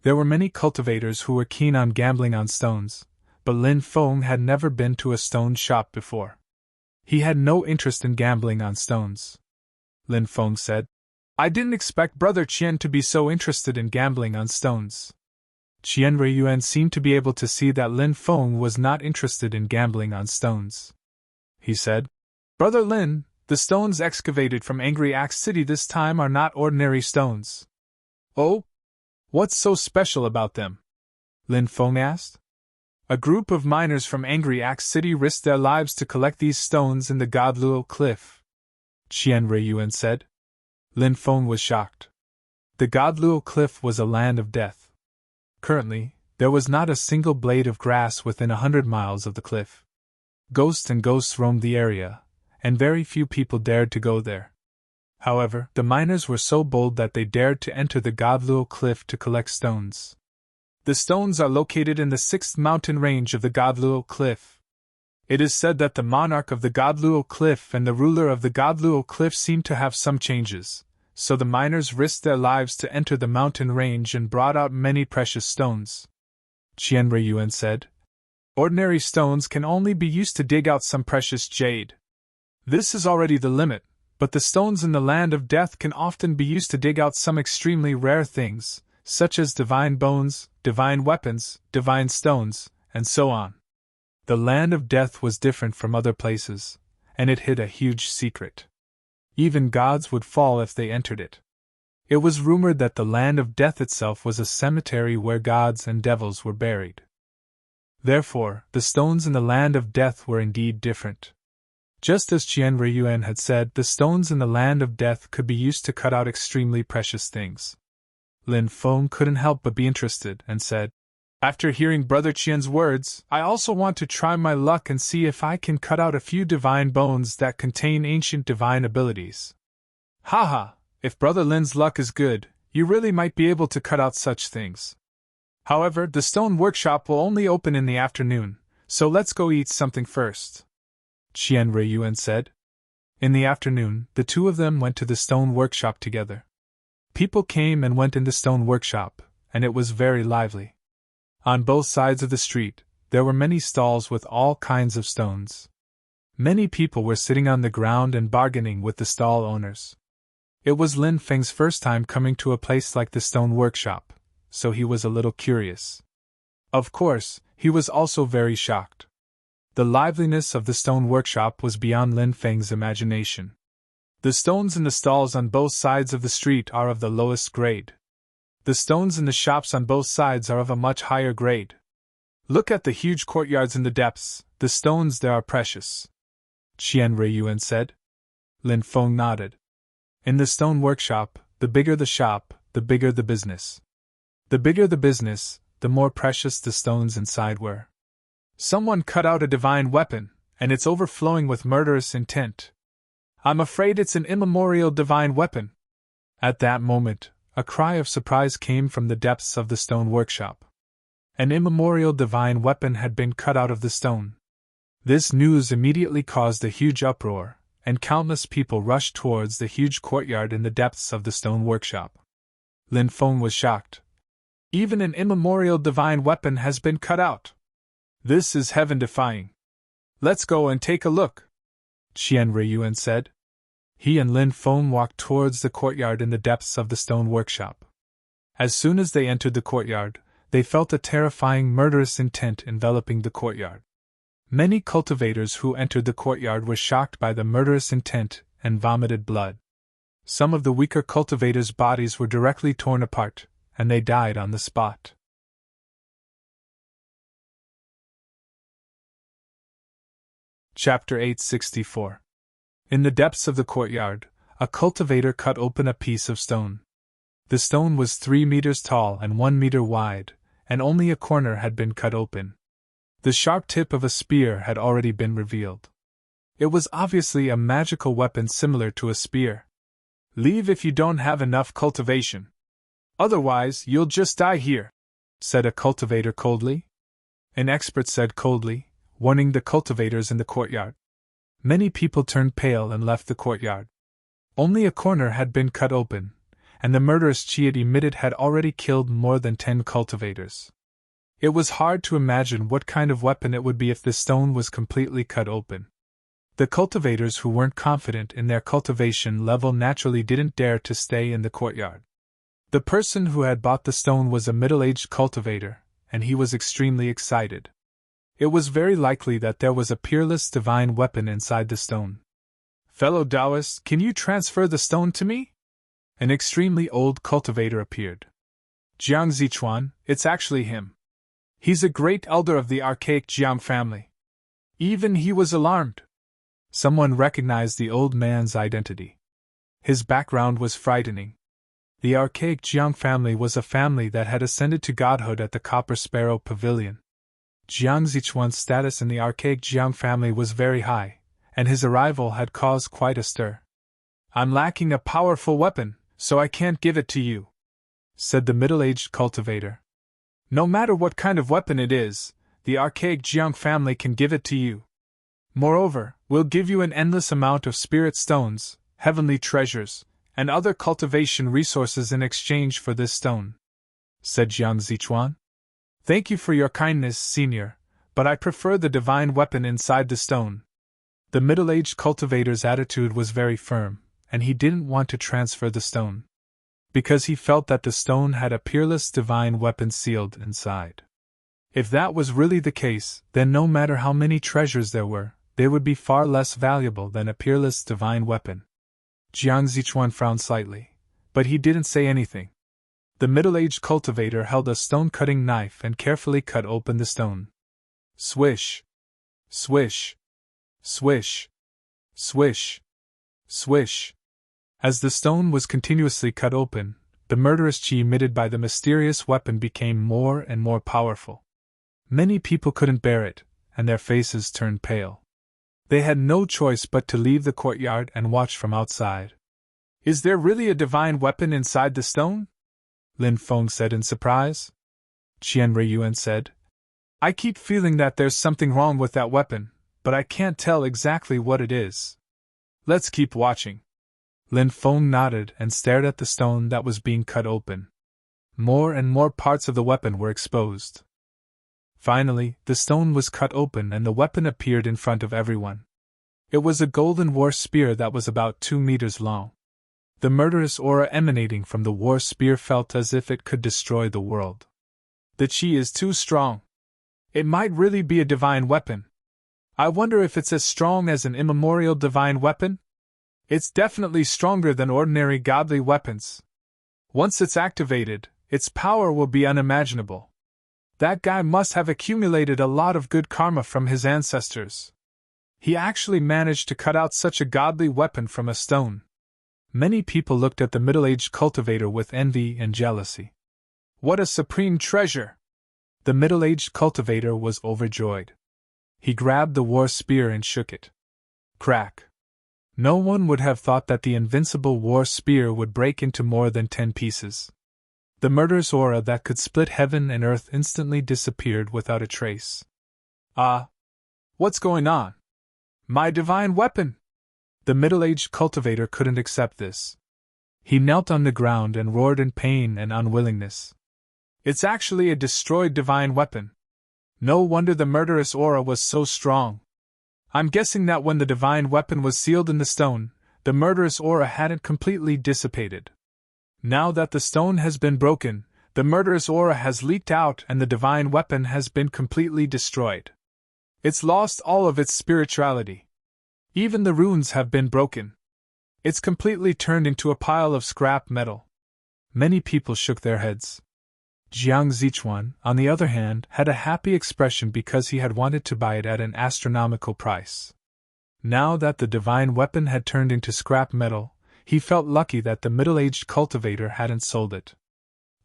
There were many cultivators who were keen on gambling on stones, but Lin Feng had never been to a stone shop before. He had no interest in gambling on stones. Lin Feng said, I didn't expect Brother Qian to be so interested in gambling on stones. Qian Ruiyuan seemed to be able to see that Lin Feng was not interested in gambling on stones. He said, Brother Lin, the stones excavated from Angry Axe City this time are not ordinary stones. Oh? What's so special about them? Lin Feng asked. A group of miners from Angry Axe City risked their lives to collect these stones in the Godluo Cliff, Qian Ruiyuan said. Lin Feng was shocked. The Godluo Cliff was a land of death. Currently, there was not a single blade of grass within 100 miles of the cliff. Ghosts roamed the area, and very few people dared to go there. However, the miners were so bold that they dared to enter the Godluo cliff to collect stones. The stones are located in the 6th mountain range of the Godluo cliff. It is said that the monarch of the Godluo cliff and the ruler of the Godluo cliff seem to have some changes, so the miners risked their lives to enter the mountain range and brought out many precious stones. Qian Ruiyuan said, "Ordinary stones can only be used to dig out some precious jade. This is already the limit, but the stones in the land of death can often be used to dig out some extremely rare things, such as divine bones, divine weapons, divine stones, and so on." The land of death was different from other places, and it hid a huge secret. Even gods would fall if they entered it. It was rumored that the land of death itself was a cemetery where gods and devils were buried. Therefore, the stones in the land of death were indeed different. Just as Qian Ruiyuan had said, the stones in the land of death could be used to cut out extremely precious things. Lin Feng couldn't help but be interested and said, "After hearing Brother Qian's words, I also want to try my luck and see if I can cut out a few divine bones that contain ancient divine abilities." "Haha, if Brother Lin's luck is good, you really might be able to cut out such things. However, the stone workshop will only open in the afternoon, so let's go eat something first," Qian Ruiyuan said. In the afternoon, the two of them went to the stone workshop together. People came and went in the stone workshop, and it was very lively. On both sides of the street, there were many stalls with all kinds of stones. Many people were sitting on the ground and bargaining with the stall owners. It was Lin Feng's first time coming to a place like the stone workshop, so he was a little curious. Of course, he was also very shocked. The liveliness of the stone workshop was beyond Lin Feng's imagination. The stones in the stalls on both sides of the street are of the lowest grade. The stones in the shops on both sides are of a much higher grade. Look at the huge courtyards in the depths, the stones there are precious," Qian Ruiyuan said. Lin Feng nodded. In the stone workshop, the bigger the shop, the bigger the business. The bigger the business, the more precious the stones inside were. "Someone cut out a divine weapon, and it's overflowing with murderous intent. I'm afraid it's an immemorial divine weapon." At that moment, a cry of surprise came from the depths of the stone workshop. An immemorial divine weapon had been cut out of the stone. This news immediately caused a huge uproar, and countless people rushed towards the huge courtyard in the depths of the stone workshop. Lin Feng was shocked. "Even an immemorial divine weapon has been cut out. This is heaven-defying. Let's go and take a look," Qian Ruiyuan said. He and Lin Feng walked towards the courtyard in the depths of the stone workshop. As soon as they entered the courtyard, they felt a terrifying murderous intent enveloping the courtyard. Many cultivators who entered the courtyard were shocked by the murderous intent and vomited blood. Some of the weaker cultivators' bodies were directly torn apart, and they died on the spot. Chapter 864. In the depths of the courtyard, a cultivator cut open a piece of stone. The stone was 3 meters tall and 1 meter wide, and only a corner had been cut open. The sharp tip of a spear had already been revealed. It was obviously a magical weapon similar to a spear. "Leave if you don't have enough cultivation. Otherwise, you'll just die here," said a cultivator coldly. An expert said coldly, warning the cultivators in the courtyard. Many people turned pale and left the courtyard. Only a corner had been cut open, and the murderous chi it emitted had already killed more than 10 cultivators. It was hard to imagine what kind of weapon it would be if the stone was completely cut open. The cultivators who weren't confident in their cultivation level naturally didn't dare to stay in the courtyard. The person who had bought the stone was a middle-aged cultivator, and he was extremely excited. It was very likely that there was a peerless divine weapon inside the stone. "Fellow Taoist, can you transfer the stone to me?" An extremely old cultivator appeared. "Jiang Zichuan, it's actually him. He's a great elder of the archaic Jiang family." Even he was alarmed. Someone recognized the old man's identity. His background was frightening. The archaic Jiang family was a family that had ascended to godhood at the Copper Sparrow Pavilion. Jiang Zichuan's status in the archaic Jiang family was very high, and his arrival had caused quite a stir. I'm lacking a powerful weapon, so I can't give it to you, said the middle-aged cultivator. No matter what kind of weapon it is, the archaic Jiang family can give it to you. Moreover, we'll give you an endless amount of spirit stones, heavenly treasures, and other cultivation resources in exchange for this stone, said Jiang Zichuan. Thank you for your kindness, senior, but I prefer the divine weapon inside the stone. The middle-aged cultivator's attitude was very firm, and he didn't want to transfer the stone, because he felt that the stone had a peerless divine weapon sealed inside. If that was really the case, then no matter how many treasures there were, they would be far less valuable than a peerless divine weapon. Jiang Zichuan frowned slightly, but he didn't say anything. The middle-aged cultivator held a stone-cutting knife and carefully cut open the stone. Swish! Swish! Swish! Swish! Swish! As the stone was continuously cut open, the murderous chi emitted by the mysterious weapon became more and more powerful. Many people couldn't bear it, and their faces turned pale. They had no choice but to leave the courtyard and watch from outside. Is there really a divine weapon inside the stone? Lin Feng said in surprise. Qian Ruiyuan said, I keep feeling that there's something wrong with that weapon, but I can't tell exactly what it is. Let's keep watching. Lin Feng nodded and stared at the stone that was being cut open. More and more parts of the weapon were exposed. Finally, the stone was cut open and the weapon appeared in front of everyone. It was a golden war spear that was about 2 meters long. The murderous aura emanating from the war spear felt as if it could destroy the world. The chi is too strong. It might really be a divine weapon. I wonder if it's as strong as an immemorial divine weapon? It's definitely stronger than ordinary godly weapons. Once it's activated, its power will be unimaginable. That guy must have accumulated a lot of good karma from his ancestors. He actually managed to cut out such a godly weapon from a stone. Many people looked at the middle-aged cultivator with envy and jealousy. What a supreme treasure! The middle-aged cultivator was overjoyed. He grabbed the war spear and shook it. Crack! No one would have thought that the invincible war spear would break into more than 10 pieces. The murderous aura that could split heaven and earth instantly disappeared without a trace. What's going on? My divine weapon! The middle-aged cultivator couldn't accept this. He knelt on the ground and roared in pain and unwillingness. It's actually a destroyed divine weapon. No wonder the murderous aura was so strong. I'm guessing that when the divine weapon was sealed in the stone, the murderous aura hadn't completely dissipated. Now that the stone has been broken, the murderous aura has leaked out and the divine weapon has been completely destroyed. It's lost all of its spirituality. Even the runes have been broken. It's completely turned into a pile of scrap metal. Many people shook their heads. Jiang Zichuan, on the other hand, had a happy expression because he had wanted to buy it at an astronomical price. Now that the divine weapon had turned into scrap metal, he felt lucky that the middle-aged cultivator hadn't sold it.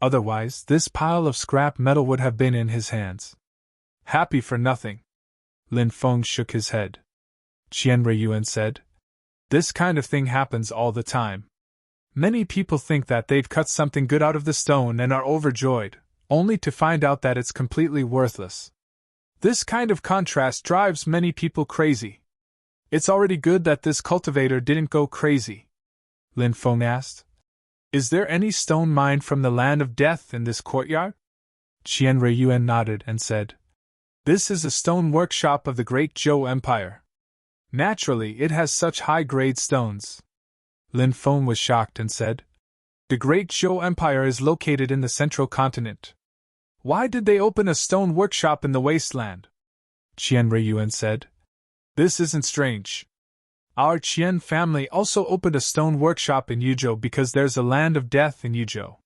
Otherwise, this pile of scrap metal would have been in his hands. Happy for nothing. Lin Feng shook his head. Qian Ruiyuan said, This kind of thing happens all the time. Many people think that they've cut something good out of the stone and are overjoyed, only to find out that it's completely worthless. This kind of contrast drives many people crazy. It's already good that this cultivator didn't go crazy. Lin Feng asked, Is there any stone mined from the land of death in this courtyard? Qian Ruiyuan nodded and said, This is a stone workshop of the Great Zhou Empire. Naturally, it has such high-grade stones. Lin Feng was shocked and said, The Great Zhou Empire is located in the central continent. Why did they open a stone workshop in the wasteland? Qian Ruiyuan said, This isn't strange. Our Qian family also opened a stone workshop in Yuzhou because there's a land of death in Yuzhou.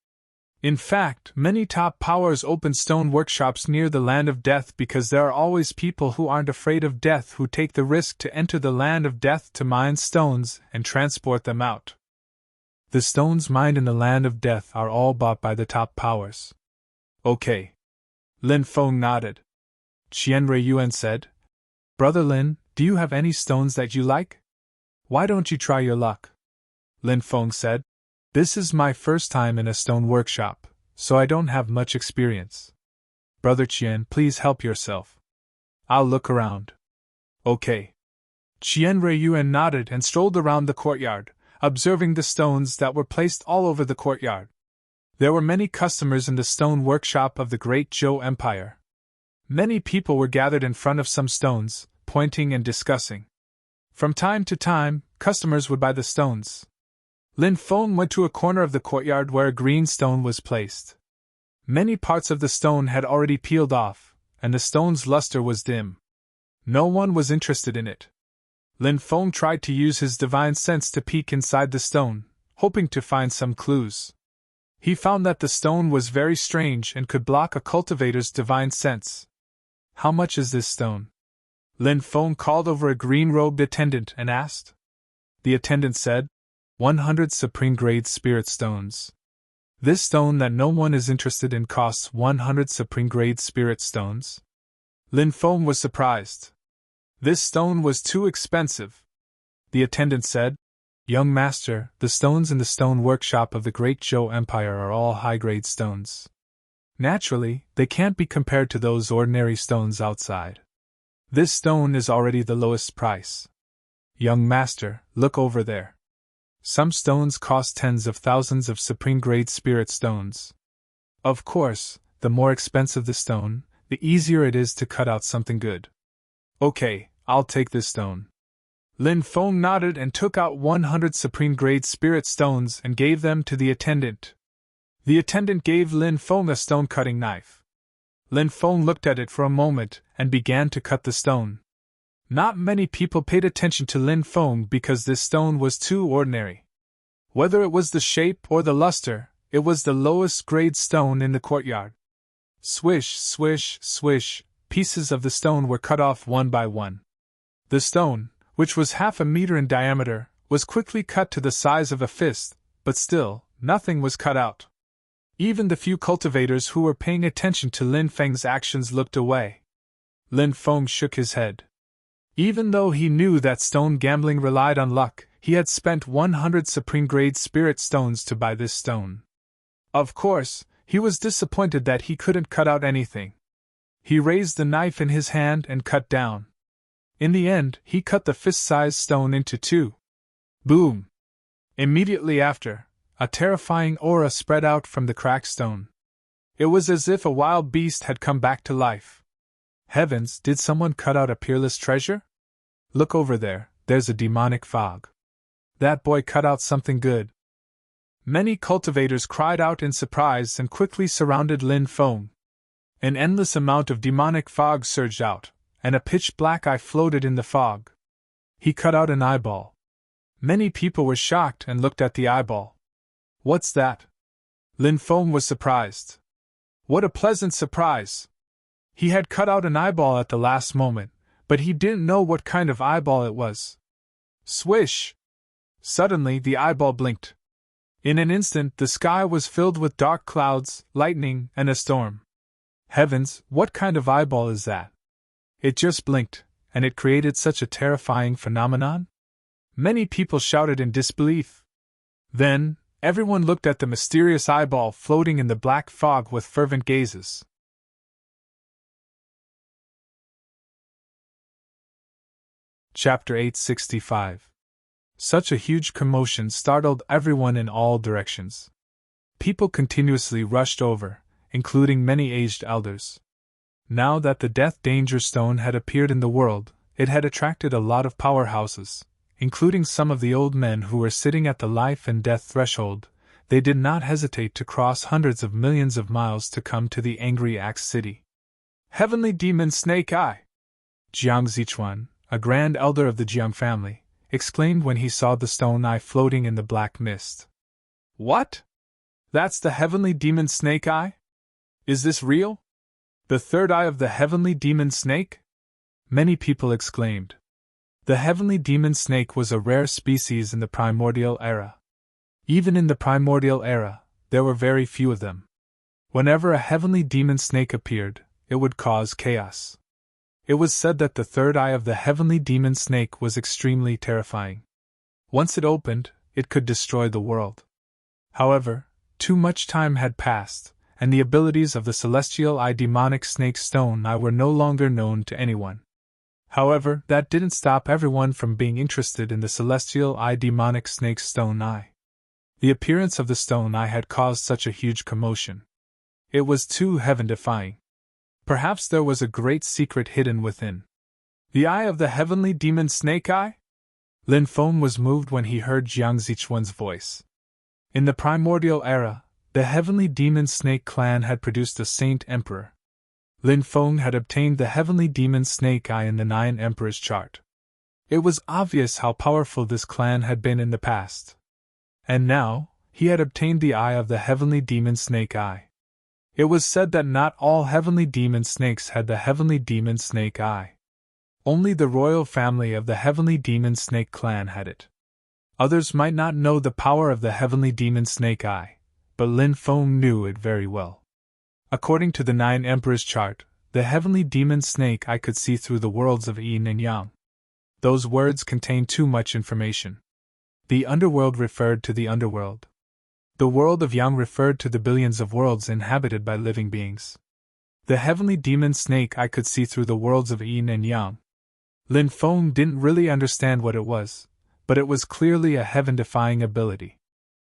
In fact, many top powers open stone workshops near the land of death because there are always people who aren't afraid of death who take the risk to enter the land of death to mine stones and transport them out. The stones mined in the land of death are all bought by the top powers. Okay. Lin Feng nodded. Qian Ruiyuan said, Brother Lin, do you have any stones that you like? Why don't you try your luck? Lin Feng said. This is my first time in a stone workshop, so I don't have much experience. Brother Qian, please help yourself. I'll look around. Okay. Qian Ruiyuan nodded and strolled around the courtyard, observing the stones that were placed all over the courtyard. There were many customers in the stone workshop of the Great Zhou Empire. Many people were gathered in front of some stones, pointing and discussing. From time to time, customers would buy the stones. Lin Feng went to a corner of the courtyard where a green stone was placed. Many parts of the stone had already peeled off, and the stone's luster was dim. No one was interested in it. Lin Feng tried to use his divine sense to peek inside the stone, hoping to find some clues. He found that the stone was very strange and could block a cultivator's divine sense. How much is this stone? Lin Feng called over a green-robed attendant and asked. The attendant said, 100 supreme-grade spirit stones. This stone that no one is interested in costs 100 supreme-grade spirit stones? Lin Feng was surprised. This stone was too expensive. The attendant said, Young master, the stones in the stone workshop of the Great Zhou Empire are all high-grade stones. Naturally, they can't be compared to those ordinary stones outside. This stone is already the lowest price. Young master, look over there. Some stones cost tens of thousands of supreme-grade spirit stones. Of course, the more expensive the stone, the easier it is to cut out something good. Okay, I'll take this stone. Lin Feng nodded and took out 100 supreme-grade spirit stones and gave them to the attendant. The attendant gave Lin Feng a stone-cutting knife. Lin Feng looked at it for a moment and began to cut the stone. Not many people paid attention to Lin Feng because this stone was too ordinary. Whether it was the shape or the luster, it was the lowest grade stone in the courtyard. Swish, swish, swish, pieces of the stone were cut off one by one. The stone, which was half a meter in diameter, was quickly cut to the size of a fist, but still, nothing was cut out. Even the few cultivators who were paying attention to Lin Feng's actions looked away. Lin Feng shook his head. Even though he knew that stone gambling relied on luck, he had spent 100 supreme-grade spirit stones to buy this stone. Of course, he was disappointed that he couldn't cut out anything. He raised the knife in his hand and cut down. In the end, he cut the fist-sized stone into two. Boom! Immediately after, a terrifying aura spread out from the cracked stone. It was as if a wild beast had come back to life. Heavens, did someone cut out a peerless treasure? Look over there, there's a demonic fog. That boy cut out something good. Many cultivators cried out in surprise and quickly surrounded Lin Feng. An endless amount of demonic fog surged out, and a pitch-black eye floated in the fog. He cut out an eyeball. Many people were shocked and looked at the eyeball. What's that? Lin Feng was surprised. What a pleasant surprise! He had cut out an eyeball at the last moment, but he didn't know what kind of eyeball it was. Swish! Suddenly the eyeball blinked. In an instant the sky was filled with dark clouds, lightning, and a storm. Heavens, what kind of eyeball is that? It just blinked, and it created such a terrifying phenomenon? Many people shouted in disbelief. Then, everyone looked at the mysterious eyeball floating in the black fog with fervent gazes. Chapter 865. Such a huge commotion startled everyone in all directions. People continuously rushed over, including many aged elders. Now that the Death Danger Stone had appeared in the world, it had attracted a lot of powerhouses, including some of the old men who were sitting at the life and death threshold. They did not hesitate to cross hundreds of millions of miles to come to the Angry Axe City. Heavenly Demon Snake Eye! Jiang Zichuan, a grand elder of the Jiang family, exclaimed when he saw the stone eye floating in the black mist. What? That's the Heavenly Demon Snake Eye? Is this real? The third eye of the Heavenly Demon Snake? Many people exclaimed. The Heavenly Demon Snake was a rare species in the Primordial Era. Even in the Primordial Era, there were very few of them. Whenever a Heavenly Demon Snake appeared, it would cause chaos. It was said that the third eye of the Heavenly Demon Snake was extremely terrifying. Once it opened, it could destroy the world. However, too much time had passed, and the abilities of the celestial eye demonic snake stone eye were no longer known to anyone. However, that didn't stop everyone from being interested in the celestial eye demonic snake stone eye. The appearance of the stone eye had caused such a huge commotion. It was too heaven-defying. Perhaps there was a great secret hidden within. The eye of the heavenly demon snake eye? Lin Feng was moved when he heard Jiang Zichuan's voice. In the primordial era, the heavenly demon snake clan had produced a saint emperor. Lin Feng had obtained the heavenly demon snake eye in the 9 emperors chart. It was obvious how powerful this clan had been in the past. And now, he had obtained the eye of the heavenly demon snake eye. It was said that not all heavenly demon snakes had the heavenly demon snake eye. Only the royal family of the heavenly demon snake clan had it. Others might not know the power of the heavenly demon snake eye, but Lin Feng knew it very well. According to the 9 emperors chart, the heavenly demon snake eye could see through the worlds of yin and yang. Those words contained too much information. The underworld referred to the underworld. The world of yang referred to the billions of worlds inhabited by living beings. The heavenly demon snake eye could see through the worlds of yin and yang. Lin Feng didn't really understand what it was, but it was clearly a heaven-defying ability.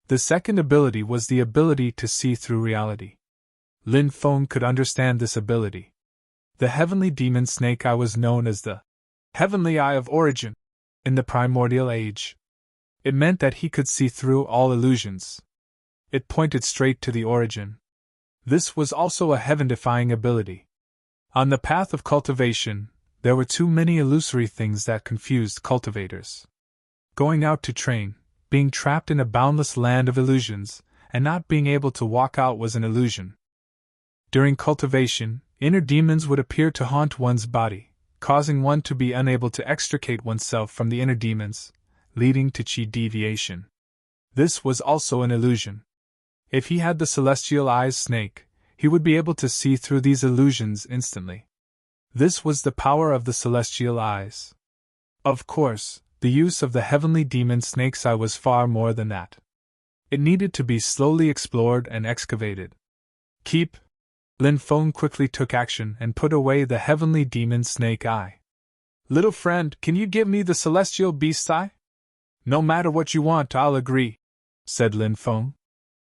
The second ability was the ability to see through reality. Lin Feng could understand this ability. The heavenly demon snake eye was known as the heavenly eye of origin in the primordial age. It meant that he could see through all illusions. It pointed straight to the origin. This was also a heaven-defying ability. On the path of cultivation, there were too many illusory things that confused cultivators. Going out to train, being trapped in a boundless land of illusions, and not being able to walk out was an illusion. During cultivation, inner demons would appear to haunt one's body, causing one to be unable to extricate oneself from the inner demons, leading to chi deviation. This was also an illusion. If he had the celestial eyes snake, he would be able to see through these illusions instantly. This was the power of the celestial eyes. Of course, the use of the heavenly demon snake's eye was far more than that. It needed to be slowly explored and excavated. Keep! Lin Feng quickly took action and put away the heavenly demon snake eye. Little friend, can you give me the celestial beast eye? No matter what you want, I'll agree, said Lin Feng.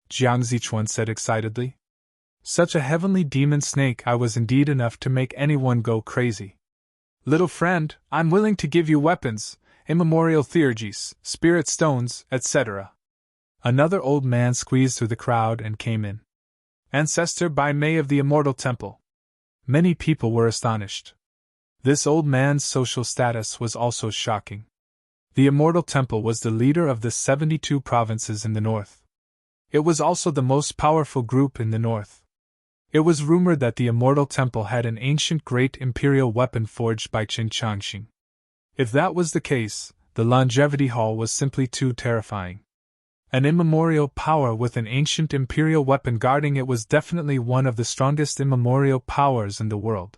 Jiang Zichuan said excitedly. Such a heavenly demon snake eye was indeed enough to make anyone go crazy. Little friend, I'm willing to give you weapons, immemorial theurgies, spirit stones, etc. Another old man squeezed through the crowd and came in. Ancestor by May of the Immortal Temple. Many people were astonished. This old man's social status was also shocking. The Immortal Temple was the leader of the 72 provinces in the north. It was also the most powerful group in the north. It was rumored that the Immortal Temple had an ancient great imperial weapon forged by Qin Changxing. If that was the case, the Longevity Hall was simply too terrifying. An immemorial power with an ancient imperial weapon guarding it was definitely one of the strongest immemorial powers in the world.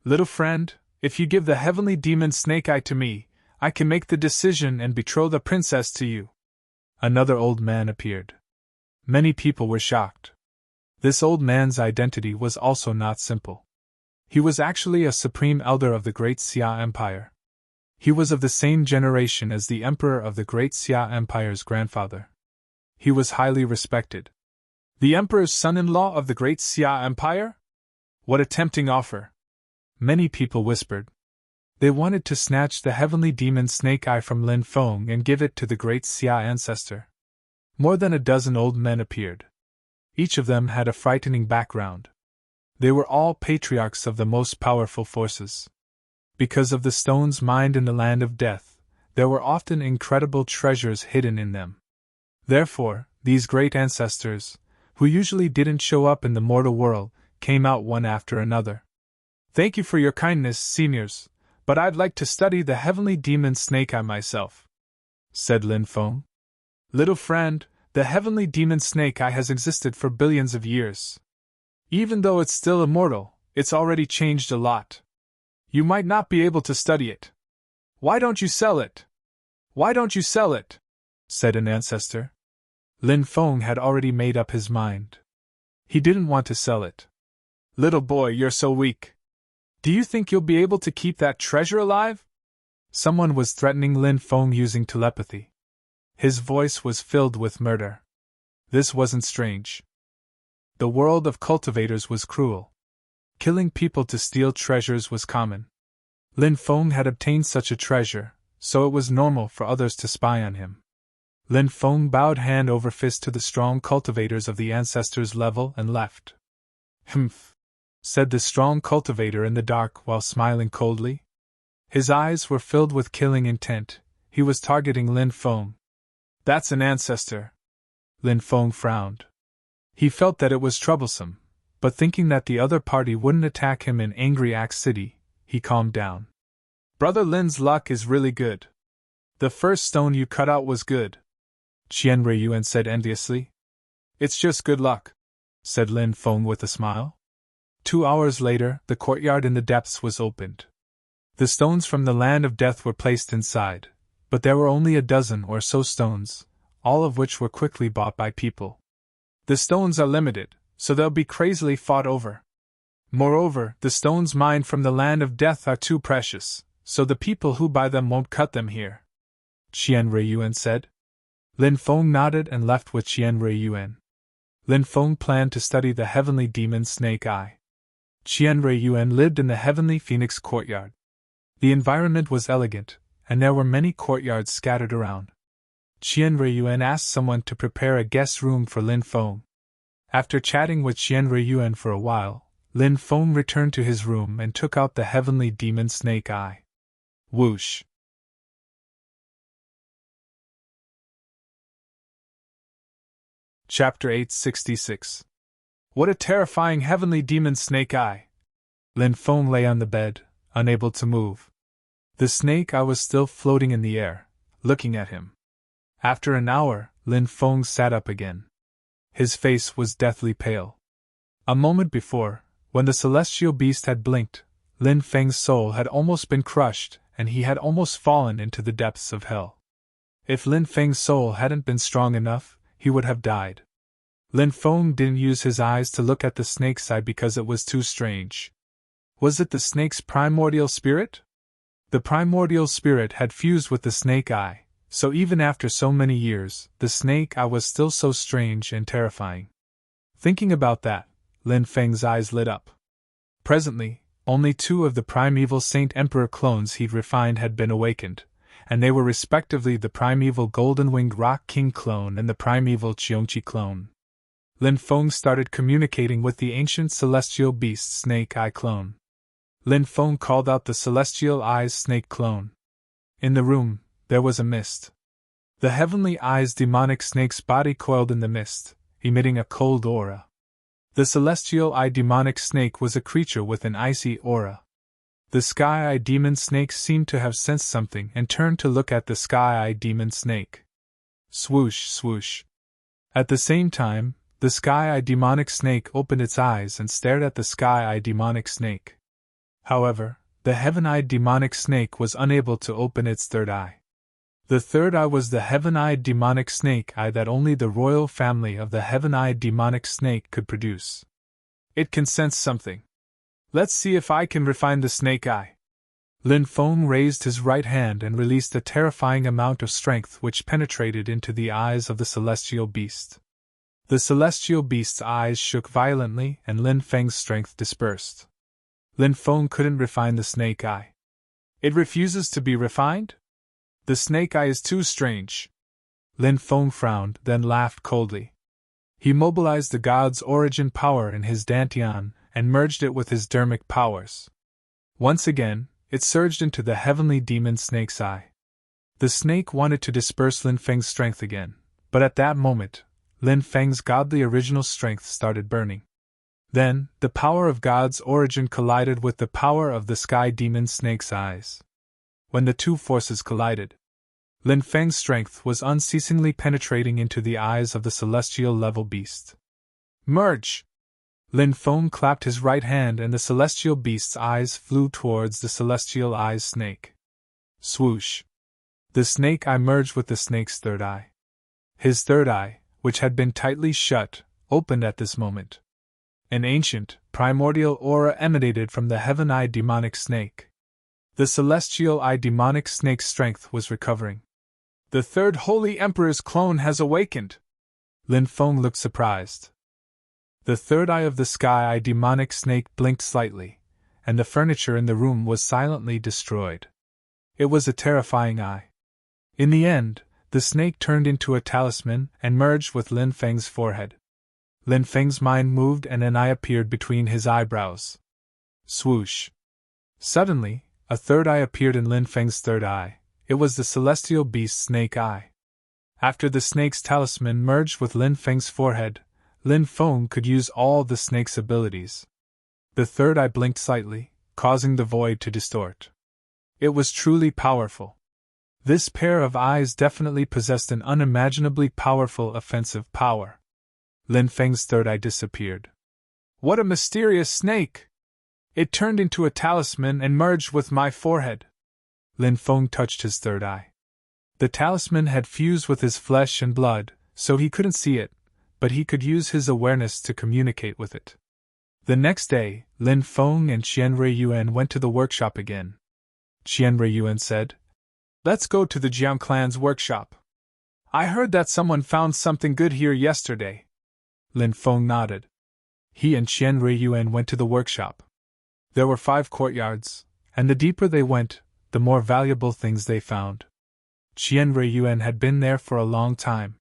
Little friend, if you give the heavenly demon snake eye to me, I can make the decision and betroth the princess to you. Another old man appeared. Many people were shocked. This old man's identity was also not simple. He was actually a supreme elder of the Great Xia Empire. He was of the same generation as the emperor of the Great Xia Empire's grandfather. He was highly respected. The emperor's son-in-law of the Great Xia Empire? What a tempting offer! Many people whispered. They wanted to snatch the heavenly demon snake eye from Lin Feng and give it to the Great Xia ancestor. More than a dozen old men appeared. Each of them had a frightening background. They were all patriarchs of the most powerful forces. Because of the stones mined in the land of death, there were often incredible treasures hidden in them. Therefore, these great ancestors, who usually didn't show up in the mortal world, came out one after another. Thank you for your kindness, seniors, but I'd like to study the heavenly demon snake eye myself, said Lin Feng. Little friend, the heavenly demon snake eye has existed for billions of years. Even though it's still immortal, it's already changed a lot. You might not be able to study it. Why don't you sell it? Why don't you sell it? said an ancestor. Lin Feng had already made up his mind. He didn't want to sell it. Little boy, you're so weak. Do you think you'll be able to keep that treasure alive? Someone was threatening Lin Feng using telepathy. His voice was filled with murder. This wasn't strange. The world of cultivators was cruel. Killing people to steal treasures was common. Lin Feng had obtained such a treasure, so it was normal for others to spy on him. Lin Feng bowed hand over fist to the strong cultivators of the ancestors' level and left. Humph, said the strong cultivator in the dark while smiling coldly. His eyes were filled with killing intent. He was targeting Lin Feng. That's an ancestor. Lin Feng frowned. He felt that it was troublesome, but thinking that the other party wouldn't attack him in Angry Axe City, he calmed down. Brother Lin's luck is really good. The first stone you cut out was good, Qian Ruiyuan said enviously. It's just good luck, said Lin Feng with a smile. 2 hours later, the courtyard in the depths was opened. The stones from the land of death were placed inside, but there were only a dozen or so stones, all of which were quickly bought by people. The stones are limited, so they'll be crazily fought over. Moreover, the stones mined from the land of death are too precious, so the people who buy them won't cut them here, Qian Ruiyuan said. Lin Feng nodded and left with Qian Ruiyuan. Lin Feng planned to study the heavenly demon Snake Eye. Qian Ruiyuan lived in the heavenly phoenix courtyard. The environment was elegant, and there were many courtyards scattered around. Qian Ruiyuan asked someone to prepare a guest room for Lin Feng. After chatting with Qian Ruiyuan for a while, Lin Feng returned to his room and took out the heavenly demon Snake Eye. Whoosh! Chapter 866. What a terrifying heavenly demon Snake Eye! Lin Feng lay on the bed, unable to move. The snake eye was still floating in the air, looking at him. After an hour, Lin Feng sat up again. His face was deathly pale. A moment before, when the celestial beast had blinked, Lin Feng's soul had almost been crushed, and he had almost fallen into the depths of hell. If Lin Feng's soul hadn't been strong enough, he would have died. Lin Feng didn't use his eyes to look at the snake's eye because it was too strange. Was it the snake's primordial spirit? The primordial spirit had fused with the snake eye, so even after so many years, the snake eye was still so strange and terrifying. Thinking about that, Lin Feng's eyes lit up. Presently, only 2 of the primeval Saint Emperor clones he'd refined had been awakened, and they were respectively the primeval Golden-Winged Rock King clone and the primeval Qiongqi clone. Lin Feng started communicating with the ancient celestial beast Snake Eye clone. Lin Feng called out the celestial eyes snake clone. In the room, there was a mist. The heavenly eyes demonic snake's body coiled in the mist, emitting a cold aura. The celestial eye demonic snake was a creature with an icy aura. The sky eye demon snake seemed to have sensed something and turned to look at the sky eye demon snake. Swoosh, swoosh. At the same time, the sky eye demonic snake opened its eyes and stared at the sky eye demonic snake. However, the heaven-eyed demonic snake was unable to open its third eye. The third eye was the heaven-eyed demonic snake eye that only the royal family of the heaven-eyed demonic snake could produce. It can sense something. Let's see if I can refine the snake eye. Lin Feng raised his right hand and released a terrifying amount of strength which penetrated into the eyes of the celestial beast. The celestial beast's eyes shook violently and Lin Feng's strength dispersed. Lin Feng couldn't refine the snake eye. It refuses to be refined? The snake eye is too strange. Lin Feng frowned, then laughed coldly. He mobilized the god's origin power in his dantian and merged it with his dermic powers. Once again, it surged into the heavenly demon snake's eye. The snake wanted to disperse Lin Feng's strength again, but at that moment, Lin Feng's godly original strength started burning. Then, the power of God's origin collided with the power of the sky demon snake's eyes. When the two forces collided, Lin Feng's strength was unceasingly penetrating into the eyes of the celestial level beast. Merge! Lin Feng clapped his right hand and the celestial beast's eyes flew towards the celestial eye's snake. Swoosh! The snake eye merged with the snake's third eye. His third eye, which had been tightly shut, opened at this moment. An ancient, primordial aura emanated from the heaven-eyed demonic snake. The celestial-eyed demonic snake's strength was recovering. "The third Holy Emperor's clone has awakened!" Lin Feng looked surprised. The third eye of the sky-eyed demonic snake blinked slightly, and the furniture in the room was silently destroyed. It was a terrifying eye. In the end, the snake turned into a talisman and merged with Lin Feng's forehead. Lin Feng's mind moved and an eye appeared between his eyebrows. Swoosh! Suddenly, a third eye appeared in Lin Feng's third eye. It was the celestial beast snake eye. After the snake's talisman merged with Lin Feng's forehead, Lin Feng could use all the snake's abilities. The third eye blinked slightly, causing the void to distort. It was truly powerful. This pair of eyes definitely possessed an unimaginably powerful offensive power. Lin Feng's third eye disappeared. "What a mysterious snake! It turned into a talisman and merged with my forehead." Lin Feng touched his third eye. The talisman had fused with his flesh and blood, so he couldn't see it, but he could use his awareness to communicate with it. The next day, Lin Feng and Qian Ruiyuan went to the workshop again. Qian Ruiyuan said, "Let's go to the Jiang clan's workshop. I heard that someone found something good here yesterday." Lin Feng nodded. He and Qian Ruiyuan went to the workshop. There were 5 courtyards, and the deeper they went, the more valuable things they found. Qian Ruiyuan had been there for a long time.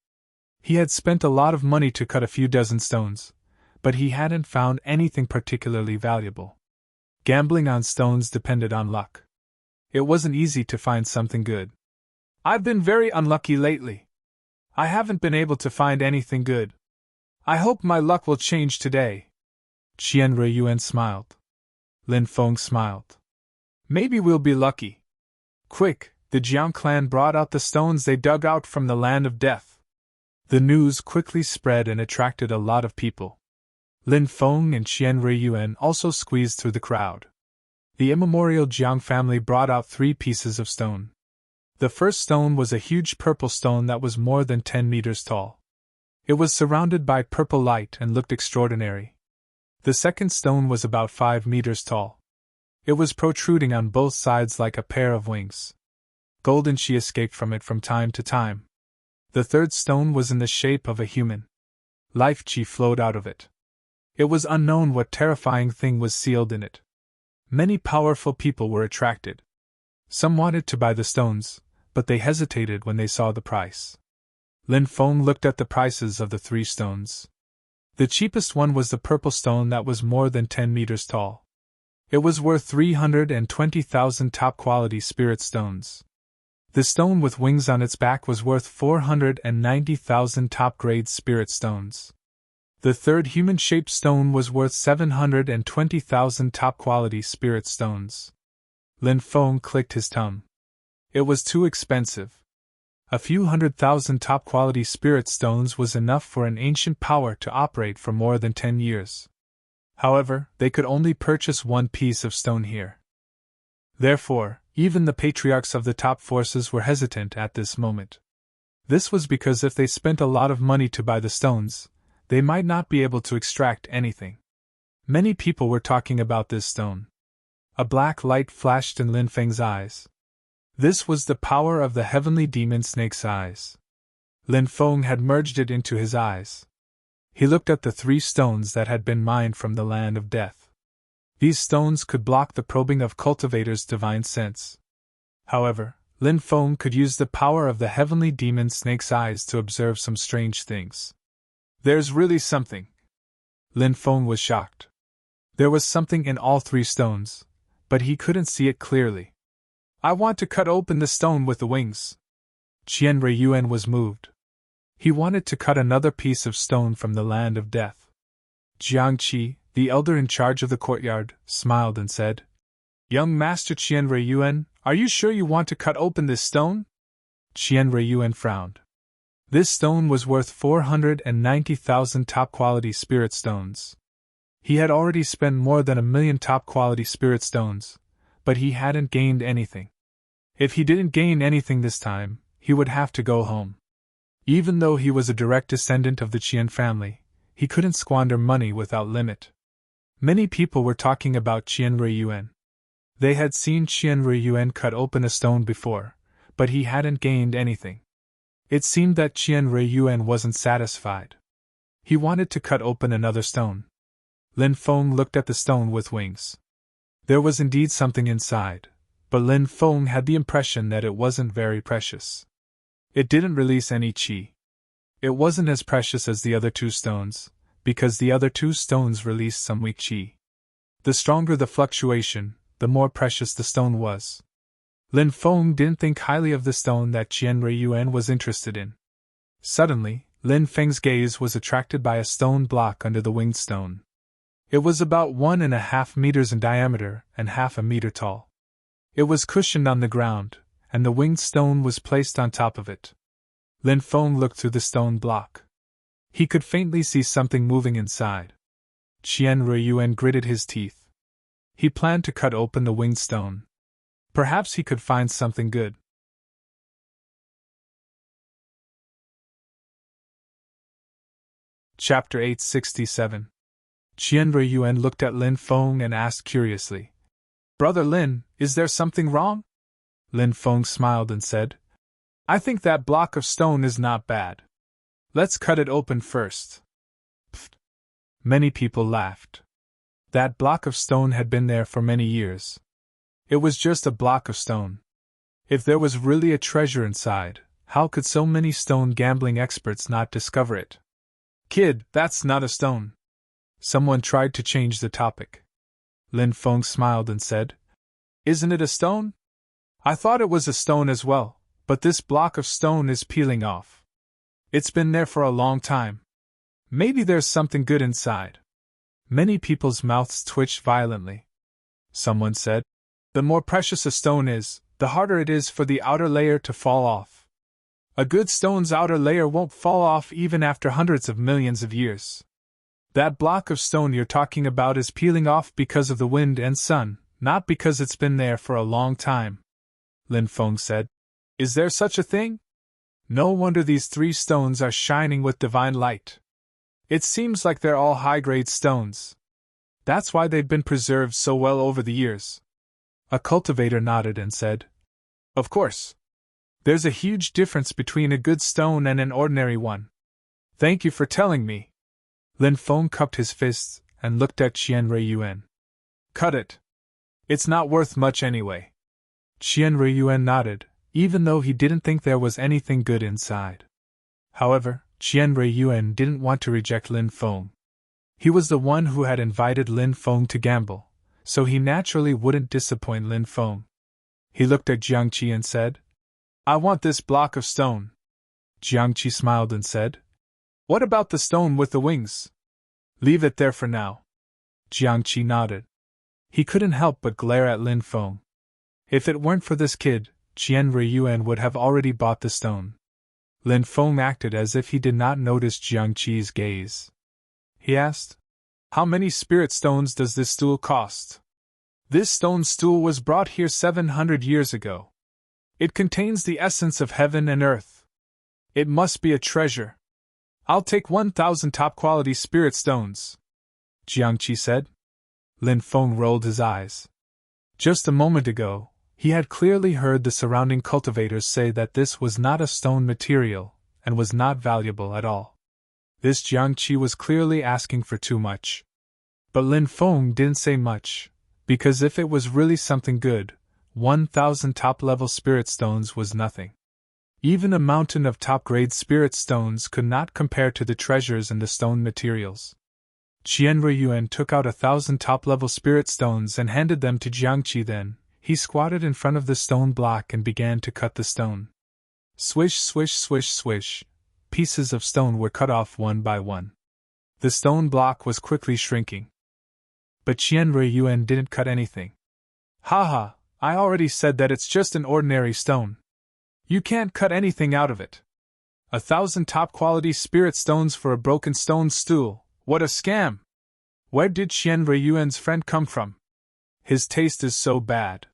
He had spent a lot of money to cut a few dozen stones, but he hadn't found anything particularly valuable. Gambling on stones depended on luck. It wasn't easy to find something good. "I've been very unlucky lately. I haven't been able to find anything good. I hope my luck will change today." Qian Ruiyuan smiled. Lin Feng smiled. "Maybe we'll be lucky." Quick, the Jiang clan brought out the stones they dug out from the land of death. The news quickly spread and attracted a lot of people. Lin Feng and Qian Ruiyuan also squeezed through the crowd. The immemorial Jiang family brought out 3 pieces of stone. The first stone was a huge purple stone that was more than 10 meters tall. It was surrounded by purple light and looked extraordinary. The second stone was about 5 meters tall. It was protruding on both sides like a pair of wings. Golden chi escaped from it from time to time. The third stone was in the shape of a human. Life chi flowed out of it. It was unknown what terrifying thing was sealed in it. Many powerful people were attracted. Some wanted to buy the stones, but they hesitated when they saw the price. Lin Feng looked at the prices of the 3 stones. The cheapest one was the purple stone that was more than 10 meters tall. It was worth 320,000 top-quality spirit stones. The stone with wings on its back was worth 490,000 top-grade spirit stones. The third human-shaped stone was worth 720,000 top-quality spirit stones. Lin Feng clicked his tongue. It was too expensive. A few 100,000 top-quality spirit stones was enough for an ancient power to operate for more than 10 years. However, they could only purchase 1 piece of stone here. Therefore, even the patriarchs of the top forces were hesitant at this moment. This was because if they spent a lot of money to buy the stones, they might not be able to extract anything. Many people were talking about this stone. A black light flashed in Lin Feng's eyes. This was the power of the heavenly demon snake's eyes. Lin Feng had merged it into his eyes. He looked at the 3 stones that had been mined from the land of death. These stones could block the probing of cultivators' divine sense. However, Lin Feng could use the power of the heavenly demon snake's eyes to observe some strange things. "There's really something." Lin Feng was shocked. There was something in all 3 stones, but he couldn't see it clearly. "I want to cut open the stone with the wings." Qian Ruiyuan was moved. He wanted to cut another piece of stone from the land of death. Jiang Qi, the elder in charge of the courtyard, smiled and said, "Young Master Qian Ruiyuan, are you sure you want to cut open this stone?" Qian Ruiyuan frowned. This stone was worth 490,000 top-quality spirit stones. He had already spent more than 1,000,000 top-quality spirit stones, but he hadn't gained anything. If he didn't gain anything this time, he would have to go home. Even though he was a direct descendant of the Qian family, he couldn't squander money without limit. Many people were talking about Qian Ruiyuan. They had seen Qian Ruiyuan cut open a stone before, but he hadn't gained anything. It seemed that Qian Ruiyuan wasn't satisfied. He wanted to cut open another stone. Lin Feng looked at the stone with wings. There was indeed something inside, but Lin Feng had the impression that it wasn't very precious. It didn't release any qi. It wasn't as precious as the other two stones, because the other two stones released some weak qi. The stronger the fluctuation, the more precious the stone was. Lin Feng didn't think highly of the stone that Qian Ruiyuan was interested in. Suddenly, Lin Feng's gaze was attracted by a stone block under the winged stone. It was about 1.5 meters in diameter and half a meter tall. It was cushioned on the ground, and the winged stone was placed on top of it. Lin Feng looked through the stone block. He could faintly see something moving inside. Qian Ruiyuan gritted his teeth. He planned to cut open the winged stone. Perhaps he could find something good. Chapter 867. Qian Ruiyuan looked at Lin Feng and asked curiously, "Brother Lin, is there something wrong?" Lin Feng smiled and said, "I think that block of stone is not bad. Let's cut it open first." Pfft. Many people laughed. That block of stone had been there for many years. It was just a block of stone. If there was really a treasure inside, how could so many stone gambling experts not discover it? "Kid, that's not a stone." Someone tried to change the topic. Lin Feng smiled and said, "Isn't it a stone? I thought it was a stone as well, but this block of stone is peeling off. It's been there for a long time. Maybe there's something good inside." Many people's mouths twitched violently. Someone said, "The more precious a stone is, the harder it is for the outer layer to fall off. A good stone's outer layer won't fall off even after hundreds of millions of years. That block of stone you're talking about is peeling off because of the wind and sun, not because it's been there for a long time." Lin Feng said, "Is there such a thing? No wonder these 3 stones are shining with divine light. It seems like they're all high-grade stones. That's why they've been preserved so well over the years." A cultivator nodded and said, "Of course. There's a huge difference between a good stone and an ordinary one. Thank you for telling me." Lin Feng cupped his fists and looked at Qian Ruiyuan. "Cut it. It's not worth much anyway." Qian Ruiyuan nodded, even though he didn't think there was anything good inside. However, Qian Ruiyuan didn't want to reject Lin Feng. He was the one who had invited Lin Feng to gamble, so he naturally wouldn't disappoint Lin Feng. He looked at Jiangqi and said, "I want this block of stone." Jiangqi smiled and said, "What about the stone with the wings?" "Leave it there for now." Jiangqi nodded. He couldn't help but glare at Lin Feng. If it weren't for this kid, Qian Ruiyuan would have already bought the stone. Lin Feng acted as if he did not notice Jiangqi's gaze. He asked, "How many spirit stones does this stool cost?" "This stone stool was brought here 700 years ago. It contains the essence of heaven and earth. It must be a treasure. I'll take 1,000 top-quality spirit stones," Jiangqi said. Lin Feng rolled his eyes. Just a moment ago, he had clearly heard the surrounding cultivators say that this was not a stone material, and was not valuable at all. This Jiangqi was clearly asking for too much. But Lin Feng didn't say much, because if it was really something good, 1,000 top-level spirit stones was nothing. Even a mountain of top-grade spirit stones could not compare to the treasures in the stone materials. Qian Ruiyuan took out 1,000 top-level spirit stones and handed them to Jiangqi. Then, he squatted in front of the stone block and began to cut the stone. Swish, swish, swish, swish. Pieces of stone were cut off one by one. The stone block was quickly shrinking. But Qian Ruiyuan didn't cut anything. "Haha, I already said that it's just an ordinary stone. You can't cut anything out of it. 1,000 top-quality spirit stones for a broken stone stool, what a scam! Where did Qian Ruiyuan's friend come from? His taste is so bad."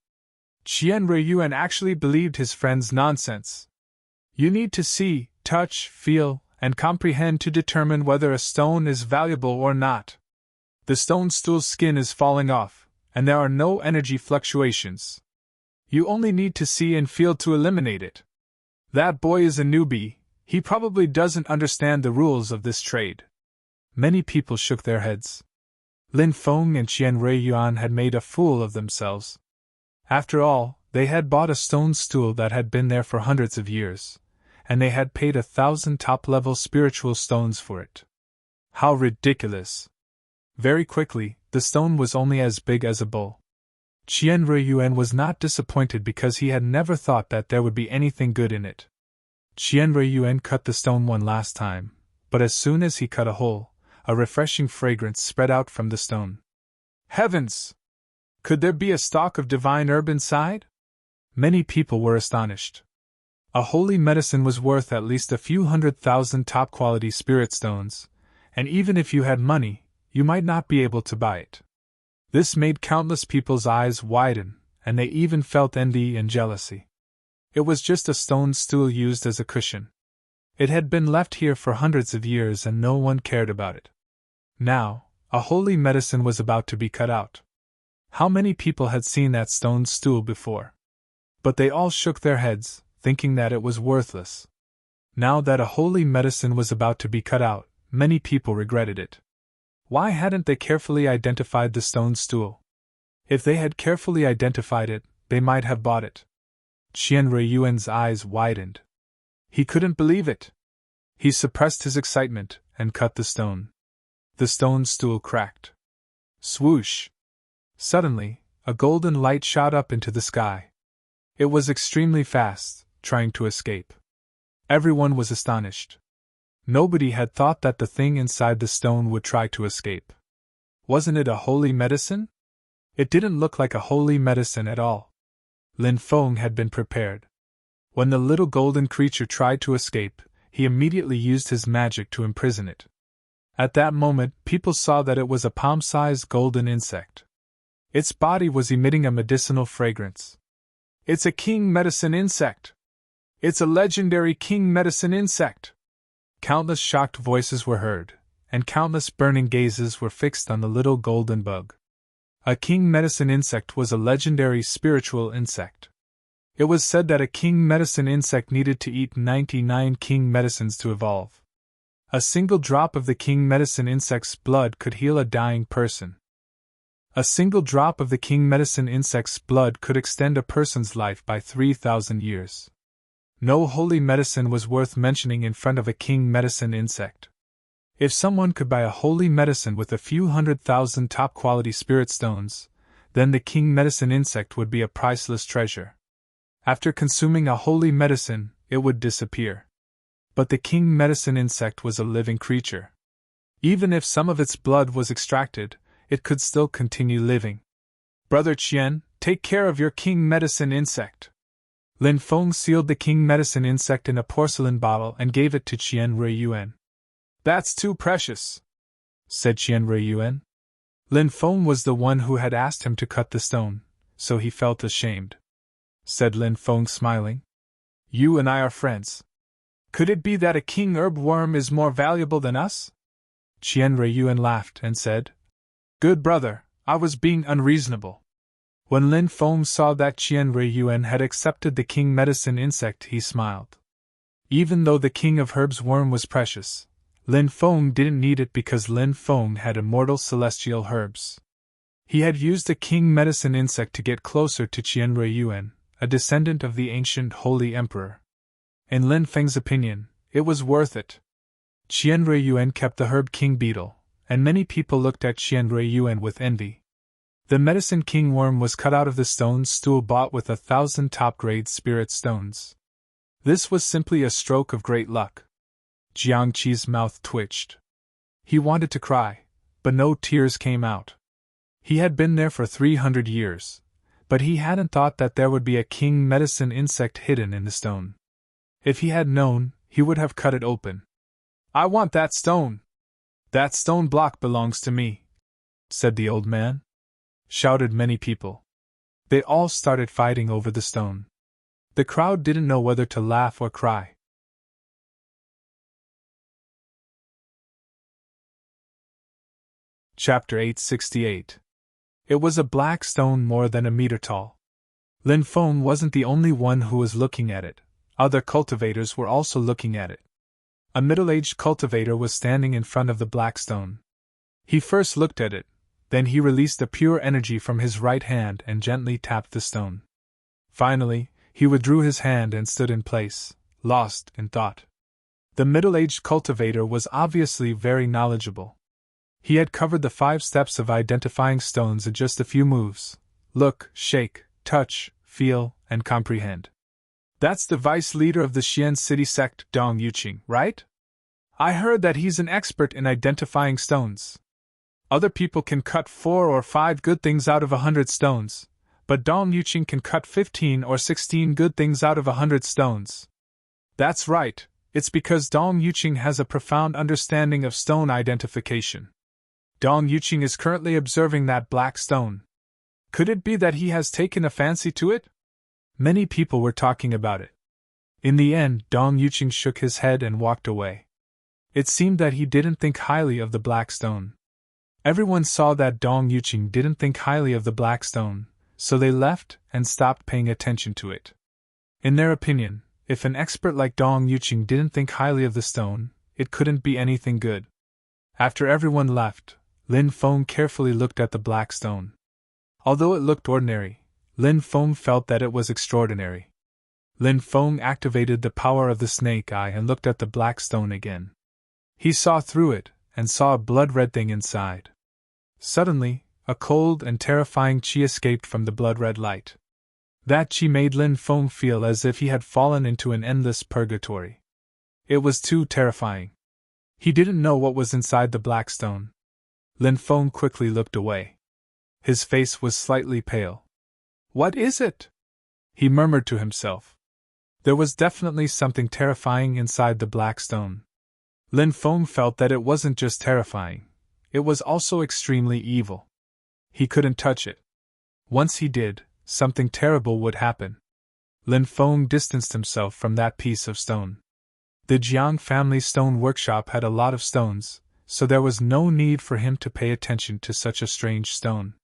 Qian Ruiyuan actually believed his friend's nonsense. "You need to see," touch, feel, and comprehend to determine whether a stone is valuable or not. The stone stool's skin is falling off, and there are no energy fluctuations. You only need to see and feel to eliminate it. That boy is a newbie, he probably doesn't understand the rules of this trade. Many people shook their heads. Lin Feng and Qian Ruiyuan had made a fool of themselves. After all, they had bought a stone stool that had been there for hundreds of years, and they had paid 1,000 top-level spiritual stones for it. How ridiculous! Very quickly, the stone was only as big as a bull. Qian Ruiyuan was not disappointed because he had never thought that there would be anything good in it. Qian Ruiyuan cut the stone one last time, but as soon as he cut a hole, a refreshing fragrance spread out from the stone. Heavens! Could there be a stalk of divine herb inside? Many people were astonished. A holy medicine was worth at least a few 100,000 top-quality spirit stones, and even if you had money, you might not be able to buy it. This made countless people's eyes widen, and they even felt envy and jealousy. It was just a stone stool used as a cushion. It had been left here for hundreds of years and no one cared about it. Now, a holy medicine was about to be cut out. How many people had seen that stone stool before? But they all shook their heads, thinking that it was worthless. Now that a holy medicine was about to be cut out, many people regretted it. Why hadn't they carefully identified the stone stool? If they had carefully identified it, they might have bought it. Qian Ruiyuan's eyes widened. He couldn't believe it. He suppressed his excitement and cut the stone. The stone stool cracked. Swoosh! Suddenly, a golden light shot up into the sky. It was extremely fast, trying to escape. Everyone was astonished. Nobody had thought that the thing inside the stone would try to escape. Wasn't it a holy medicine? It didn't look like a holy medicine at all. Lin Feng had been prepared. When the little golden creature tried to escape, he immediately used his magic to imprison it. At that moment, people saw that it was a palm-sized golden insect. Its body was emitting a medicinal fragrance. It's a king medicine insect! It's a legendary king medicine insect! Countless shocked voices were heard, and countless burning gazes were fixed on the little golden bug. A king medicine insect was a legendary spiritual insect. It was said that a king medicine insect needed to eat 99 king medicines to evolve. A single drop of the king medicine insect's blood could heal a dying person. A single drop of the king medicine insect's blood could extend a person's life by 3,000 years. No holy medicine was worth mentioning in front of a king medicine insect. If someone could buy a holy medicine with a few 100,000 top-quality spirit stones, then the king medicine insect would be a priceless treasure. After consuming a holy medicine, it would disappear. But the king medicine insect was a living creature. Even if some of its blood was extracted, it could still continue living. Brother Qian, take care of your king medicine insect. Lin Feng sealed the king medicine insect in a porcelain bottle and gave it to Qian Ruiyuan. That's too precious, said Qian Ruiyuan. Lin Feng was the one who had asked him to cut the stone, so he felt ashamed. Said Lin Feng, smiling. You and I are friends. Could it be that a king herb worm is more valuable than us? Qian Ruiyuan laughed and said, Good brother, I was being unreasonable. When Lin Feng saw that Qian Ruiyuan had accepted the king medicine insect, he smiled. Even though the king of herbs worm was precious, Lin Feng didn't need it because Lin Feng had immortal celestial herbs. He had used the king medicine insect to get closer to Qian Ruiyuan, a descendant of the ancient holy emperor. In Lin Feng's opinion, it was worth it. Qian Ruiyuan kept the herb king beetle, and many people looked at Qian Ruiyuan with envy. The medicine king worm was cut out of the stone stool bought with 1,000 top-grade spirit stones. This was simply a stroke of great luck. Jiangqi's mouth twitched. He wanted to cry, but no tears came out. He had been there for 300 years, but he hadn't thought that there would be a king medicine insect hidden in the stone. If he had known, he would have cut it open. I want that stone! That stone block belongs to me, said the old man. Shouted many people. They all started fighting over the stone. The crowd didn't know whether to laugh or cry. Chapter 868. It was a black stone more than a meter tall. Lin Feng wasn't the only one who was looking at it. Other cultivators were also looking at it. A middle-aged cultivator was standing in front of the black stone. He first looked at it, then he released a pure energy from his right hand and gently tapped the stone. Finally, he withdrew his hand and stood in place, lost in thought. The middle-aged cultivator was obviously very knowledgeable. He had covered the 5 steps of identifying stones in just a few moves: look, shake, touch, feel, and comprehend. That's the vice leader of the Xian City sect, Dong Yuqing, right? I heard that he's an expert in identifying stones. Other people can cut 4 or 5 good things out of 100 stones, but Dong Yuqing can cut 15 or 16 good things out of 100 stones. That's right, it's because Dong Yuqing has a profound understanding of stone identification. Dong Yuqing is currently observing that black stone. Could it be that he has taken a fancy to it? Many people were talking about it. In the end, Dong Yuqing shook his head and walked away. It seemed that he didn't think highly of the black stone. Everyone saw that Dong Yuqing didn't think highly of the black stone, so they left and stopped paying attention to it. In their opinion, if an expert like Dong Yuqing didn't think highly of the stone, it couldn't be anything good. After everyone left, Lin Feng carefully looked at the black stone. Although it looked ordinary, Lin Feng felt that it was extraordinary. Lin Feng activated the power of the snake eye and looked at the black stone again. He saw through it, and saw a blood-red thing inside. Suddenly, a cold and terrifying qi escaped from the blood-red light. That qi made Lin Feng feel as if he had fallen into an endless purgatory. It was too terrifying. He didn't know what was inside the black stone. Lin Feng quickly looked away. His face was slightly pale. What is it? He murmured to himself. There was definitely something terrifying inside the black stone. Lin Feng felt that it wasn't just terrifying, it was also extremely evil. He couldn't touch it. Once he did, something terrible would happen. Lin Feng distanced himself from that piece of stone. The Jiang family stone workshop had a lot of stones, so there was no need for him to pay attention to such a strange stone.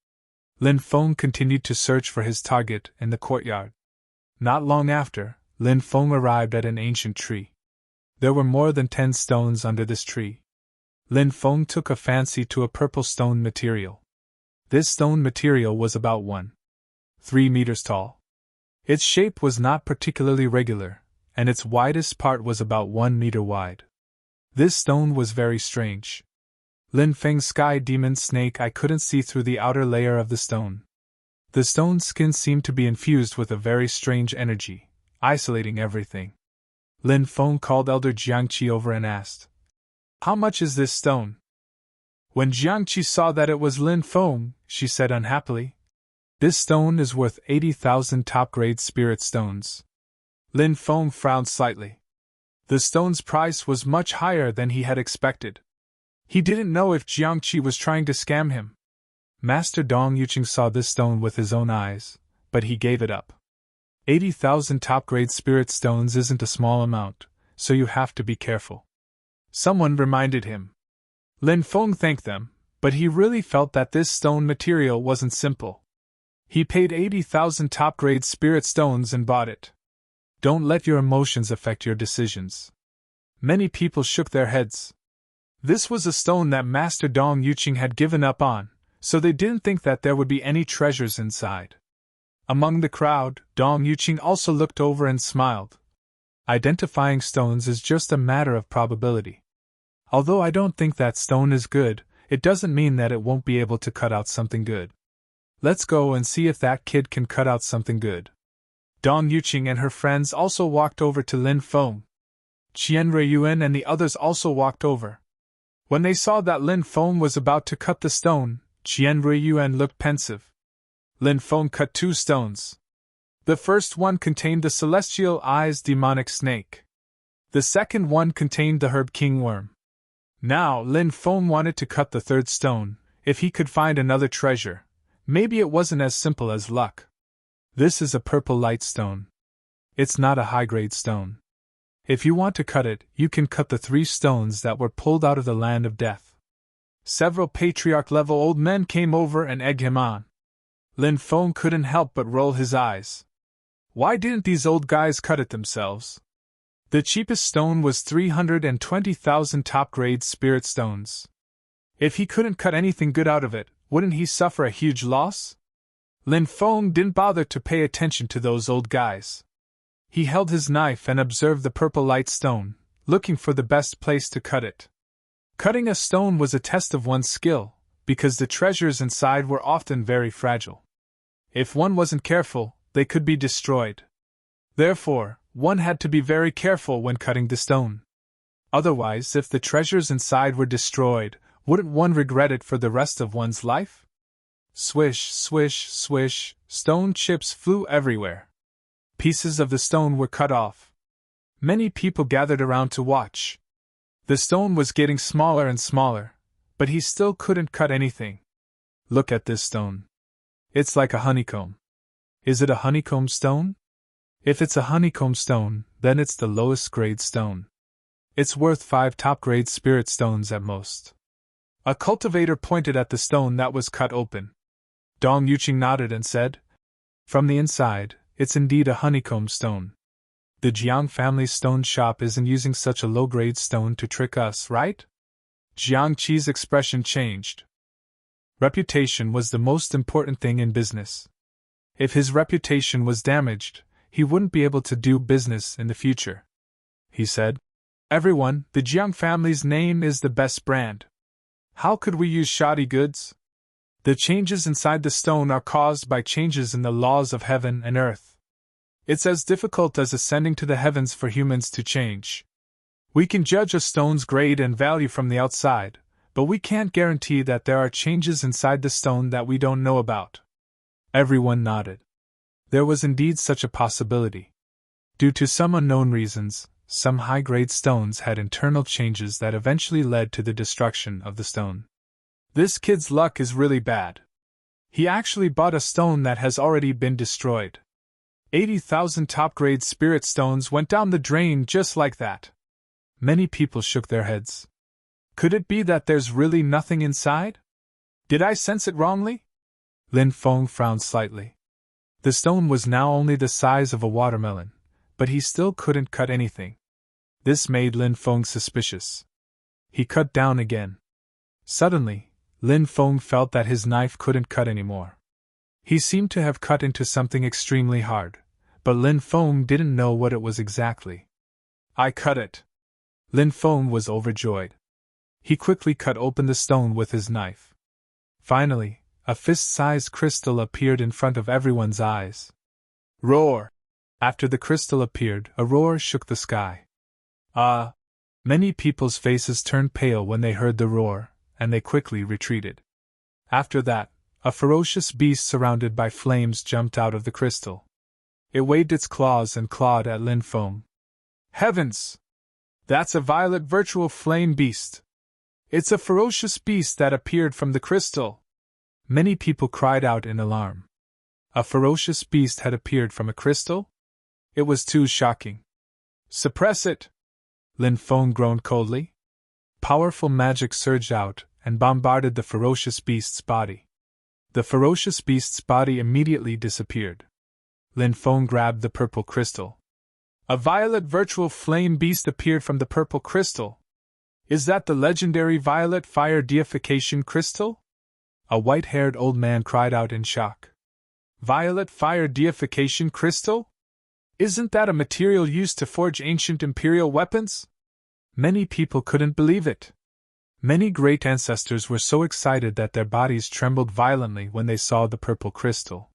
Lin Feng continued to search for his target in the courtyard. Not long after, Lin Feng arrived at an ancient tree. There were more than 10 stones under this tree. Lin Feng took a fancy to a purple stone material. This stone material was about 1.3 meters tall. Its shape was not particularly regular, and its widest part was about 1 meter wide. This stone was very strange. Lin Feng's sky demon snake eye couldn't see through the outer layer of the stone. The stone's skin seemed to be infused with a very strange energy, isolating everything. Lin Feng called Elder Jiangqi over and asked, "How much is this stone?" When Jiangqi saw that it was Lin Feng, she said unhappily, "This stone is worth 80,000 top-grade spirit stones." Lin Feng frowned slightly. The stone's price was much higher than he had expected. He didn't know if Jiangqi was trying to scam him. Master Dong Yuqing saw this stone with his own eyes, but he gave it up. 80,000 top-grade spirit stones isn't a small amount, so you have to be careful. Someone reminded him. Lin Feng thanked them, but he really felt that this stone material wasn't simple. He paid 80,000 top-grade spirit stones and bought it. Don't let your emotions affect your decisions. Many people shook their heads. This was a stone that Master Dong Yuqing had given up on, so they didn't think that there would be any treasures inside. Among the crowd, Dong Yuqing also looked over and smiled. Identifying stones is just a matter of probability. Although I don't think that stone is good, it doesn't mean that it won't be able to cut out something good. Let's go and see if that kid can cut out something good. Dong Yuqing and her friends also walked over to Lin Feng. Qian Ruiyuan and the others also walked over. When they saw that Lin Feng was about to cut the stone, Qian Ruiyuan looked pensive. Lin Feng cut 2 stones. The first one contained the Celestial Eyes demonic snake. The second one contained the herb kingworm. Now Lin Feng wanted to cut the third stone, if he could find another treasure. Maybe it wasn't as simple as luck. This is a purple light stone. It's not a high-grade stone. If you want to cut it, you can cut the 3 stones that were pulled out of the land of death. Several patriarch-level old men came over and egged him on. Lin Feng couldn't help but roll his eyes. Why didn't these old guys cut it themselves? The cheapest stone was 320,000 top-grade spirit stones. If he couldn't cut anything good out of it, wouldn't he suffer a huge loss? Lin Feng didn't bother to pay attention to those old guys. He held his knife and observed the purple light stone, looking for the best place to cut it. Cutting a stone was a test of one's skill, because the treasures inside were often very fragile. If one wasn't careful, they could be destroyed. Therefore, one had to be very careful when cutting the stone. Otherwise, if the treasures inside were destroyed, wouldn't one regret it for the rest of one's life? Swish, swish, swish, stone chips flew everywhere. Pieces of the stone were cut off. Many people gathered around to watch. The stone was getting smaller and smaller, but he still couldn't cut anything. Look at this stone. It's like a honeycomb. Is it a honeycomb stone? If it's a honeycomb stone, then it's the lowest grade stone. It's worth 5 top-grade spirit stones at most. A cultivator pointed at the stone that was cut open. Dong Yuqing nodded and said, "From the inside, it's indeed a honeycomb stone. The Jiang family's stone shop isn't using such a low-grade stone to trick us, right?" Jiang Qi's expression changed. Reputation was the most important thing in business. If his reputation was damaged, he wouldn't be able to do business in the future. He said, "Everyone, the Jiang family's name is the best brand. How could we use shoddy goods? The changes inside the stone are caused by changes in the laws of heaven and earth. It's as difficult as ascending to the heavens for humans to change. We can judge a stone's grade and value from the outside, but we can't guarantee that there are changes inside the stone that we don't know about." Everyone nodded. There was indeed such a possibility. Due to some unknown reasons, some high-grade stones had internal changes that eventually led to the destruction of the stone. This kid's luck is really bad. He actually bought a stone that has already been destroyed. 80,000 top-grade spirit stones went down the drain just like that. Many people shook their heads. Could it be that there's really nothing inside? Did I sense it wrongly? Lin Feng frowned slightly. The stone was now only the size of a watermelon, but he still couldn't cut anything. This made Lin Feng suspicious. He cut down again. Suddenly, Lin Feng felt that his knife couldn't cut anymore. He seemed to have cut into something extremely hard, but Lin Feng didn't know what it was exactly. "I cut it!" Lin Feng was overjoyed. He quickly cut open the stone with his knife. Finally, a fist-sized crystal appeared in front of everyone's eyes. Roar! After the crystal appeared, a roar shook the sky. Many people's faces turned pale when they heard the roar, and they quickly retreated. After that, a ferocious beast surrounded by flames jumped out of the crystal. It waved its claws and clawed at Lin Feng. Heavens! That's a violet virtual flame beast! It's a ferocious beast that appeared from the crystal! Many people cried out in alarm. A ferocious beast had appeared from a crystal? It was too shocking. Suppress it! Lin Feng groaned coldly. Powerful magic surged out and bombarded the ferocious beast's body. The ferocious beast's body immediately disappeared. Lin Feng grabbed the purple crystal. A violet virtual flame beast appeared from the purple crystal. Is that the legendary violet fire deification crystal? A white-haired old man cried out in shock. Violet fire deification crystal? Isn't that a material used to forge ancient imperial weapons? Many people couldn't believe it. Many great ancestors were so excited that their bodies trembled violently when they saw the purple crystal.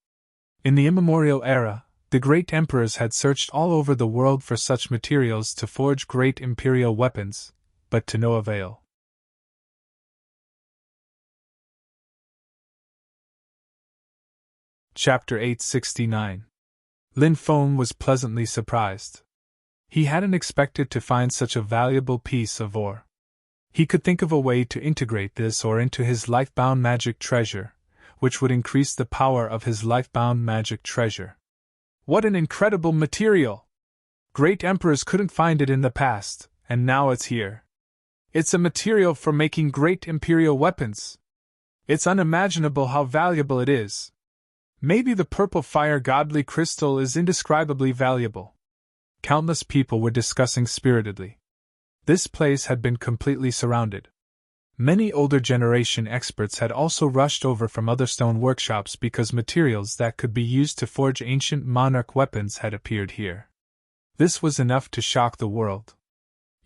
In the immemorial era, the great emperors had searched all over the world for such materials to forge great imperial weapons, but to no avail. Chapter 869. Lin Feng was pleasantly surprised. He hadn't expected to find such a valuable piece of ore. He could think of a way to integrate this ore into his life-bound magic treasure, which would increase the power of his life-bound magic treasure. What an incredible material! Great emperors couldn't find it in the past, and now it's here. It's a material for making great imperial weapons. It's unimaginable how valuable it is. Maybe the purple fire godly crystal is indescribably valuable. Countless people were discussing spiritedly. This place had been completely surrounded. Many older generation experts had also rushed over from other stone workshops because materials that could be used to forge ancient monarch weapons had appeared here. This was enough to shock the world.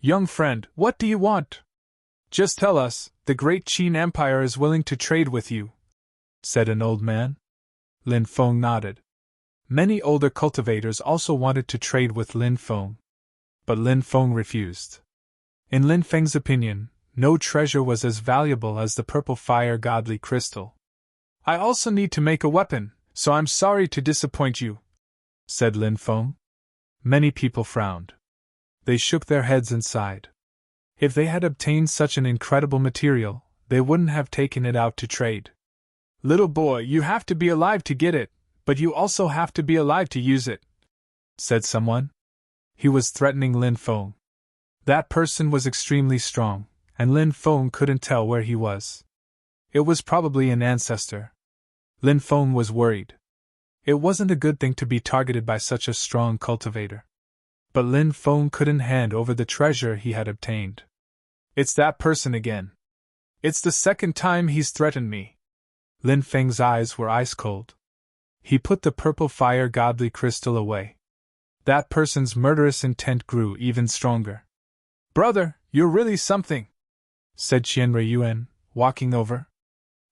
Young friend, what do you want? Just tell us, the great Qin Empire is willing to trade with you, said an old man. Lin Feng nodded. Many older cultivators also wanted to trade with Lin Feng. But Lin Feng refused. In Lin Feng's opinion, no treasure was as valuable as the purple fire godly crystal. I also need to make a weapon, so I'm sorry to disappoint you, said Lin Feng. Many people frowned. They shook their heads and sighed. If they had obtained such an incredible material, they wouldn't have taken it out to trade. Little boy, you have to be alive to get it, but you also have to be alive to use it, said someone. He was threatening Lin Feng. That person was extremely strong, and Lin Feng couldn't tell where he was. It was probably an ancestor. Lin Feng was worried. It wasn't a good thing to be targeted by such a strong cultivator. But Lin Feng couldn't hand over the treasure he had obtained. It's that person again. It's the second time he's threatened me. Lin Feng's eyes were ice cold. He put the purple fire godly crystal away. That person's murderous intent grew even stronger. Brother, you're really something, said Qian Ruiyuan, walking over.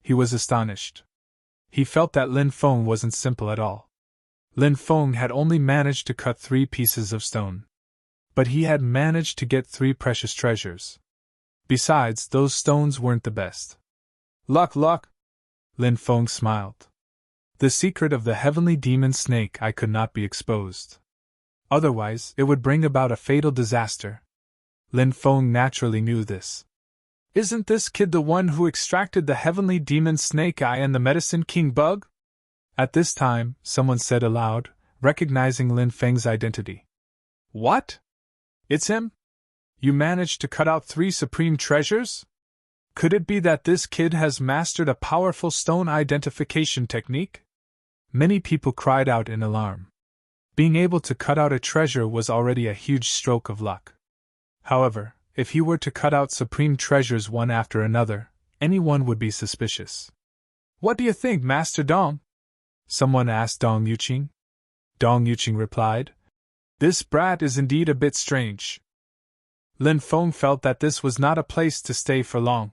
He was astonished. He felt that Lin Feng wasn't simple at all. Lin Feng had only managed to cut 3 pieces of stone. But he had managed to get 3 precious treasures. Besides, those stones weren't the best. Luck, Lin Feng smiled. The secret of the heavenly demon snake eye could not be exposed. Otherwise, it would bring about a fatal disaster. Lin Feng naturally knew this. Isn't this kid the one who extracted the heavenly demon snake eye and the medicine king bug? At this time, someone said aloud, recognizing Lin Feng's identity. What? It's him? You managed to cut out 3 supreme treasures? Could it be that this kid has mastered a powerful stone identification technique? Many people cried out in alarm. Being able to cut out a treasure was already a huge stroke of luck. However, if he were to cut out supreme treasures one after another, anyone would be suspicious. What do you think, Master Dong? Someone asked Dong Yuqing. Dong Yuqing replied, This brat is indeed a bit strange. Lin Feng felt that this was not a place to stay for long.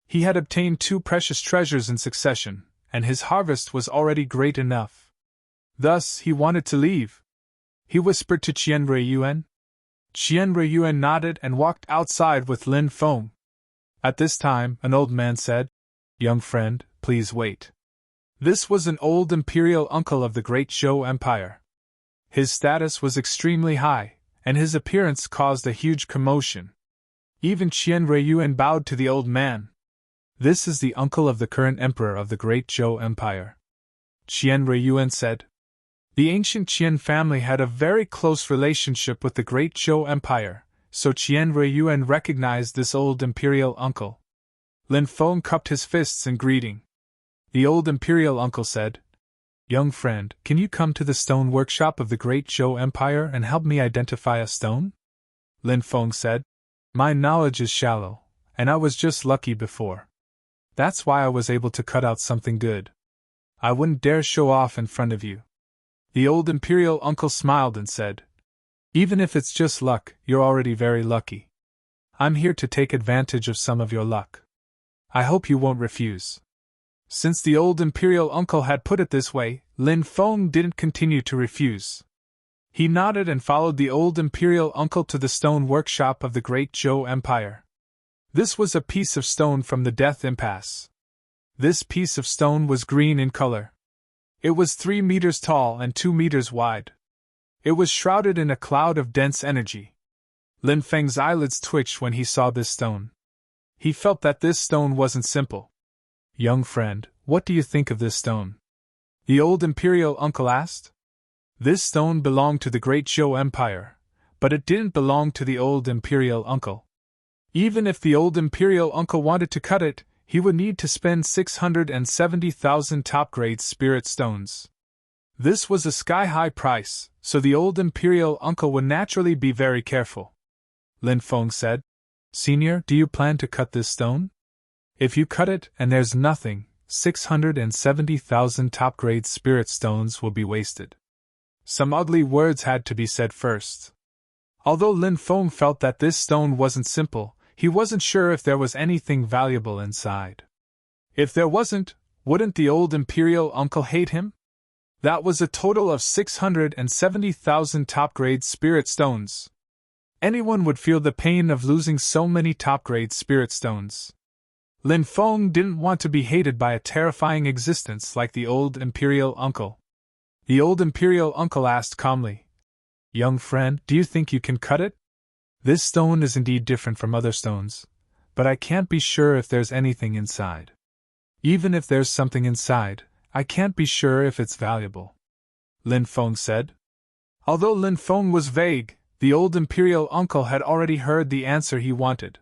He had obtained 2 precious treasures in succession, and his harvest was already great enough. Thus, he wanted to leave. He whispered to Qian Ruiyuan. Qian Ruiyuan nodded and walked outside with Lin Feng. At this time, an old man said, Young friend, please wait. This was an old imperial uncle of the great Zhou Empire. His status was extremely high, and his appearance caused a huge commotion. Even Qian Ruiyuan bowed to the old man. This is the uncle of the current emperor of the great Zhou Empire. Qian Ruiyuan said. The ancient Qian family had a very close relationship with the great Zhou Empire, so Qian Ruiyuan recognized this old imperial uncle. Lin Feng cupped his fists in greeting. The old imperial uncle said, Young friend, can you come to the stone workshop of the great Zhou Empire and help me identify a stone? Lin Feng said, My knowledge is shallow, and I was just lucky before. That's why I was able to cut out something good. I wouldn't dare show off in front of you. The old imperial uncle smiled and said, Even if it's just luck, you're already very lucky. I'm here to take advantage of some of your luck. I hope you won't refuse. Since the old imperial uncle had put it this way, Lin Feng didn't continue to refuse. He nodded and followed the old imperial uncle to the stone workshop of the great Zhou Empire. This was a piece of stone from the Death Impasse. This piece of stone was green in color. It was 3 meters tall and 2 meters wide. It was shrouded in a cloud of dense energy. Lin Feng's eyelids twitched when he saw this stone. He felt that this stone wasn't simple. Young friend, what do you think of this stone? The old imperial uncle asked. This stone belonged to the great Zhou Empire, but it didn't belong to the old imperial uncle. Even if the old Imperial uncle wanted to cut it, he would need to spend 670,000 top-grade spirit stones. This was a sky-high price, so the old Imperial uncle would naturally be very careful. Lin Feng said, "Senior, do you plan to cut this stone? If you cut it and there's nothing, 670,000 top-grade spirit stones will be wasted." Some ugly words had to be said first. Although Lin Feng felt that this stone wasn't simple, he wasn't sure if there was anything valuable inside. If there wasn't, wouldn't the old Imperial uncle hate him? That was a total of 670,000 top-grade spirit stones. Anyone would feel the pain of losing so many top-grade spirit stones. Lin Feng didn't want to be hated by a terrifying existence like the old Imperial uncle. The old Imperial uncle asked calmly, "Young friend, do you think you can cut it? This stone is indeed different from other stones, but I can't be sure if there's anything inside. Even if there's something inside, I can't be sure if it's valuable," Lin Feng said. Although Lin Feng was vague, the old Imperial uncle had already heard the answer he wanted.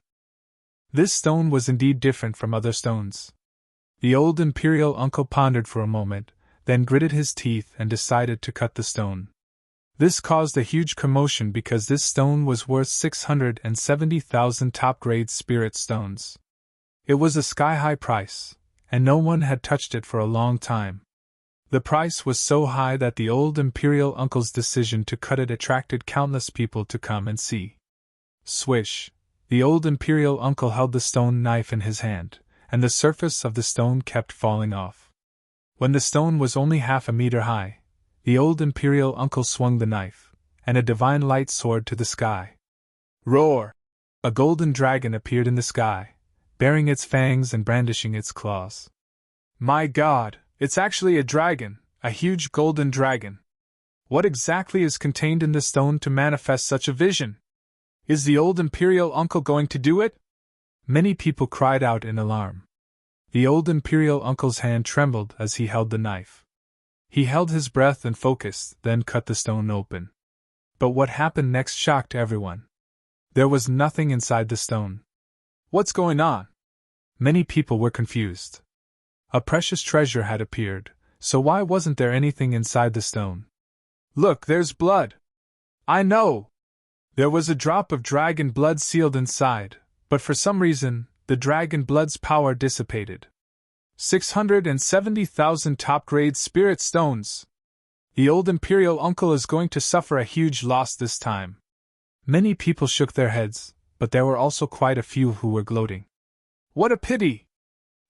This stone was indeed different from other stones. The old Imperial uncle pondered for a moment, then gritted his teeth and decided to cut the stone. This caused a huge commotion because this stone was worth 670,000 top-grade spirit stones. It was a sky-high price, and no one had touched it for a long time. The price was so high that the old Imperial uncle's decision to cut it attracted countless people to come and see. Swish! The old Imperial uncle held the stone knife in his hand, and the surface of the stone kept falling off. When the stone was only half a meter high, the old Imperial uncle swung the knife, and a divine light soared to the sky. Roar! A golden dragon appeared in the sky, baring its fangs and brandishing its claws. My God, it's actually a dragon, a huge golden dragon. What exactly is contained in the stone to manifest such a vision? Is the old Imperial uncle going to do it? Many people cried out in alarm. The old Imperial uncle's hand trembled as he held the knife. He held his breath and focused, then cut the stone open. But what happened next shocked everyone. There was nothing inside the stone. What's going on? Many people were confused. A precious treasure had appeared, so why wasn't there anything inside the stone? Look, there's blood! I know! There was a drop of dragon blood sealed inside, but for some reason, the dragon blood's power dissipated. 670,000 top-grade spirit stones! The old Imperial uncle is going to suffer a huge loss this time. Many people shook their heads, but there were also quite a few who were gloating. What a pity!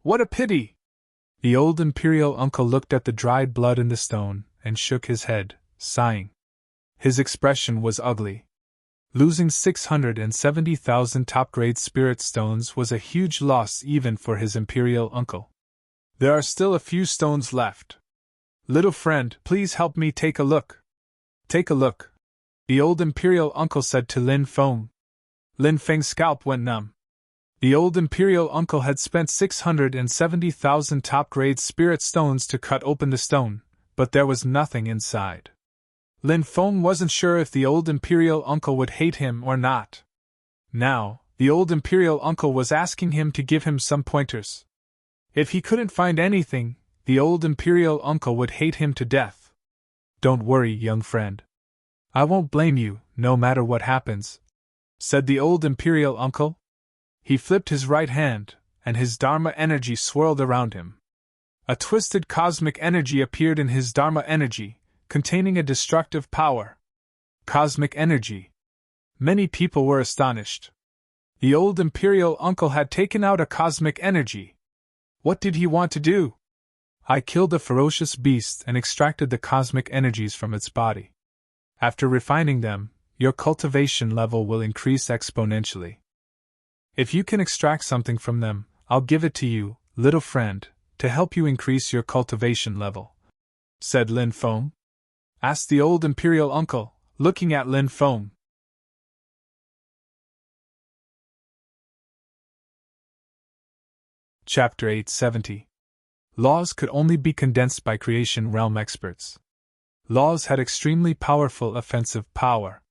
What a pity! The old Imperial uncle looked at the dried blood in the stone and shook his head, sighing. His expression was ugly. Losing 670,000 top-grade spirit stones was a huge loss even for his Imperial uncle. There are still a few stones left. Little friend, please help me take a look. Take a look, the old Imperial uncle said to Lin Feng. Lin Feng's scalp went numb. The old Imperial uncle had spent 670,000 top-grade spirit stones to cut open the stone, but there was nothing inside. Lin Feng wasn't sure if the old Imperial uncle would hate him or not. Now, the old Imperial uncle was asking him to give him some pointers. If he couldn't find anything, the old Imperial uncle would hate him to death. Don't worry, young friend. I won't blame you, no matter what happens, said the old Imperial uncle. He flipped his right hand, and his Dharma energy swirled around him. A twisted cosmic energy appeared in his Dharma energy, containing a destructive power. Cosmic energy. Many people were astonished. The old Imperial uncle had taken out a cosmic energy. What did he want to do? I killed a ferocious beast and extracted the cosmic energies from its body. After refining them, your cultivation level will increase exponentially. If you can extract something from them, I'll give it to you, little friend, to help you increase your cultivation level, said Lin Feng. Asked the old Imperial uncle, looking at Lin Feng. Chapter 870. Laws could only be condensed by creation realm experts. Laws had extremely powerful offensive power.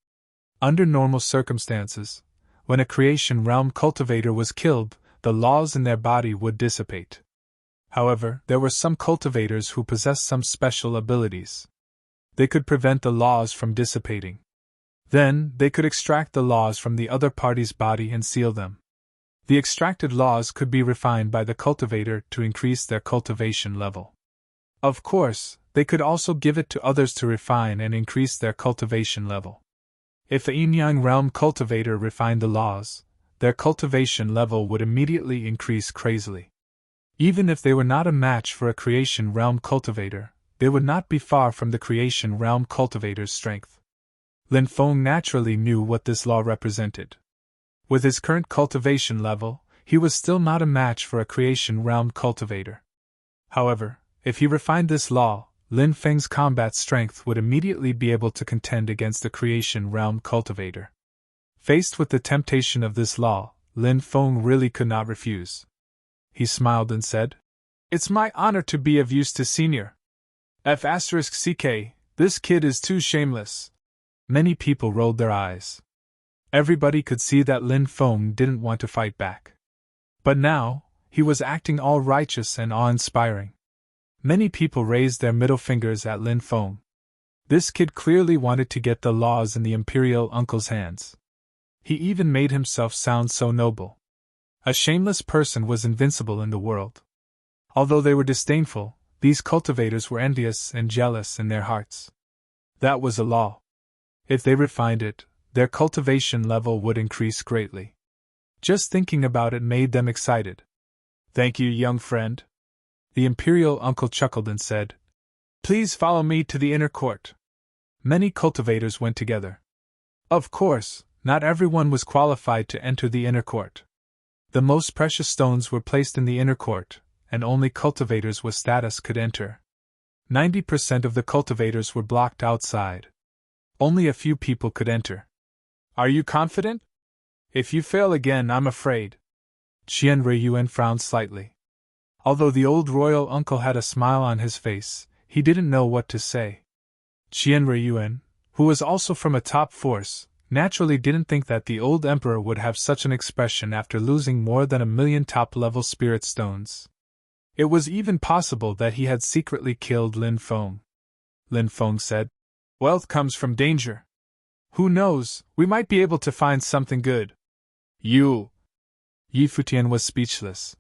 Under normal circumstances, when a creation realm cultivator was killed, the laws in their body would dissipate. However, there were some cultivators who possessed some special abilities. They could prevent the laws from dissipating. Then, they could extract the laws from the other party's body and seal them. The extracted laws could be refined by the cultivator to increase their cultivation level. Of course, they could also give it to others to refine and increase their cultivation level. If a yin-yang realm cultivator refined the laws, their cultivation level would immediately increase crazily. Even if they were not a match for a creation realm cultivator, they would not be far from the creation realm cultivator's strength. Lin Feng naturally knew what this law represented. With his current cultivation level, he was still not a match for a creation realm cultivator. However, if he refined this law, Lin Feng's combat strength would immediately be able to contend against the creation realm cultivator. Faced with the temptation of this law, Lin Feng really could not refuse. He smiled and said, "It's my honor to be of use to Senior. F***ck, this kid is too shameless." Many people rolled their eyes. Everybody could see that Lin Feng didn't want to fight back. But now, he was acting all righteous and awe-inspiring. Many people raised their middle fingers at Lin Feng. This kid clearly wanted to get the laws in the imperial uncle's hands. He even made himself sound so noble. A shameless person was invincible in the world. Although they were disdainful, these cultivators were envious and jealous in their hearts. That was a law. If they refined it, their cultivation level would increase greatly. Just thinking about it made them excited. "Thank you, young friend." The imperial uncle chuckled and said, "Please follow me to the inner court." Many cultivators went together. Of course, not everyone was qualified to enter the inner court. The most precious stones were placed in the inner court, and only cultivators with status could enter. 90% of the cultivators were blocked outside. Only a few people could enter. "Are you confident? If you fail again, I'm afraid." Qian Ruiyuan frowned slightly. Although the old royal uncle had a smile on his face, he didn't know what to say. Qian Ruiyuan, who was also from a top force, naturally didn't think that the old emperor would have such an expression after losing more than 1,000,000 top-level spirit stones. It was even possible that he had secretly killed Lin Feng. Lin Feng said, "Wealth comes from danger. Who knows, we might be able to find something good." "You!" Yi Futian was speechless.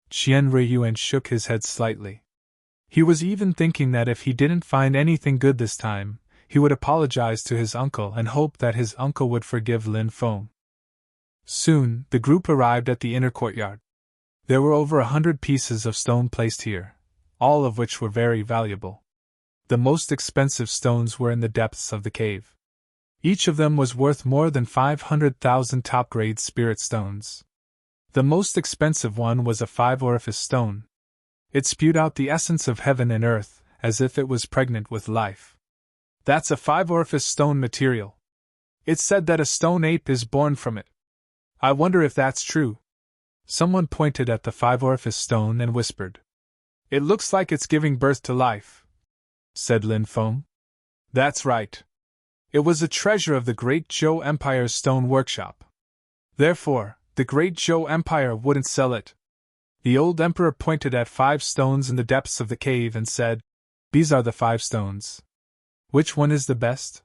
Qian Ruiyuan shook his head slightly. He was even thinking that if he didn't find anything good this time, he would apologize to his uncle and hope that his uncle would forgive Lin Feng. Soon, the group arrived at the inner courtyard. There were over 100 pieces of stone placed here, all of which were very valuable. The most expensive stones were in the depths of the cave. Each of them was worth more than 500,000 top-grade spirit stones. The most expensive one was a 5-orifice stone. It spewed out the essence of heaven and earth, as if it was pregnant with life. "That's a 5-orifice stone material. It's said that a stone ape is born from it. I wonder if that's true." Someone pointed at the 5-orifice stone and whispered, "It looks like it's giving birth to life," said Lin Feng. "That's right. It was a treasure of the Great Zhou Empire's stone workshop. Therefore, the Great Zhou Empire wouldn't sell it." The old emperor pointed at 5 stones in the depths of the cave and said, "These are the 5 stones. Which one is the best?"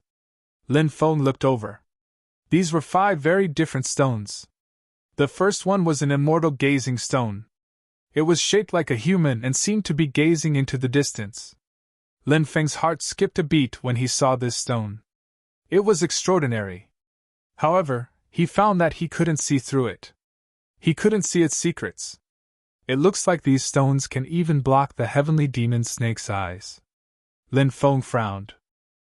Lin Feng looked over. These were 5 very different stones. The first one was an immortal gazing stone. It was shaped like a human and seemed to be gazing into the distance. Lin Feng's heart skipped a beat when he saw this stone. It was extraordinary. However, he found that he couldn't see through it. He couldn't see its secrets. It looks like these stones can even block the heavenly demon snake's eyes. Lin Feng frowned.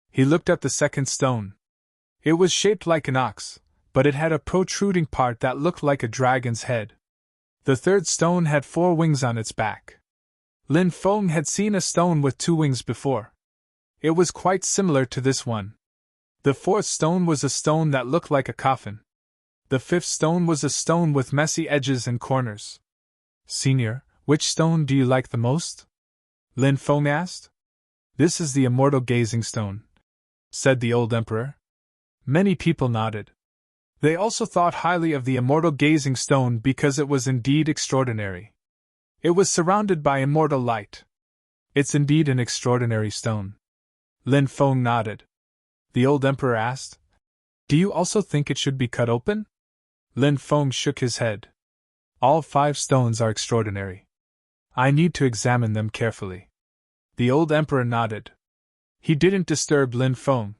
He looked at the second stone. It was shaped like an ox, but it had a protruding part that looked like a dragon's head. The third stone had 4 wings on its back. Lin Feng had seen a stone with 2 wings before. It was quite similar to this one. The 4th stone was a stone that looked like a coffin. The 5th stone was a stone with messy edges and corners. "Senior, which stone do you like the most?" Lin Feng asked. "This is the immortal gazing stone," said the old emperor. Many people nodded. They also thought highly of the immortal gazing stone because it was indeed extraordinary. It was surrounded by immortal light. It's indeed an extraordinary stone. Lin Feng nodded. The old emperor asked, "Do you also think it should be cut open?" Lin Feng shook his head. "All 5 stones are extraordinary. I need to examine them carefully." The old emperor nodded. He didn't disturb Lin Feng.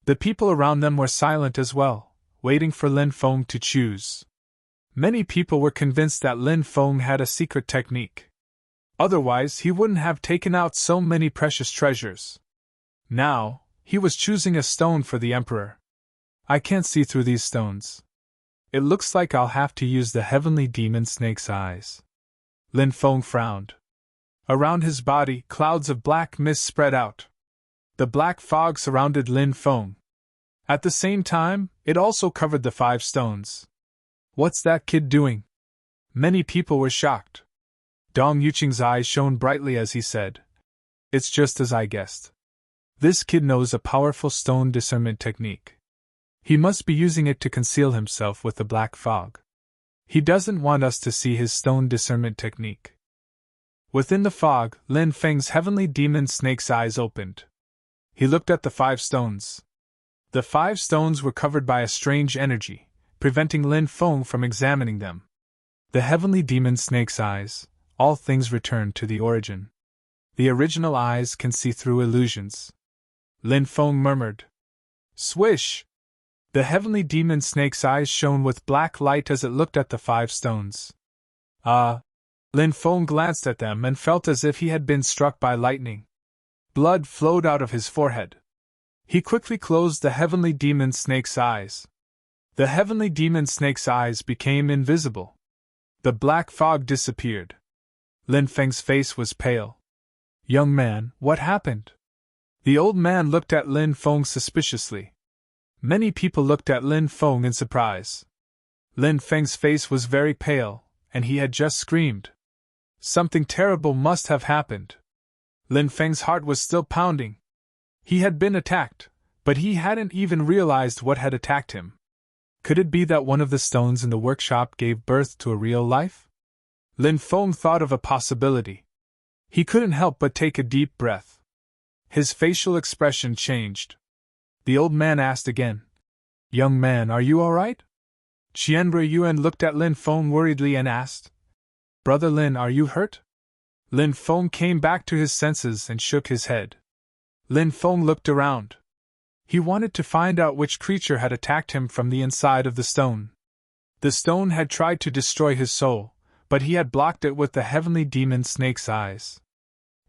The people around them were silent as well, waiting for Lin Feng to choose. Many people were convinced that Lin Feng had a secret technique. Otherwise, he wouldn't have taken out so many precious treasures. Now, he was choosing a stone for the emperor. "I can't see through these stones. It looks like I'll have to use the heavenly demon snake's eyes." Lin Feng frowned. Around his body, clouds of black mist spread out. The black fog surrounded Lin Feng. At the same time, it also covered the 5 stones. "What's that kid doing?" Many people were shocked. Dong Yuqing's eyes shone brightly as he said, "It's just as I guessed. This kid knows a powerful stone discernment technique. He must be using it to conceal himself with the black fog. He doesn't want us to see his stone discernment technique." Within the fog, Lin Feng's heavenly demon snake's eyes opened. He looked at the 5 stones. The 5 stones were covered by a strange energy, preventing Lin Feng from examining them. The heavenly demon snake's eyes, all things return to the origin. The original eyes can see through illusions. Lin Feng murmured. Swish! The heavenly demon snake's eyes shone with black light as it looked at the 5 stones. Lin Feng glanced at them and felt as if he had been struck by lightning. Blood flowed out of his forehead. He quickly closed the heavenly demon snake's eyes. The heavenly demon snake's eyes became invisible. The black fog disappeared. Lin Feng's face was pale. "Young man, what happened?" The old man looked at Lin Feng suspiciously. Many people looked at Lin Feng in surprise. Lin Feng's face was very pale, and he had just screamed. Something terrible must have happened. Lin Feng's heart was still pounding. He had been attacked, but he hadn't even realized what had attacked him. Could it be that one of the stones in the workshop gave birth to a real life? Lin Feng thought of a possibility. He couldn't help but take a deep breath. His facial expression changed. The old man asked again, "Young man, are you all right?" Qianru Yuan looked at Lin Feng worriedly and asked, "Brother Lin, are you hurt?" Lin Feng came back to his senses and shook his head. Lin Feng looked around. He wanted to find out which creature had attacked him from the inside of the stone. The stone had tried to destroy his soul, but he had blocked it with the heavenly demon snake's eyes.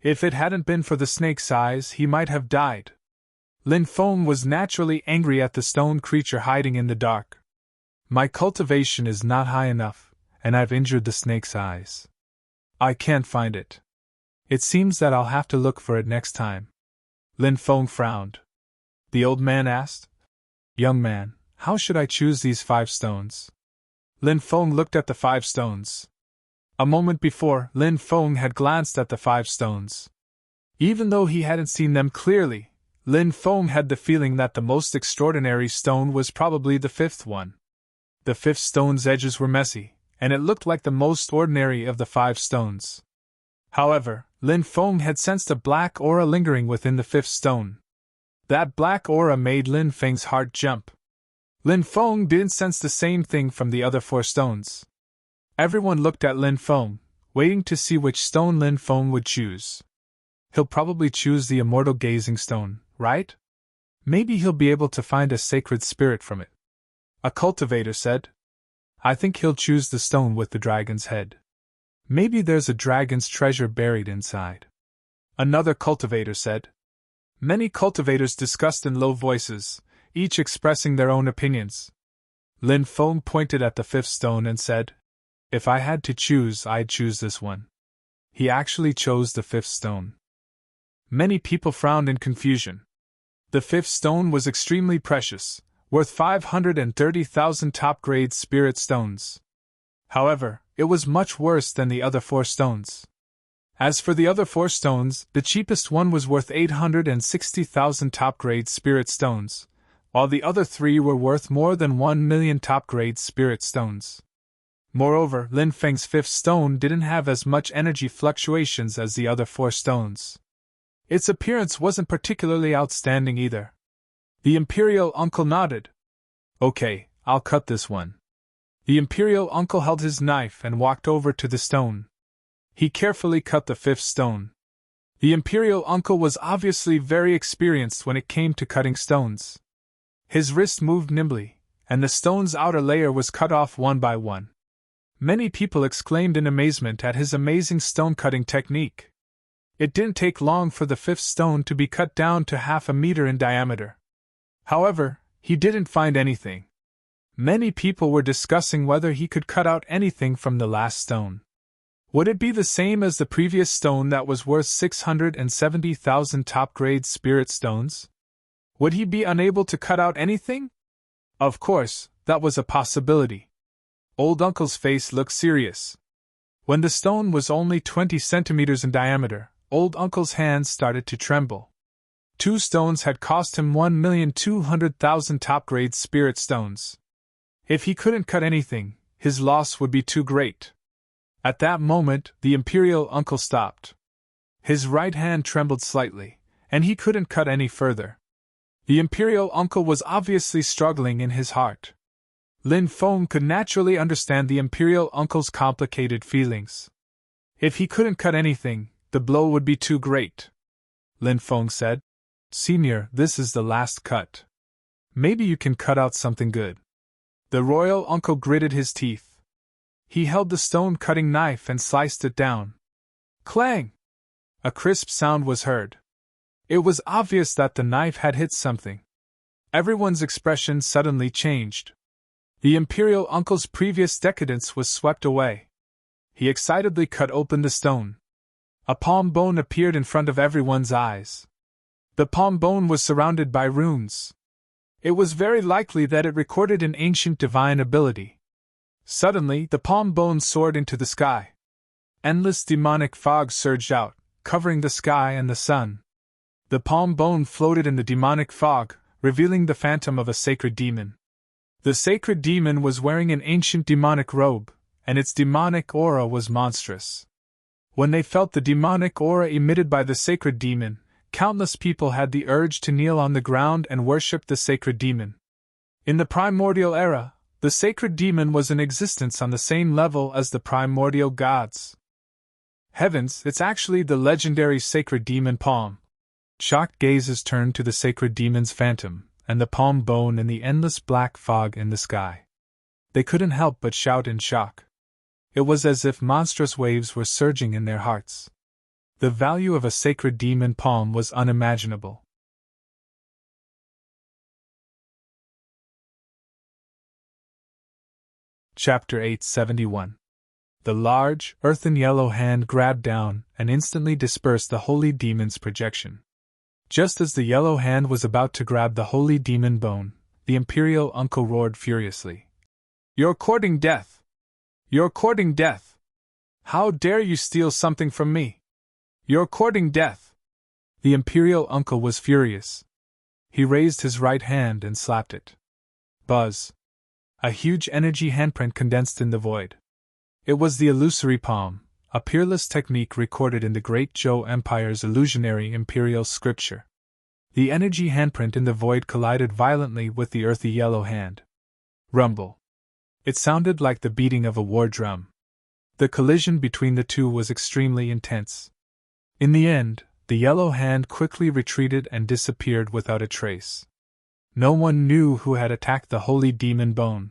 If it hadn't been for the snake's eyes, he might have died. Lin Feng was naturally angry at the stone creature hiding in the dark. "My cultivation is not high enough, and I've injured the snake's eyes. I can't find it. It seems that I'll have to look for it next time." Lin Feng frowned. The old man asked, "Young man, how should I choose these 5 stones?" Lin Feng looked at the 5 stones. A moment before, Lin Feng had glanced at the 5 stones. Even though he hadn't seen them clearly, Lin Feng had the feeling that the most extraordinary stone was probably the 5th one. The 5th stone's edges were messy, and it looked like the most ordinary of the 5 stones. However, Lin Feng had sensed a black aura lingering within the 5th stone. That black aura made Lin Feng's heart jump. Lin Feng didn't sense the same thing from the other 4 stones. Everyone looked at Lin Feng, waiting to see which stone Lin Feng would choose. He'll probably choose the immortal gazing stone, right? Maybe he'll be able to find a sacred spirit from it. A cultivator said, "I think he'll choose the stone with the dragon's head. Maybe there's a dragon's treasure buried inside." Another cultivator said. Many cultivators discussed in low voices, each expressing their own opinions. Lin Feng pointed at the 5th stone and said, "If I had to choose, I'd choose this one." He actually chose the 5th stone. Many people frowned in confusion. The 5th stone was extremely precious, worth 530,000 top-grade spirit stones. However, it was much worse than the other 4 stones. As for the other 4 stones, the cheapest one was worth 860,000 top-grade spirit stones, while the other 3 were worth more than 1 million top-grade spirit stones. Moreover, Lin Feng's 5th stone didn't have as much energy fluctuations as the other 4 stones. Its appearance wasn't particularly outstanding either. The Imperial Uncle nodded. Okay, I'll cut this one. The Imperial Uncle held his knife and walked over to the stone. He carefully cut the 5th stone. The Imperial Uncle was obviously very experienced when it came to cutting stones. His wrist moved nimbly, and the stone's outer layer was cut off one by one. Many people exclaimed in amazement at his amazing stone-cutting technique. It didn't take long for the 5th stone to be cut down to half a meter in diameter. However, he didn't find anything. Many people were discussing whether he could cut out anything from the last stone. Would it be the same as the previous stone that was worth 670,000 top-grade spirit stones? Would he be unable to cut out anything? Of course, that was a possibility. Old Uncle's face looked serious. When the stone was only 20 centimeters in diameter, Old Uncle's hands started to tremble. 2 stones had cost him 1,200,000 top-grade spirit stones. If he couldn't cut anything, his loss would be too great. At that moment, the Imperial Uncle stopped. His right hand trembled slightly, and he couldn't cut any further. The Imperial Uncle was obviously struggling in his heart. Lin Feng could naturally understand the Imperial Uncle's complicated feelings. If he couldn't cut anything, the blow would be too great. Lin Feng said, "Senior, this is the last cut. Maybe you can cut out something good." The royal uncle gritted his teeth. He held the stone-cutting knife and sliced it down. Clang! A crisp sound was heard. It was obvious that the knife had hit something. Everyone's expression suddenly changed. The Imperial Uncle's previous decadence was swept away. He excitedly cut open the stone. A palm bone appeared in front of everyone's eyes. The palm bone was surrounded by runes. It was very likely that it recorded an ancient divine ability. Suddenly, the palm bone soared into the sky. Endless demonic fog surged out, covering the sky and the sun. The palm bone floated in the demonic fog, revealing the phantom of a sacred demon. The sacred demon was wearing an ancient demonic robe, and its demonic aura was monstrous. When they felt the demonic aura emitted by the sacred demon, countless people had the urge to kneel on the ground and worship the sacred demon. In the primordial era, the sacred demon was in existence on the same level as the primordial gods. Heavens, it's actually the legendary sacred demon palm. Shocked gazes turned to the sacred demon's phantom, and the palm bone in the endless black fog in the sky. They couldn't help but shout in shock. It was as if monstrous waves were surging in their hearts. The value of a sacred demon palm was unimaginable. Chapter 871. The large, earthen yellow hand grabbed down and instantly dispersed the holy demon's projection. Just as the yellow hand was about to grab the holy demon bone, the Imperial Uncle roared furiously. "You're courting death! You're courting death! How dare you steal something from me? You're courting death!" The Imperial Uncle was furious. He raised his right hand and slapped it. Buzz! A huge energy handprint condensed in the void. It was the illusory palm, a peerless technique recorded in the Great Zhou Empire's illusionary imperial scripture. The energy handprint in the void collided violently with the earthy yellow hand. Rumble. It sounded like the beating of a war drum. The collision between the two was extremely intense. In the end, the yellow hand quickly retreated and disappeared without a trace. No one knew who had attacked the holy demon bone.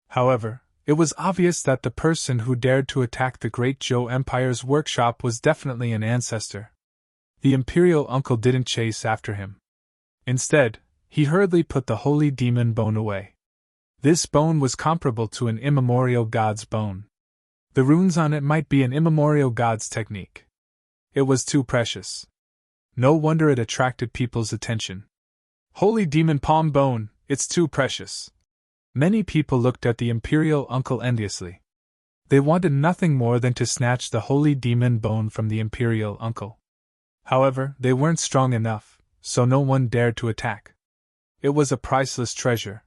However, it was obvious that the person who dared to attack the Great Zhou Empire's workshop was definitely an ancestor. The Imperial Uncle didn't chase after him. Instead, he hurriedly put the holy demon bone away. This bone was comparable to an immemorial god's bone. The runes on it might be an immemorial god's technique. It was too precious. No wonder it attracted people's attention. Holy demon palm bone, it's too precious. Many people looked at the Imperial Uncle enviously. They wanted nothing more than to snatch the holy demon bone from the Imperial Uncle. However, they weren't strong enough, so no one dared to attack. It was a priceless treasure.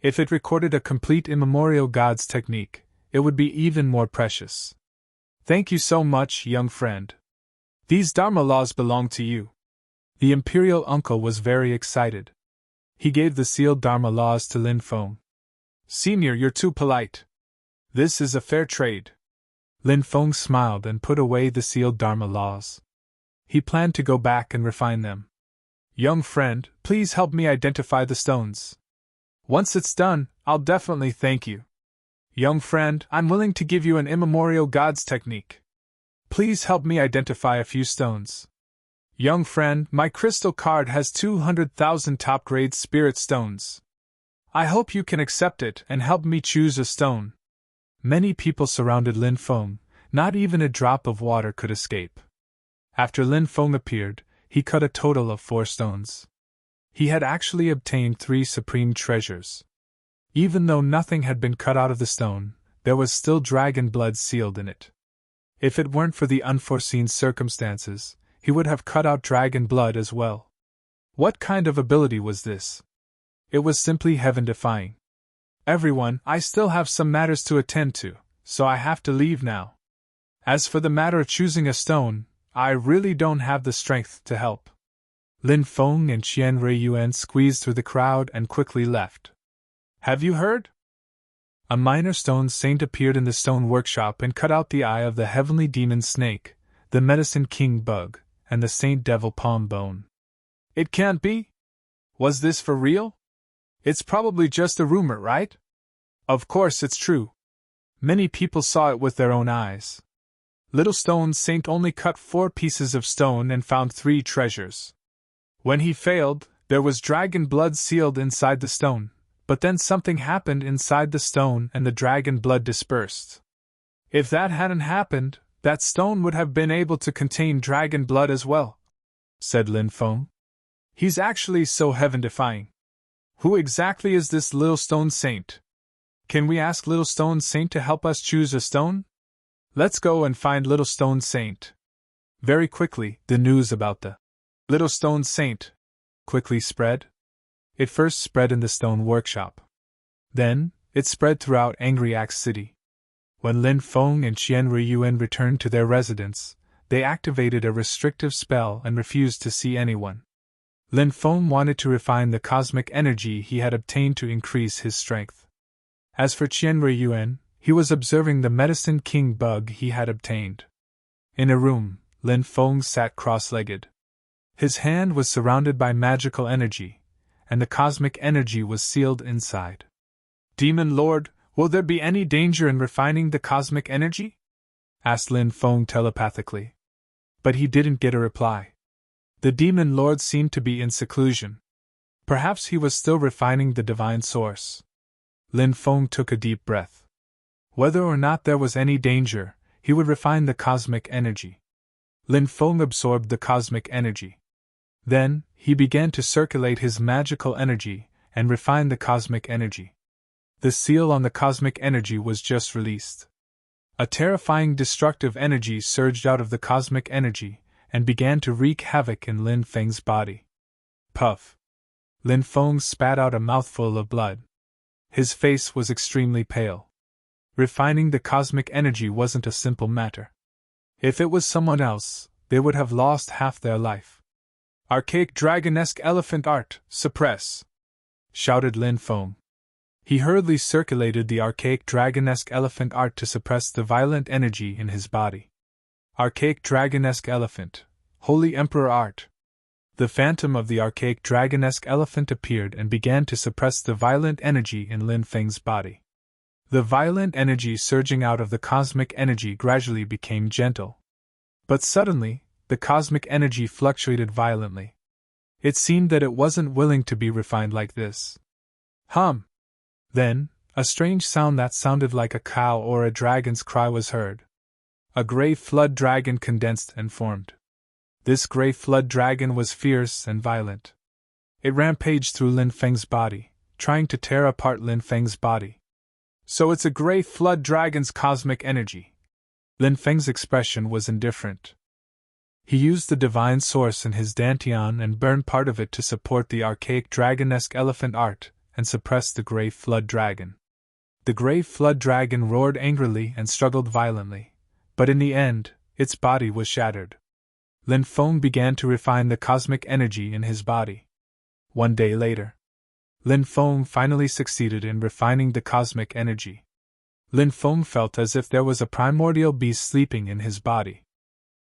If it recorded a complete immemorial God's technique, it would be even more precious. Thank you so much, young friend. These Dharma laws belong to you. The imperial uncle was very excited. He gave the sealed Dharma laws to Lin Feng. Senior, you're too polite. This is a fair trade. Lin Feng smiled and put away the sealed Dharma laws. He planned to go back and refine them. Young friend, please help me identify the stones. Once it's done, I'll definitely thank you. Young friend, I'm willing to give you an immemorial God's technique. Please help me identify a few stones. Young friend, my crystal card has 200,000 top-grade spirit stones. I hope you can accept it and help me choose a stone. Many people surrounded Lin Feng, not even a drop of water could escape. After Lin Feng appeared, he cut a total of 4 stones. He had actually obtained 3 supreme treasures. Even though nothing had been cut out of the stone, there was still dragon blood sealed in it. If it weren't for the unforeseen circumstances, he would have cut out dragon blood as well. What kind of ability was this? It was simply heaven-defying. Everyone, I still have some matters to attend to, so I have to leave now. As for the matter of choosing a stone, I really don't have the strength to help. Lin Feng and Qian Ruiyuan squeezed through the crowd and quickly left. Have you heard? A minor stone saint appeared in the stone workshop and cut out the eye of the heavenly demon snake, the medicine king bug, and the saint devil palm bone. It can't be? Was this for real? It's probably just a rumor, right? Of course it's true. Many people saw it with their own eyes. Little Stone Saint only cut 4 pieces of stone and found 3 treasures. When he failed, there was dragon blood sealed inside the stone, but then something happened inside the stone and the dragon blood dispersed. If that hadn't happened, that stone would have been able to contain dragon blood as well, said Lin Feng. He's actually so heaven-defying. Who exactly is this Little Stone Saint? Can we ask Little Stone Saint to help us choose a stone? Let's go and find Little Stone Saint. Very quickly, the news about the Little Stone Saint quickly spread. It first spread in the stone workshop. Then, it spread throughout Angry Axe City. When Lin Feng and Qian Ruiyuan returned to their residence, they activated a restrictive spell and refused to see anyone. Lin Feng wanted to refine the cosmic energy he had obtained to increase his strength. As for Qian Ruiyuan, he was observing the medicine king bug he had obtained. In a room, Lin Feng sat cross-legged. His hand was surrounded by magical energy, and the cosmic energy was sealed inside. Demon Lord, will there be any danger in refining the cosmic energy? Asked Lin Feng telepathically. But he didn't get a reply. The Demon Lord seemed to be in seclusion. Perhaps he was still refining the divine source. Lin Feng took a deep breath. Whether or not there was any danger, he would refine the cosmic energy. Lin Feng absorbed the cosmic energy. Then, he began to circulate his magical energy and refine the cosmic energy. The seal on the cosmic energy was just released. A terrifying destructive energy surged out of the cosmic energy and began to wreak havoc in Lin Feng's body. Puff! Lin Feng spat out a mouthful of blood. His face was extremely pale. Refining the cosmic energy wasn't a simple matter. If it was someone else, they would have lost half their life. Archaic dragonesque elephant art, suppress! Shouted Lin Feng. He hurriedly circulated the archaic dragonesque elephant art to suppress the violent energy in his body. Archaic dragonesque elephant, holy emperor art. The phantom of the archaic dragonesque elephant appeared and began to suppress the violent energy in Lin Feng's body. The violent energy surging out of the cosmic energy gradually became gentle. But suddenly, the cosmic energy fluctuated violently. It seemed that it wasn't willing to be refined like this. Hum! Then, a strange sound that sounded like a cow or a dragon's cry was heard. A gray flood dragon condensed and formed. This gray flood dragon was fierce and violent. It rampaged through Lin Feng's body, trying to tear apart Lin Feng's body. So it's a gray flood dragon's cosmic energy. Lin Feng's expression was indifferent. He used the divine source in his dantian and burned part of it to support the archaic dragonesque elephant art and suppress the Grey Flood Dragon. The Grey Flood Dragon roared angrily and struggled violently, but in the end, its body was shattered. Lin Feng began to refine the cosmic energy in his body. One day later, Lin Feng finally succeeded in refining the cosmic energy. Lin Feng felt as if there was a primordial beast sleeping in his body.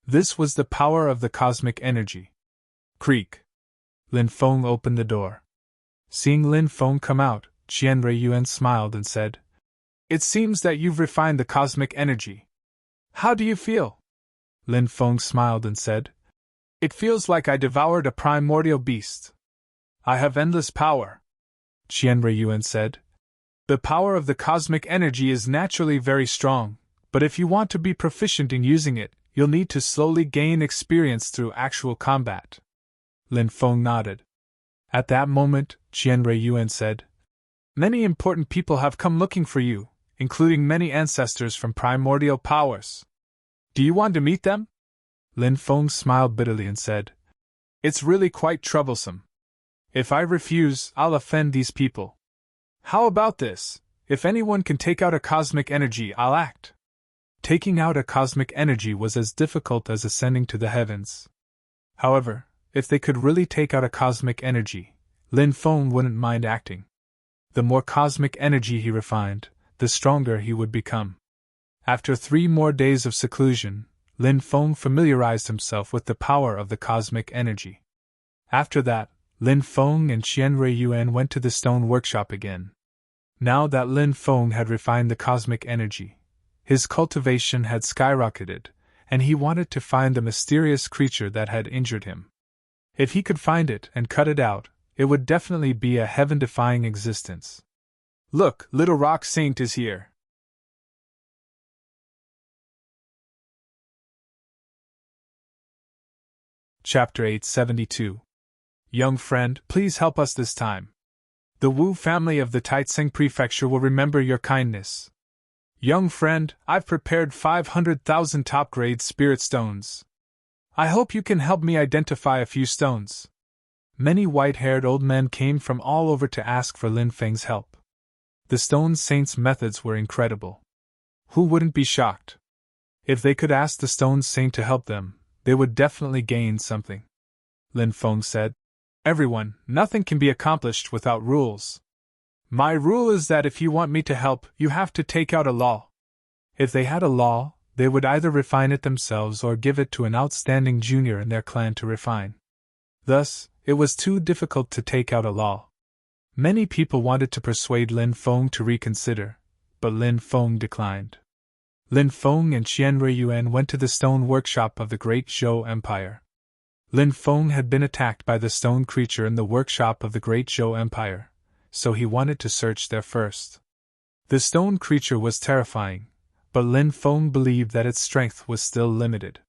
This was the power of the cosmic energy. Creak! Lin Feng opened the door. Seeing Lin Feng come out, Qian Ruiyuan smiled and said, "It seems that you've refined the cosmic energy. How do you feel?" Lin Feng smiled and said, "It feels like I devoured a primordial beast. I have endless power." Qian Ruiyuan said, "The power of the cosmic energy is naturally very strong, but if you want to be proficient in using it, you'll need to slowly gain experience through actual combat." Lin Feng nodded. At that moment, Qian Ruiyuan said, "Many important people have come looking for you, including many ancestors from primordial powers. Do you want to meet them?" Lin Feng smiled bitterly and said, "It's really quite troublesome. If I refuse, I'll offend these people. How about this? If anyone can take out a cosmic energy, I'll act." Taking out a cosmic energy was as difficult as ascending to the heavens. However, if they could really take out a cosmic energy, Lin Feng wouldn't mind acting. The more cosmic energy he refined, the stronger he would become. After 3 more days of seclusion, Lin Feng familiarized himself with the power of the cosmic energy. After that, Lin Feng and Qian Ruiyuan went to the stone workshop again. Now that Lin Feng had refined the cosmic energy, his cultivation had skyrocketed, and he wanted to find the mysterious creature that had injured him. If he could find it and cut it out, it would definitely be a heaven-defying existence. "Look, Little Rock Saint is here." Chapter 872. Young friend, please help us this time. The Wu family of the Taitsing Prefecture will remember your kindness. Young friend, I've prepared 500,000 top-grade spirit stones. I hope you can help me identify a few stones. Many white-haired old men came from all over to ask for Lin Feng's help. The Stone Saint's methods were incredible. Who wouldn't be shocked? If they could ask the Stone Saint to help them, they would definitely gain something. Lin Feng said, "Everyone, nothing can be accomplished without rules. My rule is that if you want me to help, you have to take out a law." If they had a law, they would either refine it themselves or give it to an outstanding junior in their clan to refine. Thus, it was too difficult to take out a law. Many people wanted to persuade Lin Feng to reconsider, but Lin Feng declined. Lin Feng and Qian Ruiyuan went to the stone workshop of the Great Zhou Empire. Lin Feng had been attacked by the stone creature in the workshop of the Great Zhou Empire, so he wanted to search there first. The stone creature was terrifying, but Lin Feng believed that its strength was still limited.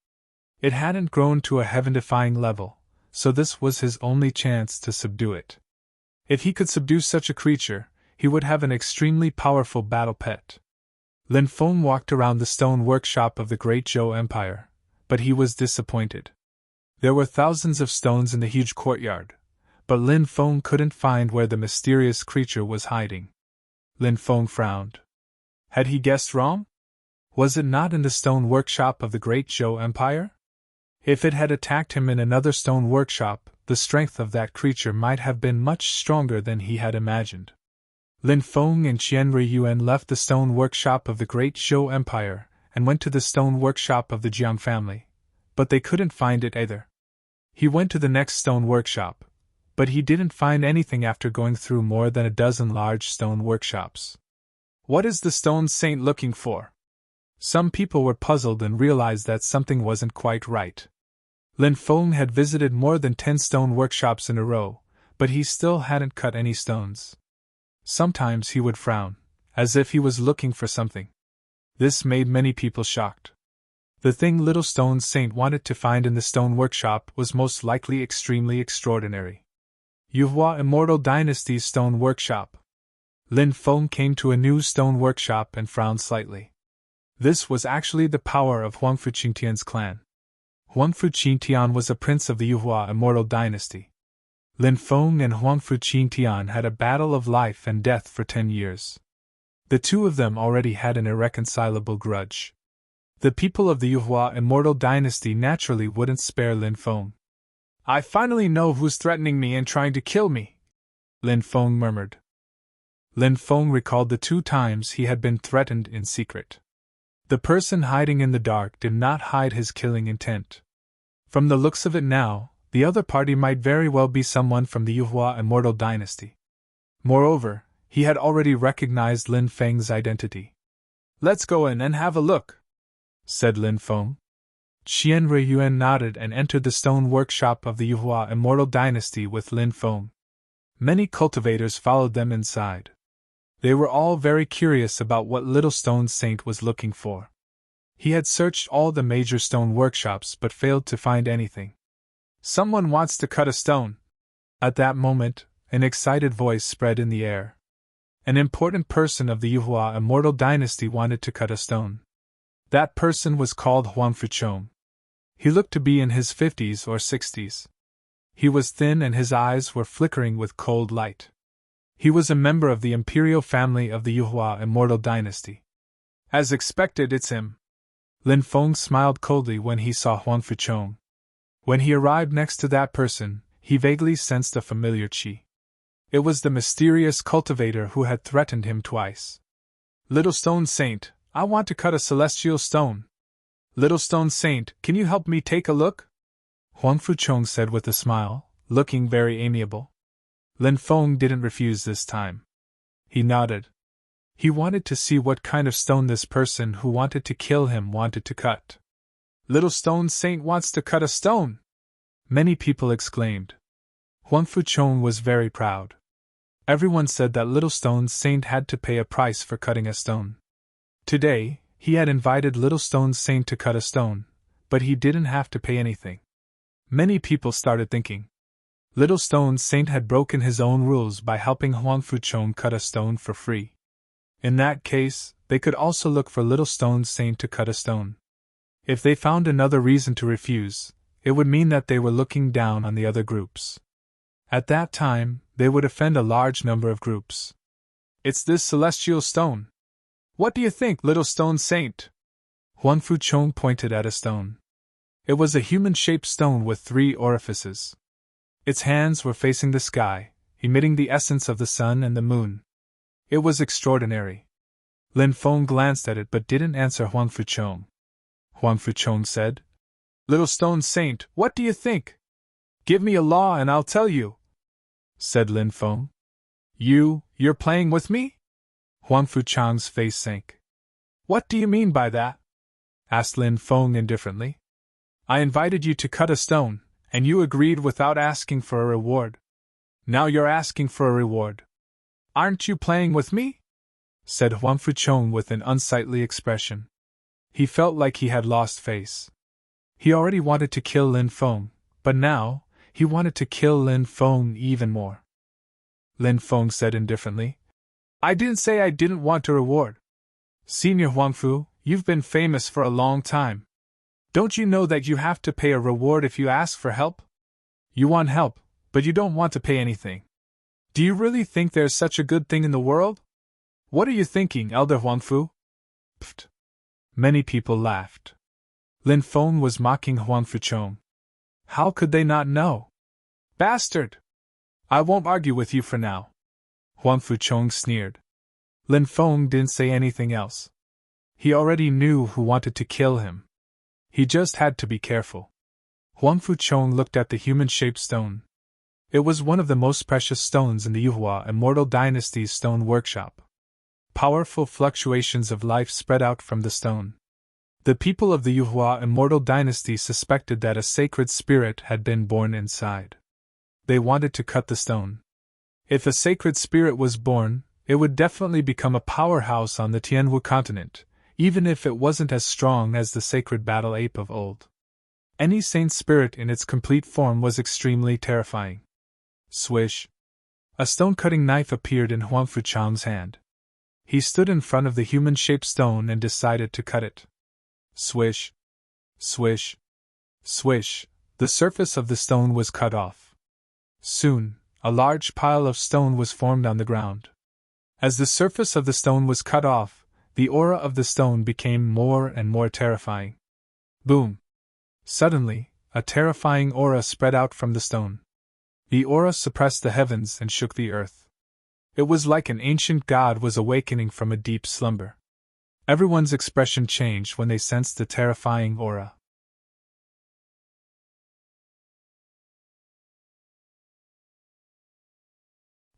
It hadn't grown to a heaven-defying level, so this was his only chance to subdue it. If he could subdue such a creature, he would have an extremely powerful battle pet. Lin Feng walked around the stone workshop of the Great Zhou Empire, but he was disappointed. There were thousands of stones in the huge courtyard, but Lin Feng couldn't find where the mysterious creature was hiding. Lin Feng frowned. Had he guessed wrong? Was it not in the stone workshop of the Great Zhou Empire? If it had attacked him in another stone workshop, the strength of that creature might have been much stronger than he had imagined. Lin Feng and Qian Ruiyuan left the stone workshop of the Great Zhou Empire and went to the stone workshop of the Jiang family, but they couldn't find it either. He went to the next stone workshop, but he didn't find anything after going through more than a dozen large stone workshops. What is the Stone Saint looking for? Some people were puzzled and realized that something wasn't quite right. Lin Feng had visited more than 10 stone workshops in a row, but he still hadn't cut any stones. Sometimes he would frown, as if he was looking for something. This made many people shocked. The thing Little Stone Saint wanted to find in the stone workshop was most likely extremely extraordinary. Yuhua Immortal Dynasty's stone workshop. Lin Feng came to a new stone workshop and frowned slightly. This was actually the power of Huangfu Qingtian's clan. Huangfu Qingtian was a prince of the Yuhua immortal dynasty. Lin Feng and Huangfu Qingtian had a battle of life and death for 10 years. The two of them already had an irreconcilable grudge. The people of the Yuhua immortal dynasty naturally wouldn't spare Lin Feng. "I finally know who's threatening me and trying to kill me," Lin Feng murmured. Lin Feng recalled the 2 times he had been threatened in secret. The person hiding in the dark did not hide his killing intent. From the looks of it now, the other party might very well be someone from the Yuhua immortal dynasty. Moreover, he had already recognized Lin Feng's identity. "Let's go in and have a look," said Lin Feng. Qian Ruiyuan nodded and entered the stone workshop of the Yuhua immortal dynasty with Lin Feng. Many cultivators followed them inside. They were all very curious about what Little Stone Saint was looking for. He had searched all the major stone workshops but failed to find anything. "Someone wants to cut a stone." At that moment, an excited voice spread in the air. An important person of the Yuhua immortal dynasty wanted to cut a stone. That person was called Huangfu Chong. He looked to be in his 50s or 60s. He was thin and his eyes were flickering with cold light. He was a member of the imperial family of the Yuhua immortal dynasty. "As expected, it's him." Lin Feng smiled coldly when he saw Huangfu Chong. When he arrived next to that person, he vaguely sensed a familiar qi. It was the mysterious cultivator who had threatened him twice. "Little Stone Saint, I want to cut a celestial stone. Little Stone Saint, can you help me take a look?" Huangfu Chong said with a smile, looking very amiable. Lin Feng didn't refuse this time. He nodded. He wanted to see what kind of stone this person who wanted to kill him wanted to cut. "Little Stone Saint wants to cut a stone!" Many people exclaimed. Huangfu Chong was very proud. Everyone said that Little Stone Saint had to pay a price for cutting a stone. Today, he had invited Little Stone Saint to cut a stone, but he didn't have to pay anything. Many people started thinking. Little Stone Saint had broken his own rules by helping Huangfu Chong cut a stone for free. In that case, they could also look for Little Stone Saint to cut a stone. If they found another reason to refuse, it would mean that they were looking down on the other groups. At that time, they would offend a large number of groups. "It's this celestial stone. What do you think, Little Stone Saint?" Huangfu Chong pointed at a stone. It was a human-shaped stone with 3 orifices. Its hands were facing the sky, emitting the essence of the sun and the moon. It was extraordinary. Lin Feng glanced at it but didn't answer Huangfu Chong. Huangfu Chong said, "Little Stone Saint, what do you think?" "Give me a law and I'll tell you," said Lin Feng. You're playing with me?" Huangfu Chong's face sank. "What do you mean by that?" asked Lin Feng indifferently. "I invited you to cut a stone, and you agreed without asking for a reward. Now you're asking for a reward. Aren't you playing with me?" said Huangfu Chong with an unsightly expression. He felt like he had lost face. He already wanted to kill Lin Feng, but now, he wanted to kill Lin Feng even more. Lin Feng said indifferently, "I didn't say I didn't want a reward. Senior Huangfu, you've been famous for a long time. Don't you know that you have to pay a reward if you ask for help? You want help, but you don't want to pay anything. Do you really think there's such a good thing in the world? What are you thinking, Elder Huangfu?" Pfft. Many people laughed. Lin Feng was mocking Huangfu Chong. How could they not know? "Bastard! I won't argue with you for now," Huangfu Chong sneered. Lin Feng didn't say anything else. He already knew who wanted to kill him. He just had to be careful. Huangfu Chong looked at the human-shaped stone. It was one of the most precious stones in the Yuhua Immortal Dynasty's stone workshop. Powerful fluctuations of life spread out from the stone. The people of the Yuhua Immortal Dynasty suspected that a sacred spirit had been born inside. They wanted to cut the stone. If a sacred spirit was born, it would definitely become a powerhouse on the Tianwu continent, even if it wasn't as strong as the sacred battle ape of old. Any saint spirit in its complete form was extremely terrifying. Swish! A stone-cutting knife appeared in Huangfu Chang's hand. He stood in front of the human-shaped stone and decided to cut it. Swish! Swish! Swish, the surface of the stone was cut off. Soon, a large pile of stone was formed on the ground. As the surface of the stone was cut off, the aura of the stone became more and more terrifying. Boom! Suddenly, a terrifying aura spread out from the stone. The aura suppressed the heavens and shook the earth. It was like an ancient god was awakening from a deep slumber. Everyone's expression changed when they sensed the terrifying aura.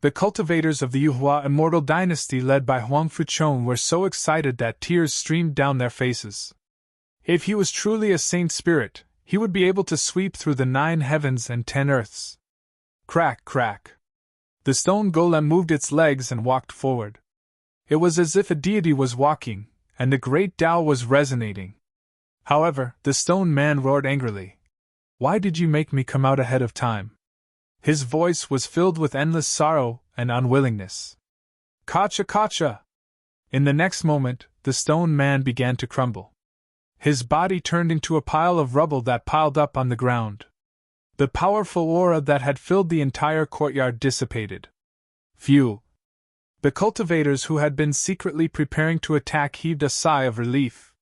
The cultivators of the Yuhua immortal dynasty led by Huang Fuchong were so excited that tears streamed down their faces. If he was truly a saint spirit, he would be able to sweep through the 9 heavens and 10 earths. Crack, crack. The stone golem moved its legs and walked forward. It was as if a deity was walking, and the great Tao was resonating. However, the stone man roared angrily. Why did you make me come out ahead of time? His voice was filled with endless sorrow and unwillingness. Kacha, kacha! In the next moment, the stone man began to crumble. His body turned into a pile of rubble that piled up on the ground. The powerful aura that had filled the entire courtyard dissipated. Phew! The cultivators who had been secretly preparing to attack heaved a sigh of relief.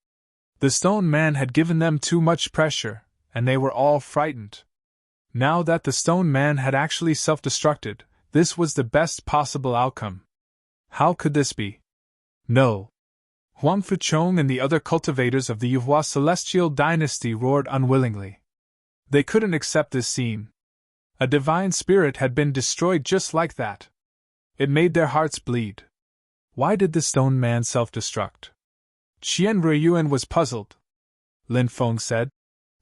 The stone man had given them too much pressure, and they were all frightened. Now that the stone man had actually self-destructed, this was the best possible outcome. How could this be? No. Huang Fuchong and the other cultivators of the Yuhua celestial dynasty roared unwillingly. They couldn't accept this scene. A divine spirit had been destroyed just like that. It made their hearts bleed. Why did the stone man self-destruct? Qian Ruiyuan was puzzled. Lin Feng said,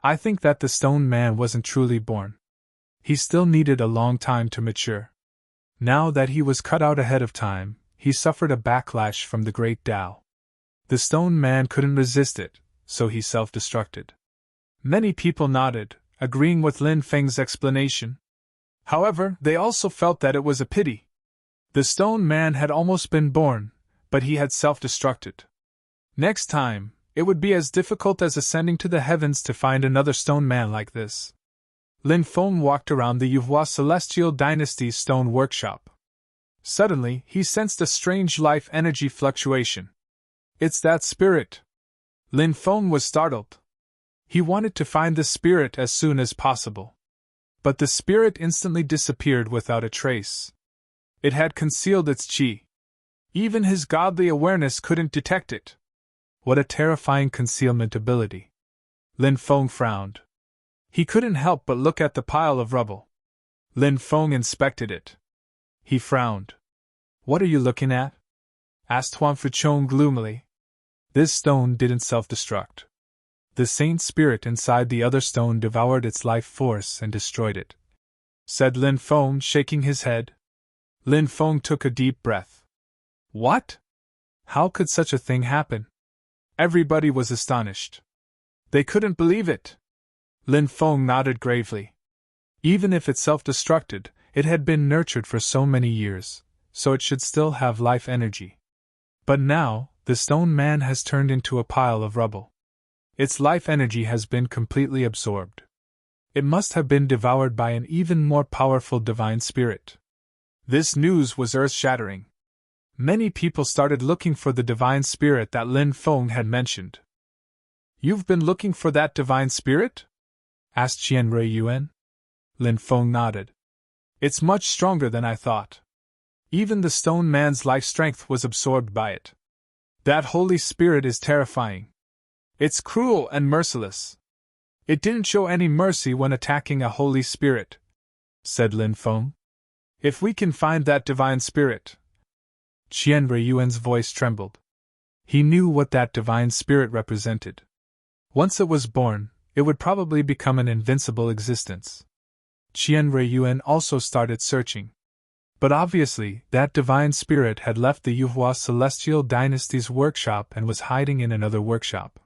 I think that the stone man wasn't truly born. He still needed a long time to mature. Now that he was cut out ahead of time, he suffered a backlash from the great Tao. The stone man couldn't resist it, so he self-destructed. Many people nodded, agreeing with Lin Feng's explanation. However, they also felt that it was a pity. The stone man had almost been born, but he had self-destructed. Next time, it would be as difficult as ascending to the heavens to find another stone man like this. Lin Feng walked around the Yuhua celestial dynasty's stone workshop. Suddenly, he sensed a strange life energy fluctuation. It's that spirit. Lin Feng was startled. He wanted to find the spirit as soon as possible. But the spirit instantly disappeared without a trace. It had concealed its qi. Even his godly awareness couldn't detect it. What a terrifying concealment ability. Lin Feng frowned. He couldn't help but look at the pile of rubble. Lin Feng inspected it. He frowned. What are you looking at? Asked Huang Fuchong gloomily. This stone didn't self-destruct. The saint spirit inside the other stone devoured its life force and destroyed it, said Lin Feng, shaking his head. Lin Feng took a deep breath. What? How could such a thing happen? Everybody was astonished. They couldn't believe it. Lin Feng nodded gravely. Even if it self-destructed, it had been nurtured for so many years, so it should still have life energy. But now, the stone man has turned into a pile of rubble. Its life energy has been completely absorbed. It must have been devoured by an even more powerful divine spirit. This news was earth-shattering. Many people started looking for the divine spirit that Lin Feng had mentioned. You've been looking for that divine spirit? Asked Qian Ruiyuan. Lin Feng nodded. It's much stronger than I thought. Even the stone man's life strength was absorbed by it. That holy spirit is terrifying. It's cruel and merciless. It didn't show any mercy when attacking a holy spirit, said Lin Feng. If we can find that divine spirit. Qian Ruiyuan's voice trembled. He knew what that divine spirit represented. Once it was born, it would probably become an invincible existence. Qian Ruiyuan also started searching. But obviously, that divine spirit had left the Yuhua celestial dynasty's workshop and was hiding in another workshop.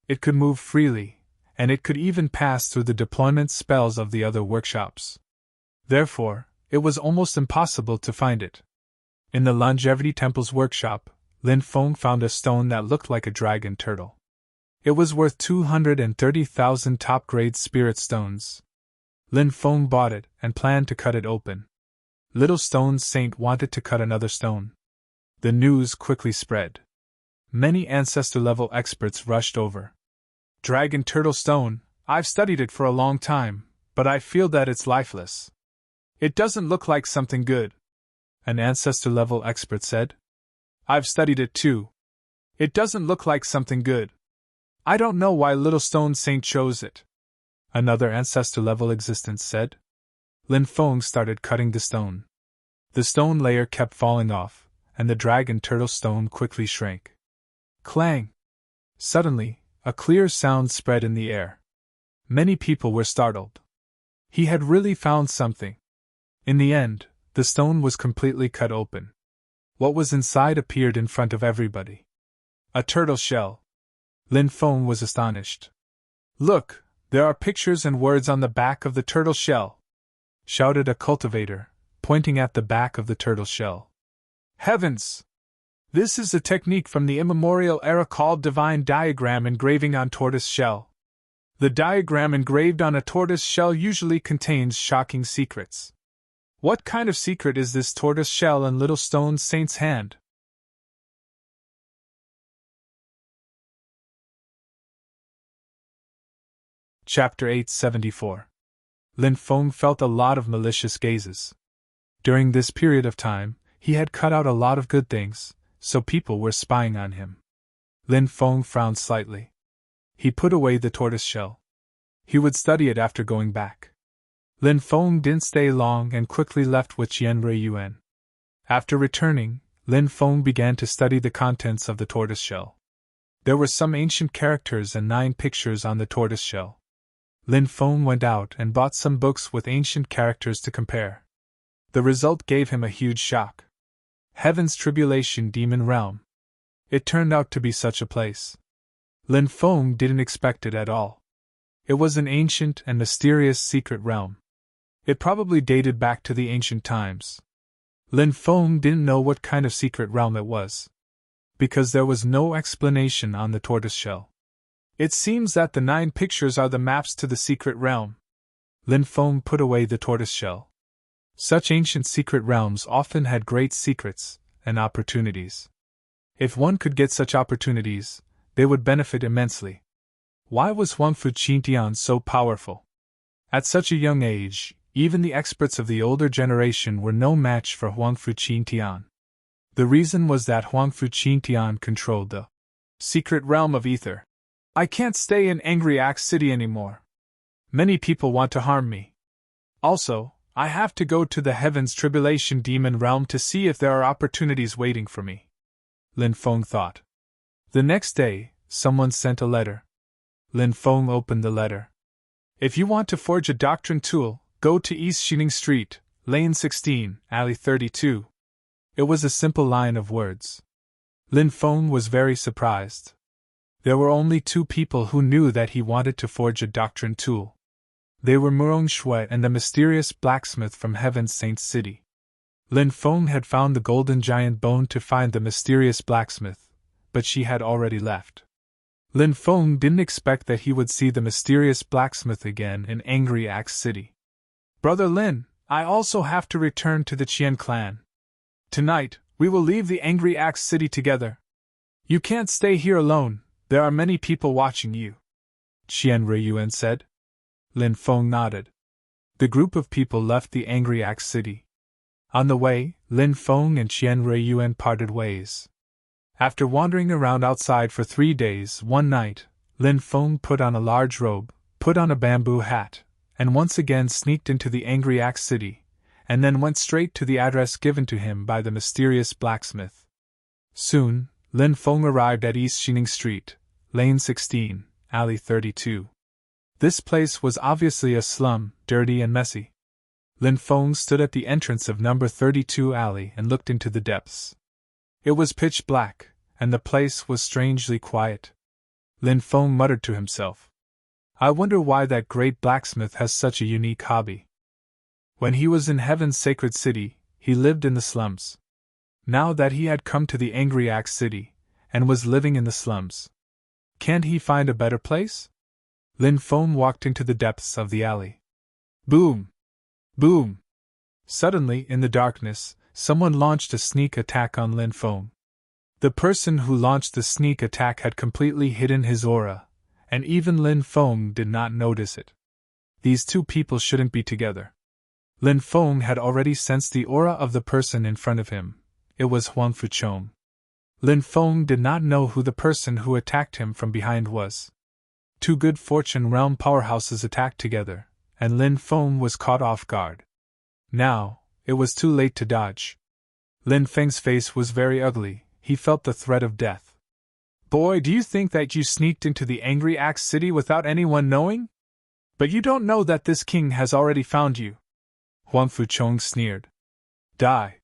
It could move freely, and it could even pass through the deployment spells of the other workshops. Therefore, it was almost impossible to find it. In the Longevity Temple's workshop, Lin Feng found a stone that looked like a dragon turtle. It was worth 230,000 top-grade spirit stones. Lin Feng bought it and planned to cut it open. Little Stone Saint wanted to cut another stone. The news quickly spread. Many ancestor-level experts rushed over. Dragon Turtle Stone, I've studied it for a long time, but I feel that it's lifeless. It doesn't look like something good, an ancestor-level expert said. I've studied it too. It doesn't look like something good. I don't know why Little Stone Saint chose it, another ancestor-level existence said. Lin Feng started cutting the stone. The stone layer kept falling off, and the dragon turtle stone quickly shrank. Clang! Suddenly, a clear sound spread in the air. Many people were startled. He had really found something. In the end, the stone was completely cut open. What was inside appeared in front of everybody. A turtle shell. Lin Feng was astonished. Look, there are pictures and words on the back of the turtle shell, shouted a cultivator, pointing at the back of the turtle shell. Heavens! This is a technique from the immemorial era called divine diagram engraving on tortoise shell. The diagram engraved on a tortoise shell usually contains shocking secrets. What kind of secret is this tortoise shell in Little Stone Saint's hand? Chapter 874. Lin Feng felt a lot of malicious gazes. During this period of time, he had cut out a lot of good things, so people were spying on him. Lin Feng frowned slightly. He put away the tortoise shell. He would study it after going back. Lin Feng didn't stay long and quickly left with Qian Ruiyuan. After returning, Lin Feng began to study the contents of the tortoise shell. There were some ancient characters and 9 pictures on the tortoise shell. Lin Feng went out and bought some books with ancient characters to compare. The result gave him a huge shock. Heaven's Tribulation Demon Realm. It turned out to be such a place. Lin Feng didn't expect it at all. It was an ancient and mysterious secret realm. It probably dated back to the ancient times. Lin Feng didn't know what kind of secret realm it was, because there was no explanation on the tortoise shell. It seems that the 9 pictures are the maps to the secret realm. Lin Feng put away the tortoise shell. Such ancient secret realms often had great secrets and opportunities. If one could get such opportunities, they would benefit immensely. Why was Huangfu Qintian so powerful? At such a young age, even the experts of the older generation were no match for Huangfu Qintian. The reason was that Huangfu Qintian controlled the secret realm of ether. I can't stay in Angry Axe City anymore. Many people want to harm me. Also, I have to go to the Heaven's Tribulation Demon Realm to see if there are opportunities waiting for me. Lin Feng thought. The next day, someone sent a letter. Lin Feng opened the letter. If you want to forge a doctrine tool, go to East Xining Street, Lane 16, Alley 32. It was a simple line of words. Lin Feng was very surprised. There were only 2 people who knew that he wanted to forge a doctrine tool. They were Murong Shui and the mysterious blacksmith from Heaven's Saint City. Lin Feng had found the golden giant bone to find the mysterious blacksmith, but she had already left. Lin Feng didn't expect that he would see the mysterious blacksmith again in Angry Axe City. Brother Lin, I also have to return to the Qian clan. Tonight, we will leave the Angry Axe City together. You can't stay here alone, there are many people watching you, Qian Ruiyuan said. Lin Feng nodded. The group of people left the Angry Axe City. On the way, Lin Feng and Qian Ruiyuan parted ways. After wandering around outside for 3 days, one night, Lin Feng put on a large robe, put on a bamboo hat, and once again sneaked into the Angry Axe City, and then went straight to the address given to him by the mysterious blacksmith. Soon, Lin Feng arrived at East Xining Street, Lane 16, Alley 32. This place was obviously a slum, dirty and messy. Lin Feng stood at the entrance of number 32 alley and looked into the depths. It was pitch black, and the place was strangely quiet. Lin Feng muttered to himself, I wonder why that great blacksmith has such a unique hobby. When he was in Heaven's sacred city, he lived in the slums. Now that he had come to the Angry Axe City, and was living in the slums, Can't he find a better place? Lin Feng walked into the depths of the alley. Boom! Boom! Suddenly, in the darkness, someone launched a sneak attack on Lin Feng. The person who launched the sneak attack had completely hidden his aura, and even Lin Feng did not notice it. These two people shouldn't be together. Lin Feng had already sensed the aura of the person in front of him. It was Huang Fuchong. Lin Feng did not know who the person who attacked him from behind was. Two good fortune realm powerhouses attacked together, and Lin Feng was caught off guard. Now, it was too late to dodge. Lin Feng's face was very ugly, he felt the threat of death. Boy, do you think that you sneaked into the Angry Axe City without anyone knowing? But you don't know that this king has already found you. Huang Fuchong sneered. Die.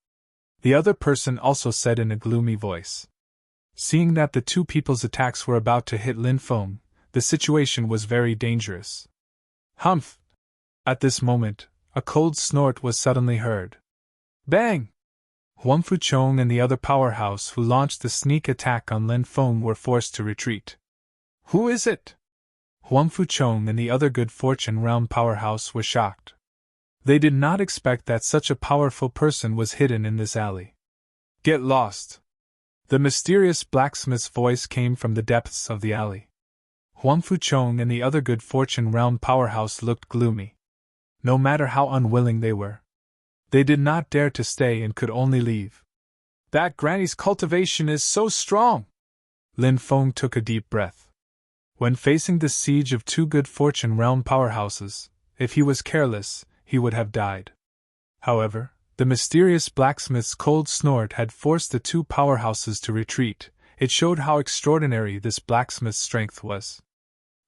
The other person also said in a gloomy voice. Seeing that the two people's attacks were about to hit Lin Feng, the situation was very dangerous. Humph! At this moment, a cold snort was suddenly heard. Bang! Huang Fuchong and the other powerhouse who launched the sneak attack on Lin Feng were forced to retreat. Who is it? Huang Fuchong and the other good fortune realm powerhouse were shocked. They did not expect that such a powerful person was hidden in this alley. Get lost! The mysterious blacksmith's voice came from the depths of the alley. Huang Fuchong and the other good fortune realm powerhouse looked gloomy. No matter how unwilling they were, they did not dare to stay and could only leave. That granny's cultivation is so strong! Lin Feng took a deep breath. When facing the siege of two good fortune realm powerhouses, if he was careless, he would have died. However, the mysterious blacksmith's cold snort had forced the two powerhouses to retreat. It showed how extraordinary this blacksmith's strength was.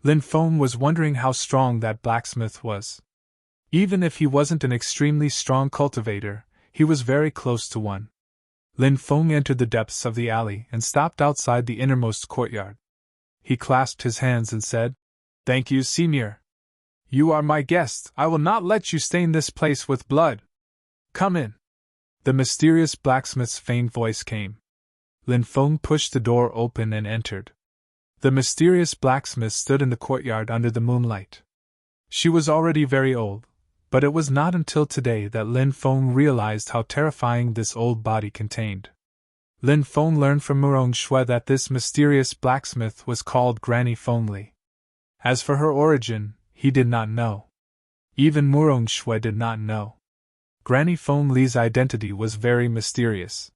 Lin Feng was wondering how strong that blacksmith was. Even if he wasn't an extremely strong cultivator, he was very close to one. Lin Feng entered the depths of the alley and stopped outside the innermost courtyard. He clasped his hands and said, "Thank you, Senior. You are my guest. I will not let you stain this place with blood. Come in." The mysterious blacksmith's faint voice came. Lin Feng pushed the door open and entered. The mysterious blacksmith stood in the courtyard under the moonlight. She was already very old, but it was not until today that Lin Feng realized how terrifying this old body contained. Lin Feng learned from Murong Shui that this mysterious blacksmith was called Granny Fengli. As for her origin, he did not know. Even Murong Shui did not know. Granny Fengli's identity was very mysterious.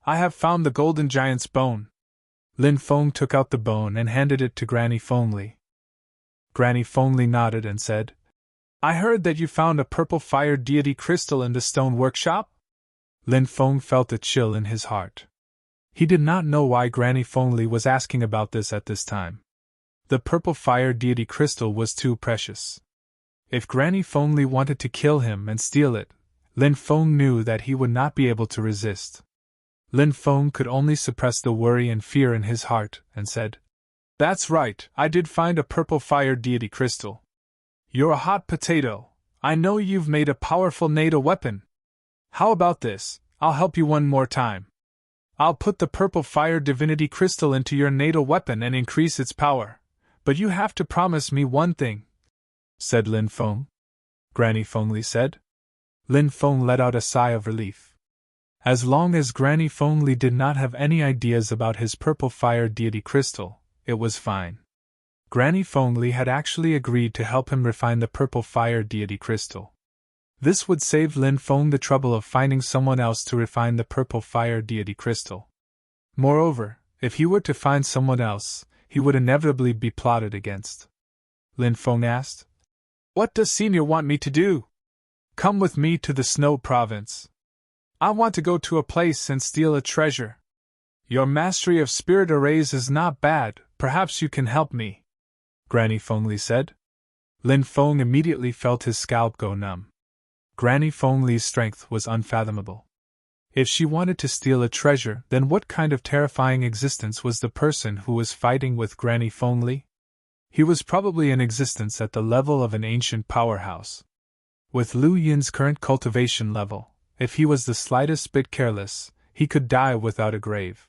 I have found the golden giant's bone. Lin Feng took out the bone and handed it to Granny Fengli. Granny Fengli nodded and said, I heard that you found a purple fire deity crystal in the stone workshop? Lin Feng felt a chill in his heart. He did not know why Granny Fengli was asking about this at this time. The purple fire deity crystal was too precious. If Granny Fengli wanted to kill him and steal it, Lin Feng knew that he would not be able to resist. Lin Feng could only suppress the worry and fear in his heart, and said, That's right, I did find a purple fire deity crystal. You're a hot potato. I know you've made a powerful NATO weapon. How about this? I'll help you one more time. I'll put the purple fire divinity crystal into your NATO weapon and increase its power. But you have to promise me one thing, said Lin Feng. Granny Fengli said. Lin Feng let out a sigh of relief. As long as Granny Fengli did not have any ideas about his purple fire deity crystal, it was fine. Granny Fengli had actually agreed to help him refine the purple fire deity crystal. This would save Lin Feng the trouble of finding someone else to refine the purple fire deity crystal. Moreover, if he were to find someone else, he would inevitably be plotted against. Lin Feng asked, What does Senior want me to do? Come with me to the Snow Province. I want to go to a place and steal a treasure. Your mastery of spirit arrays is not bad, perhaps you can help me, Granny Fengli said. Lin Feng immediately felt his scalp go numb. Granny Fengli's strength was unfathomable. If she wanted to steal a treasure, then what kind of terrifying existence was the person who was fighting with Granny Fengli? He was probably in existence at the level of an ancient powerhouse. With Lu Yin's current cultivation level, if he was the slightest bit careless, he could die without a grave.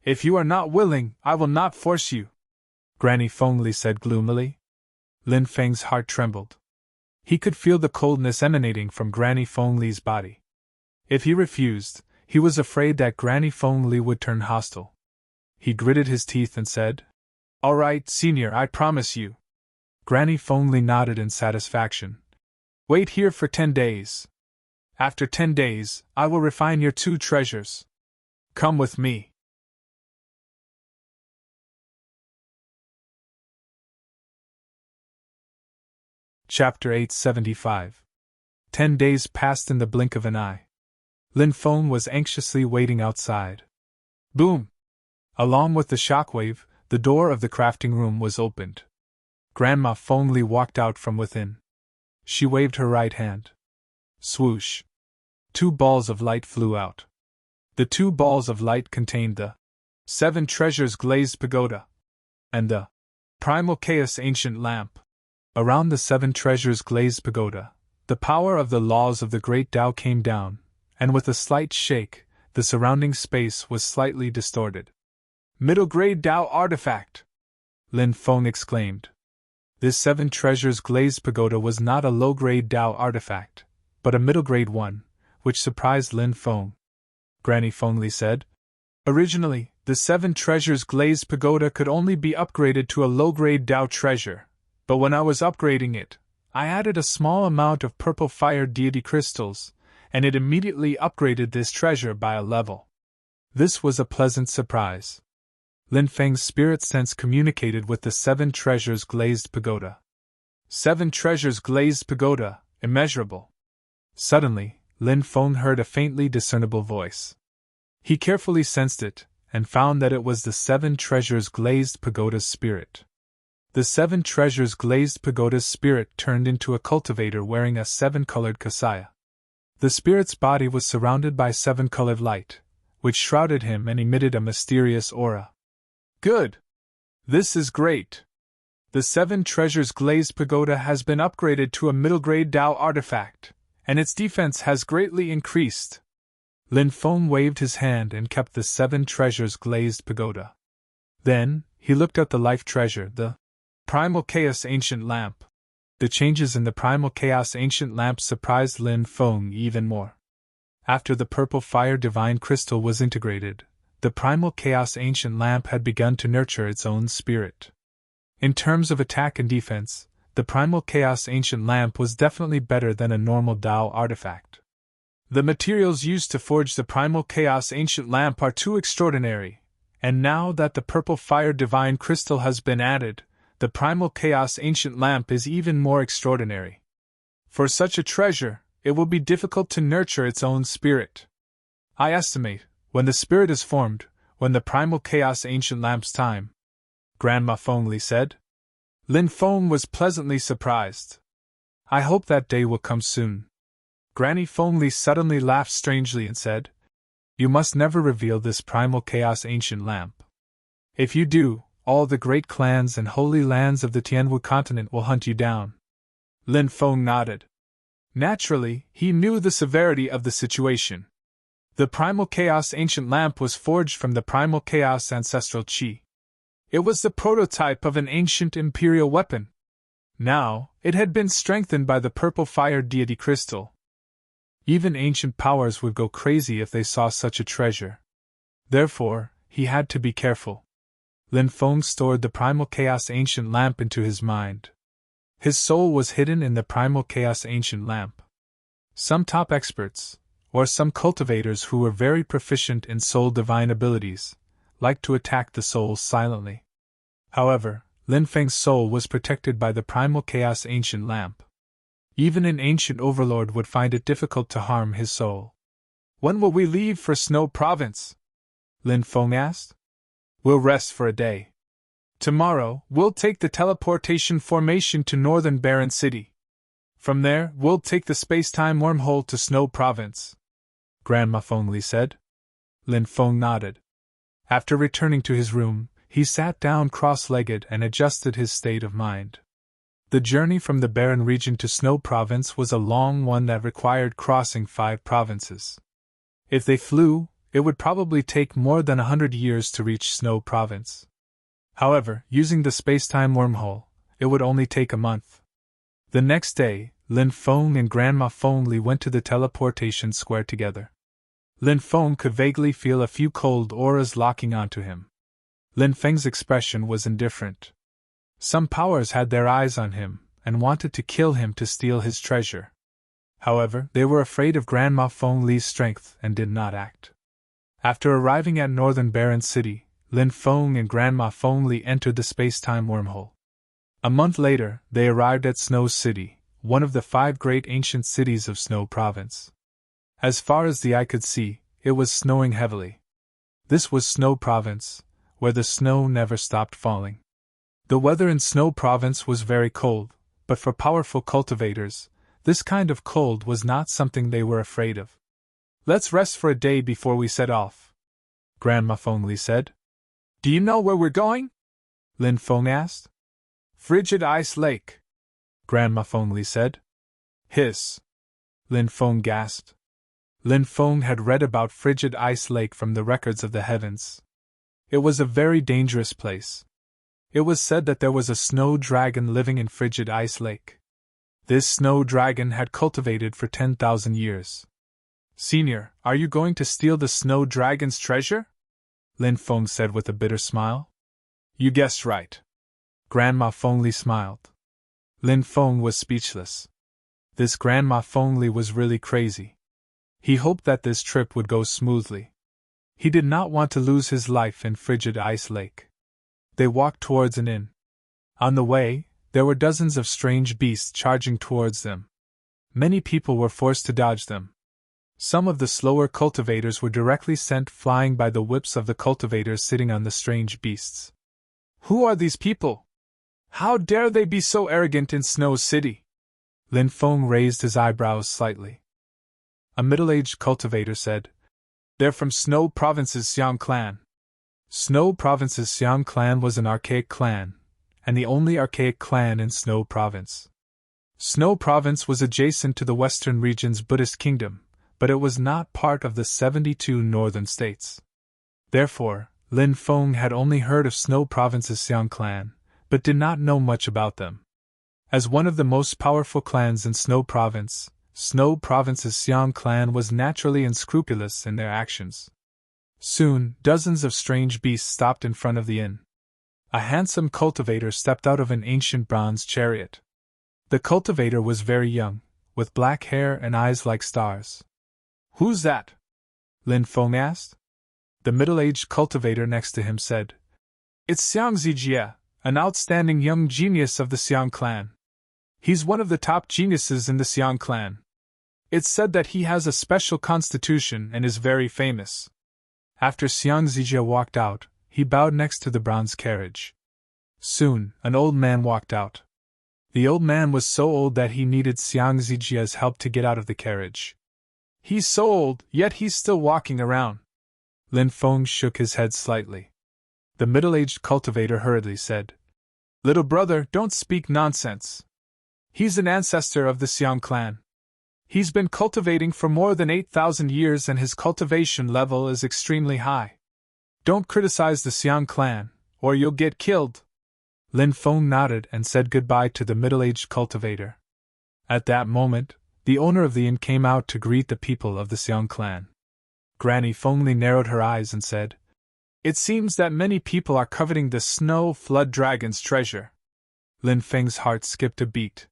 If you are not willing, I will not force you, Granny Fengli said gloomily. Lin Feng's heart trembled. He could feel the coldness emanating from Granny Fengli's body. If he refused, he was afraid that Granny Fengli would turn hostile. He gritted his teeth and said, "All right, Senior, I promise you." Granny Fengli nodded in satisfaction. "Wait here for 10 days. After 10 days, I will refine your 2 treasures. Come with me." Chapter 875. 10 days passed in the blink of an eye. Lin Feng was anxiously waiting outside. Boom! Along with the shockwave, the door of the crafting room was opened. Grandma Fengli walked out from within. She waved her right hand. Swoosh! 2 balls of light flew out. The 2 balls of light contained the 7 treasures glazed pagoda and the Primal Chaos ancient lamp. Around the 7 treasures glazed pagoda, the power of the laws of the great Tao came down, and with a slight shake, the surrounding space was slightly distorted. "Middle-grade Tao artifact!" Lin Feng exclaimed. This 7 treasures glazed pagoda was not a low-grade Tao artifact, but a middle-grade one, which surprised Lin Feng. Granny Fengli said, "Originally, the 7 treasures glazed pagoda could only be upgraded to a low-grade Tao treasure. But when I was upgrading it, I added a small amount of purple fire deity crystals, and it immediately upgraded this treasure by a level." This was a pleasant surprise. Lin Feng's spirit sense communicated with the 7 treasures glazed pagoda. 7 treasures glazed pagoda, immeasurable. Suddenly, Lin Feng heard a faintly discernible voice. He carefully sensed it, and found that it was the 7 treasures glazed pagoda's spirit. The 7 treasures glazed pagoda's spirit turned into a cultivator wearing a 7-colored kasaya. The spirit's body was surrounded by 7-colored light, which shrouded him and emitted a mysterious aura. Good! This is great! The 7 treasures glazed pagoda has been upgraded to a middle-grade Tao artifact, and its defense has greatly increased. Lin Feng waved his hand and kept the 7 treasures glazed pagoda. Then, he looked at the life treasure, the Primal Chaos ancient lamp. The changes in the Primal Chaos ancient lamp surprised Lin Feng even more. After the purple fire divine crystal was integrated, the Primal Chaos ancient lamp had begun to nurture its own spirit. In terms of attack and defense, the Primal Chaos ancient lamp was definitely better than a normal Tao artifact. The materials used to forge the Primal Chaos ancient lamp are too extraordinary, and now that the purple fire divine crystal has been added, the Primal Chaos ancient lamp is even more extraordinary. For such a treasure, it will be difficult to nurture its own spirit. I estimate, when the spirit is formed, when the Primal Chaos ancient lamp's time, Grandma Fengli said. Lin Feng was pleasantly surprised. I hope that day will come soon. Granny Fengli suddenly laughed strangely and said, "You must never reveal this Primal Chaos ancient lamp. If you do, all the great clans and holy lands of the Tianwu continent will hunt you down." Lin Feng nodded. Naturally, he knew the severity of the situation. The Primal Chaos ancient lamp was forged from the Primal Chaos ancestral Qi. It was the prototype of an ancient imperial weapon. Now, it had been strengthened by the purple fire deity crystal. Even ancient powers would go crazy if they saw such a treasure. Therefore, he had to be careful. Lin Feng stored the Primal Chaos ancient lamp into his mind. His soul was hidden in the Primal Chaos ancient lamp. Some top experts, or some cultivators who were very proficient in soul divine abilities, liked to attack the soul silently. However, Lin Feng's soul was protected by the Primal Chaos ancient lamp. Even an ancient overlord would find it difficult to harm his soul. "When will we leave for Snow Province?" Lin Feng asked. "We'll rest for a day. Tomorrow, we'll take the teleportation formation to Northern Barren City. From there, we'll take the space-time wormhole to Snow Province," Grandma Fengli said. Lin Feng nodded. After returning to his room, he sat down cross-legged and adjusted his state of mind. The journey from the Barren region to Snow Province was a long one that required crossing 5 provinces. If they flew, it would probably take more than 100 years to reach Snow Province. However, using the space-time wormhole, it would only take a month. The next day, Lin Feng and Grandma Feng Li went to the teleportation square together. Lin Feng could vaguely feel a few cold auras locking onto him. Lin Feng's expression was indifferent. Some powers had their eyes on him, and wanted to kill him to steal his treasure. However, they were afraid of Grandma Feng Li's strength and did not act. After arriving at Northern Baron City, Lin Feng and Grandma Feng Li entered the space-time wormhole. A month later, they arrived at Snow City, one of the 5 great ancient cities of Snow Province. As far as the eye could see, it was snowing heavily. This was Snow Province, where the snow never stopped falling. The weather in Snow Province was very cold, but for powerful cultivators, this kind of cold was not something they were afraid of. "Let's rest for a day before we set off," Grandma Feng Li said. "Do you know where we're going?" Lin Feng asked. "Frigid Ice Lake," Grandma Feng Li said. "Hiss!" Lin Feng gasped. Lin Feng had read about Frigid Ice Lake from the records of the heavens. It was a very dangerous place. It was said that there was a snow dragon living in Frigid Ice Lake. This snow dragon had cultivated for 10,000 years. "Senior, are you going to steal the snow dragon's treasure?" Lin Feng said with a bitter smile. "You guessed right." Grandma Feng Li smiled. Lin Feng was speechless. This Grandma Feng Li was really crazy. He hoped that this trip would go smoothly. He did not want to lose his life in Frigid Ice Lake. They walked towards an inn. On the way, there were dozens of strange beasts charging towards them. Many people were forced to dodge them. Some of the slower cultivators were directly sent flying by the whips of the cultivators sitting on the strange beasts. "Who are these people? How dare they be so arrogant in Snow City?" Lin Feng raised his eyebrows slightly. A middle-aged cultivator said, "They're from Snow Province's Xiang clan." Snow Province's Xiang clan was an archaic clan, and the only archaic clan in Snow Province. Snow Province was adjacent to the Western region's Buddhist kingdom, but it was not part of the 72 northern states. Therefore, Lin Feng had only heard of Snow Province's Xiang clan, but did not know much about them. As one of the most powerful clans in Snow Province's Xiang clan was naturally unscrupulous in their actions. Soon, dozens of strange beasts stopped in front of the inn. A handsome cultivator stepped out of an ancient bronze chariot. The cultivator was very young, with black hair and eyes like stars. "Who's that?" Lin Feng asked. The middle-aged cultivator next to him said, "It's Xiang Zijie, an outstanding young genius of the Xiang clan. He's one of the top geniuses in the Xiang clan. It's said that he has a special constitution and is very famous." After Xiang Zijie walked out, he bowed next to the bronze carriage. Soon, an old man walked out. The old man was so old that he needed Xiang Zijie's help to get out of the carriage. "He's so old, yet he's still walking around." Lin Feng shook his head slightly. The middle-aged cultivator hurriedly said, "Little brother, don't speak nonsense. He's an ancestor of the Xiang clan. He's been cultivating for more than 8,000 years and his cultivation level is extremely high. Don't criticize the Xiang clan, or you'll get killed." Lin Feng nodded and said goodbye to the middle-aged cultivator. At that moment, the owner of the inn came out to greet the people of the Xiang clan. Granny Feng Li narrowed her eyes and said, "It seems that many people are coveting the Snow Flood Dragon's treasure." Lin Feng's heart skipped a beat.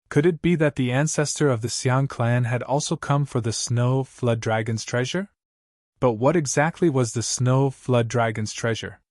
Could it be that the ancestor of the Xiang clan had also come for the Snow Flood Dragon's treasure? But what exactly was the Snow Flood Dragon's treasure?